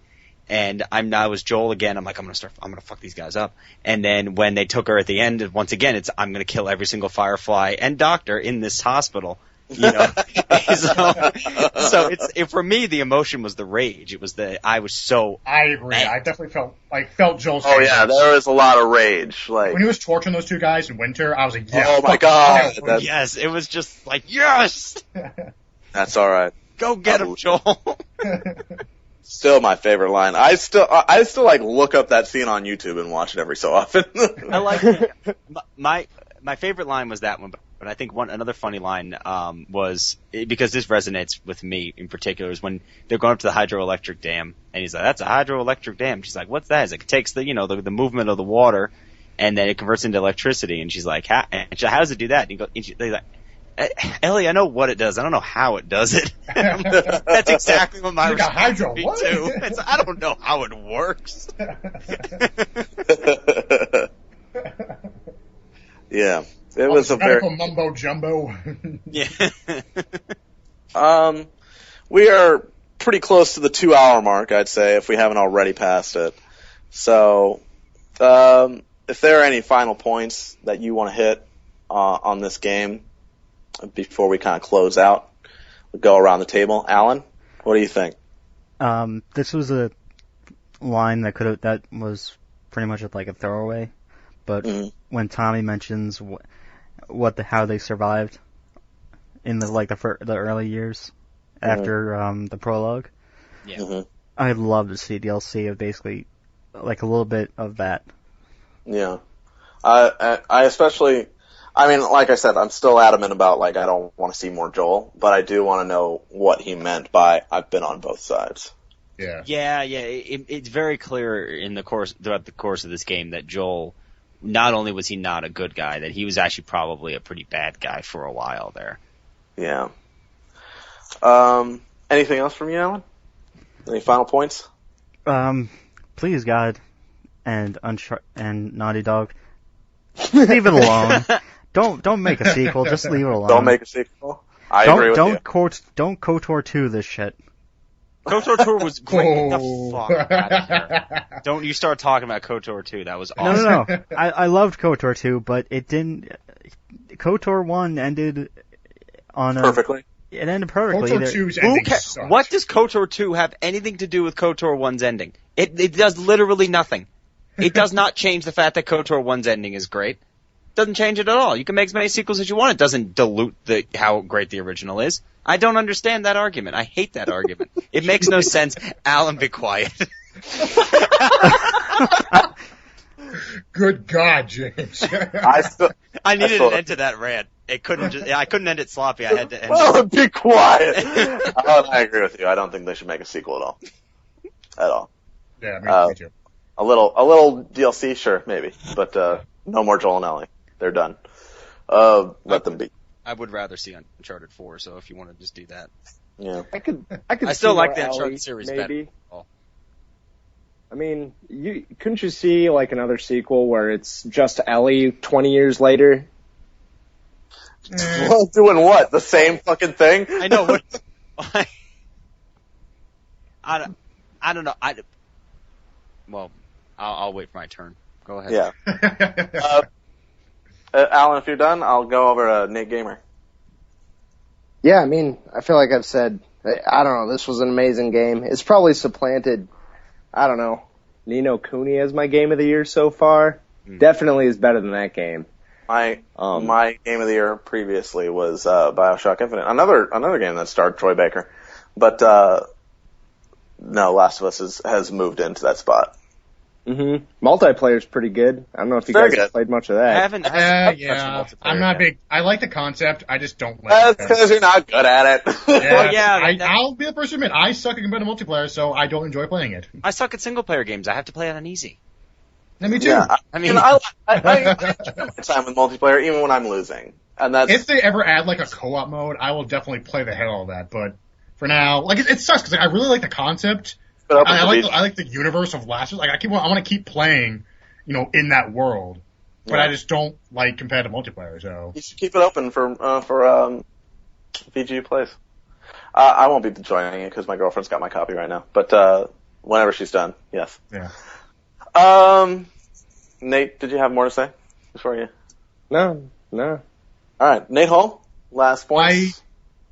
and I was Joel again. I'm like, I'm gonna fuck these guys up. And then when they took her at the end, once again, I'm gonna kill every single Firefly and Doctor in this hospital. You know, so for me, the emotion was the rage. It was I was so. I agree. I definitely felt Joel's. Oh yeah, there was a lot of rage. Like when he was torturing those two guys in Winter, I was like, yeah. Oh my god. Yes, it was just like yes. That's all right. Go get him, Joel. Still my favorite line. I still like look up that scene on YouTube and watch it every so often. I like it. My favorite line was that one, but I think another funny line was because this resonates with me in particular is when they're going up to the hydroelectric dam and he's like, "That's a hydroelectric dam." She's like, "What's that?" He's like, "It takes the movement of the water and then it converts into electricity." And she's like, "How does it do that?" And he's like, Ellie, I know what it does. I don't know how it does it. That's exactly what my response would be too. I don't know how it works. Yeah, it was a very mumbo jumbo. Yeah. We are pretty close to the 2-hour mark, I'd say, if we haven't already passed it. So, if there are any final points that you want to hit on this game before we kind of close out, we'll go around the table. Alan, what do you think? This was a line that was pretty much like a throwaway, but when Tommy mentions how they survived in the early years after the prologue, I'd love to see DLC of basically like a little bit of that. Yeah, I especially. I mean, like I said, I'm still adamant about, I don't want to see more Joel, but I do want to know what he meant by, I've been on both sides. Yeah. Yeah. It's very clear throughout the course of this game that Joel, not only was he not a good guy, that he was actually probably a pretty bad guy for a while there. Yeah. Anything else from you, Alan? Any final points? Please, God, and Naughty Dog, leave it alone. Don't make a sequel. Just leave it alone. Don't make a sequel. I agree with you. Don't KOTOR 2 this shit. KOTOR 2 was great. Get the fuck out of here. Don't you start talking about KOTOR 2. That was awesome. No. I loved KOTOR 2, but it didn't. KOTOR 1 ended on perfectly. It ended perfectly. KOTOR 2's ending sucked. What does KOTOR 2 have anything to do with KOTOR 1's ending? It does literally nothing. It does not change the fact that KOTOR 1's ending is great. Doesn't change it at all. You can make as many sequels as you want. It doesn't dilute how great the original is. I don't understand that argument. I hate that argument. It makes no sense. Alan, be quiet. Good God, James. I needed an end to that rant. I couldn't end it sloppy. I had to end it. Be quiet. I agree with you. I don't think they should make a sequel at all. At all. Yeah, me too. A little DLC, sure, maybe. But, no more Joel and Ellie. They're done. Let them be. I would rather see Uncharted 4, so if you want to just do that. Yeah. I still like the Uncharted series maybe better. I mean, couldn't you see like another sequel where it's just Ellie 20 years later? Doing what? The same fucking thing? I know. What? I don't know. Well, I'll wait for my turn. Go ahead. Yeah. Alan, if you're done, I'll go over to Nate Gamer. Yeah, I mean, I feel like I've said, I don't know, this was an amazing game. It's probably supplanted, I don't know, Ni no Kuni as my game of the year so far. Definitely is better than that game. My game of the year previously was BioShock Infinite. Another game that starred Troy Baker. But no, Last of Us has moved into that spot. Multiplayer's pretty good. I don't know if you Very guys good. have played much of that. I haven't touched the multiplayer I'm not yet. big. I like the concept. I just don't like That's it. because you're not good at it. Well, yeah, I'll be the first to admit, I suck at competitive multiplayer, so I don't enjoy playing it. I suck at single player games. I have to play it on easy. And me too. Yeah, I mean, I enjoy my time with multiplayer even when I'm losing. And that's If they ever add like a co-op mode, I will definitely play the hell out of that. But for now, like it sucks because I really like the concept. I like the universe of Last of Us. Like I want to keep playing, in that world. But Yeah. I just don't like competitive multiplayer. So You should keep it open for VGU plays. I won't be joining it because my girlfriend's got my copy right now. But whenever she's done, yes. yeah. Nate, did you have more to say before you? No. All right, Nate Hohl, last points.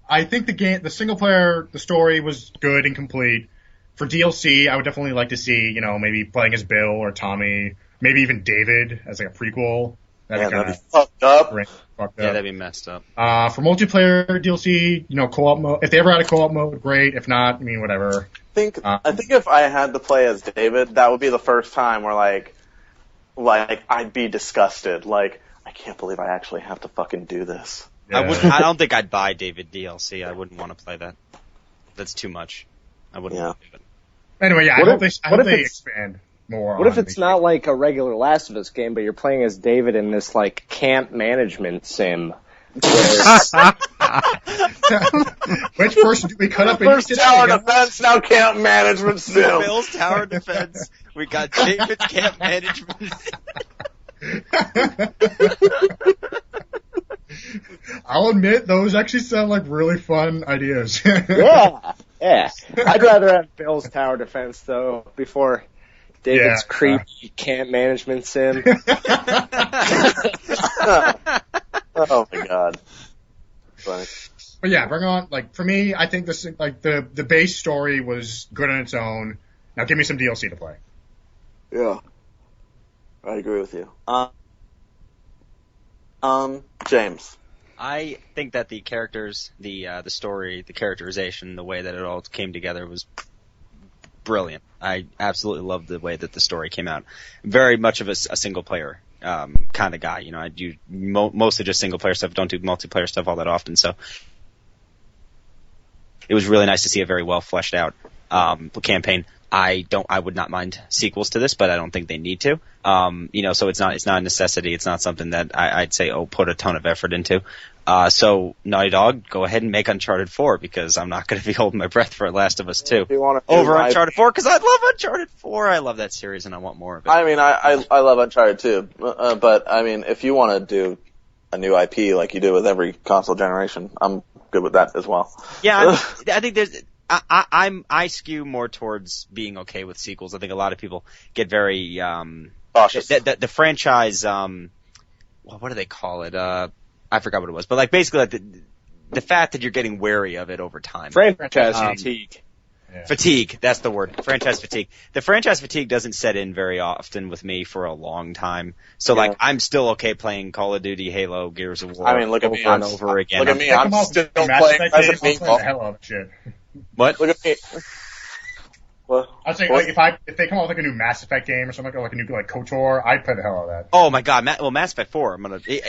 I think the single player, the story was good and complete. For DLC, I would definitely like to see, maybe playing as Bill or Tommy, maybe even David as like a prequel. That'd That'd be fucked up. yeah, that'd be messed up. For multiplayer DLC, co-op mode. If they ever had a co-op mode, great. If not, I mean, whatever. I think if I had to play as David, that would be the first time where like I'd be disgusted. Like, I can't believe I actually have to fucking do this. Yeah. I don't think I'd buy David DLC. I wouldn't want to play that. That's too much. I wouldn't want to do it. Anyway, yeah, I hope they expand more. What if it's not like a regular Last of Us game, but you're playing as David in this like camp management sim? Which person do we cut up? First tower defense, now camp management sim. Bill's tower defense. We got David's camp management. I'll admit, those actually sound like really fun ideas. Yeah. I'd rather have Bill's tower defense though before David's creepy camp management sim. Oh my god. Funny. But yeah, bring on, for me, I think this, the base story was good on its own. Now give me some DLC to play. Yeah. I agree with you. James. I think that the characters, the story, the characterization, the way that it all came together was brilliant. I absolutely loved the way that the story came out. Very much of a single player kind of guy. I do mostly just single player stuff. Don't do multiplayer stuff all that often. So it was really nice to see a very well fleshed out campaign. I would not mind sequels to this, but I don't think they need to. So it's not a necessity. It's not something that I'd say, put a ton of effort into. So Naughty Dog, go ahead and make Uncharted 4 because I'm not going to be holding my breath for Last of Us 2 over Uncharted 4 because I love Uncharted 4. I love that series and I want more of it. I mean, I love Uncharted too, but I mean, if you want to do a new IP like you do with every console generation, I'm good with that as well. Yeah, I think there's. I skew more towards being okay with sequels. I think a lot of people get very cautious. The franchise, what do they call it? I forgot what it was, but basically the fact that you're getting wary of it over time. Franchise fatigue. Yeah. Fatigue, that's the word. Franchise fatigue. The franchise fatigue doesn't set in very often with me for a long time. So I'm still okay playing Call of Duty, Halo, Gears of War. I mean, look at me. over and over again. Look at me. I'm still playing Resident Evil. The hell out of shit. What? Look at me. Well, I'd say if they come out with a new Mass Effect game or something like a new KOTOR, I'd play the hell out of that. Oh my god, Mass Effect 4. I'm gonna. Yeah.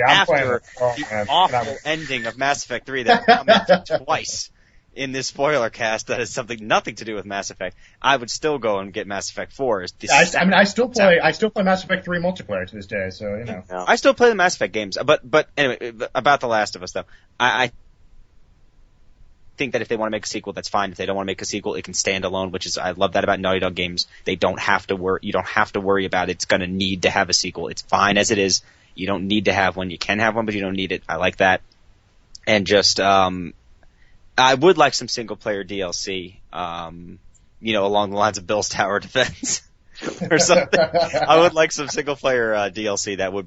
I'm playing after it. Oh, the man. awful ending of Mass Effect 3 that commented twice in this spoiler cast that has nothing to do with Mass Effect, I would still go and get Mass Effect 4. I still play Mass Effect 3 multiplayer to this day, so Yeah. I still play the Mass Effect games, but anyway, about The Last of Us though, I think that if they want to make a sequel, that's fine. If they don't want to make a sequel, it can stand alone, which is, I love that about Naughty Dog games. They don't have to worry, you don't have to worry about it's gonna need to have a sequel. It's fine as it is. You don't need to have one. You can have one, but you don't need it. I like that. And just, I would like some single player DLC, along the lines of Bill's Tower Defense or something. I would like some single player DLC. That would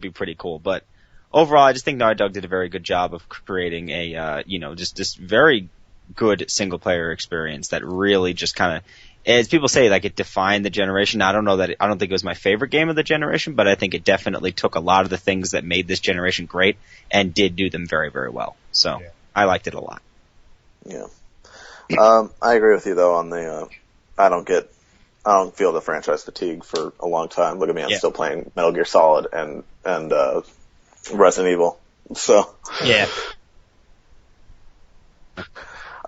be pretty cool. But overall, I just think Naughty Dog did a very good job of creating a, just this very good single player experience that really just kind of, as people say, it defined the generation. I don't think it was my favorite game of the generation, but I think it definitely took a lot of the things that made this generation great and did do them very, very well. So I liked it a lot. Yeah. I agree with you though on the, I don't get don't feel the franchise fatigue for a long time. Look at me, I'm still playing Metal Gear Solid and Resident Evil. So yeah.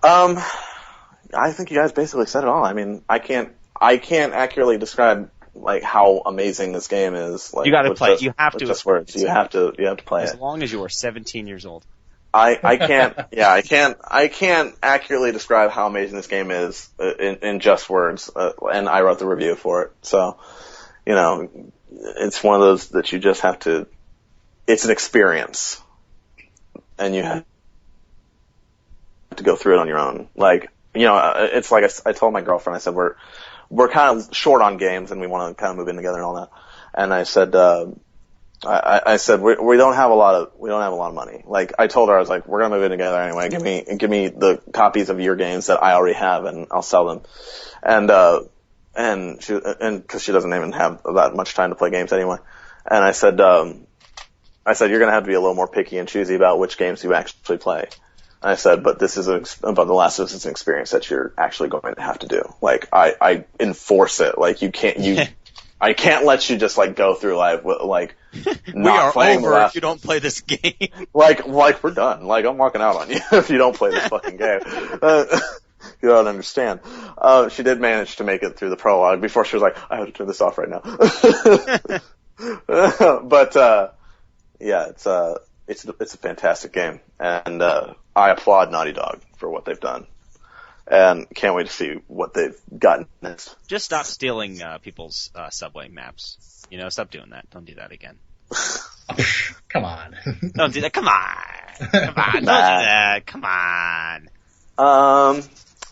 I think you guys basically said it all. I mean, I can't accurately describe like how amazing this game is. Like, you got to play it. You have to. Just words. You have to play it. As long as you are 17 years old. I can't accurately describe how amazing this game is in just words. And I wrote the review for it. So, it's one of those that you just have to. It's an experience, and you have to go through it on your own. Like, it's like I told my girlfriend. I said we're kind of short on games, and we want to kind of move in together and all that. And I said, I said we don't have a lot of money. Like, I told her, I was like, we're gonna move in together anyway. Give me the copies of your games that I already have, and I'll sell them. And because she doesn't even have that much time to play games anyway. And I said you're gonna have to be a little more picky and choosy about which games you actually play. And I said, but this is about The Last of Us is an experience that you're actually going to have to do. Like, I enforce it. Like, I can't let you just like go through life with like not playing. We are over if you don't play this game. Like we're done. Like, I'm walking out on you if you don't play this fucking game. You don't understand. She did manage to make it through the prologue before she was like, I have to turn this off right now. But yeah, it's a fantastic game, and I applaud Naughty Dog for what they've done, and can't wait to see what they've gotten next. Just stop stealing people's subway maps. Stop doing that. Don't do that again. Come on. Don't do that. Come on. Come on. Don't do that. Come on.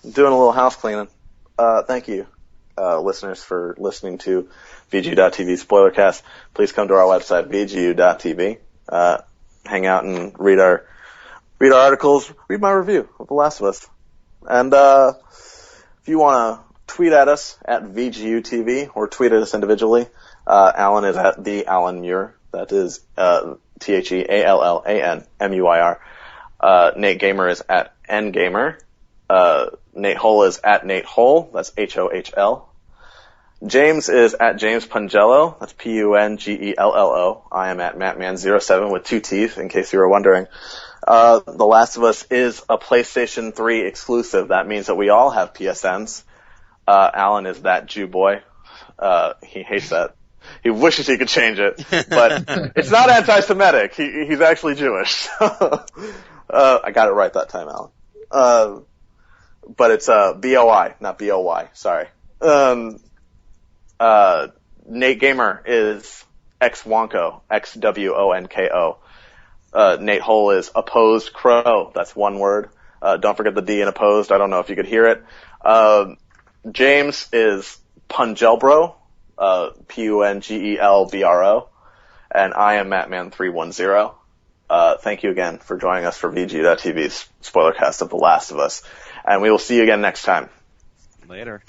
Doing a little house cleaning. Thank you, listeners, for listening to VGU.TV Spoilercast. Please come to our website, VGU.TV. Hang out and read our articles, read my review of The Last of Us. And if you want to tweet at us at VGU.TV or tweet at us individually, Allan is at the Allan Muir. That is TheAllanMuir. Nate Gamer is at NGamer. Nate Hohl is at Nate Hohl. That's HOHL. James is at James Pungello. That's Pungello. I am at Mattman07 with 2 T's, in case you were wondering. The Last of Us is a PlayStation 3 exclusive. That means that we all have PSNs. Allan is that Jew boy. He hates that. He wishes he could change it, but it's not anti-Semitic. He's actually Jewish. I got it right that time, Allan. But it's BOI, not BOY. Sorry. Nate Gamer is Xwonko, XWONKO. Nate Hohl is Opposed Crow. That's one word. Don't forget the D in opposed. I don't know if you could hear it. James is Pungelbro, Pungelbro. And I am Mattman310. Thank you again for joining us for VGU.TV's Spoilercast of The Last of Us. And we will see you again next time. Later.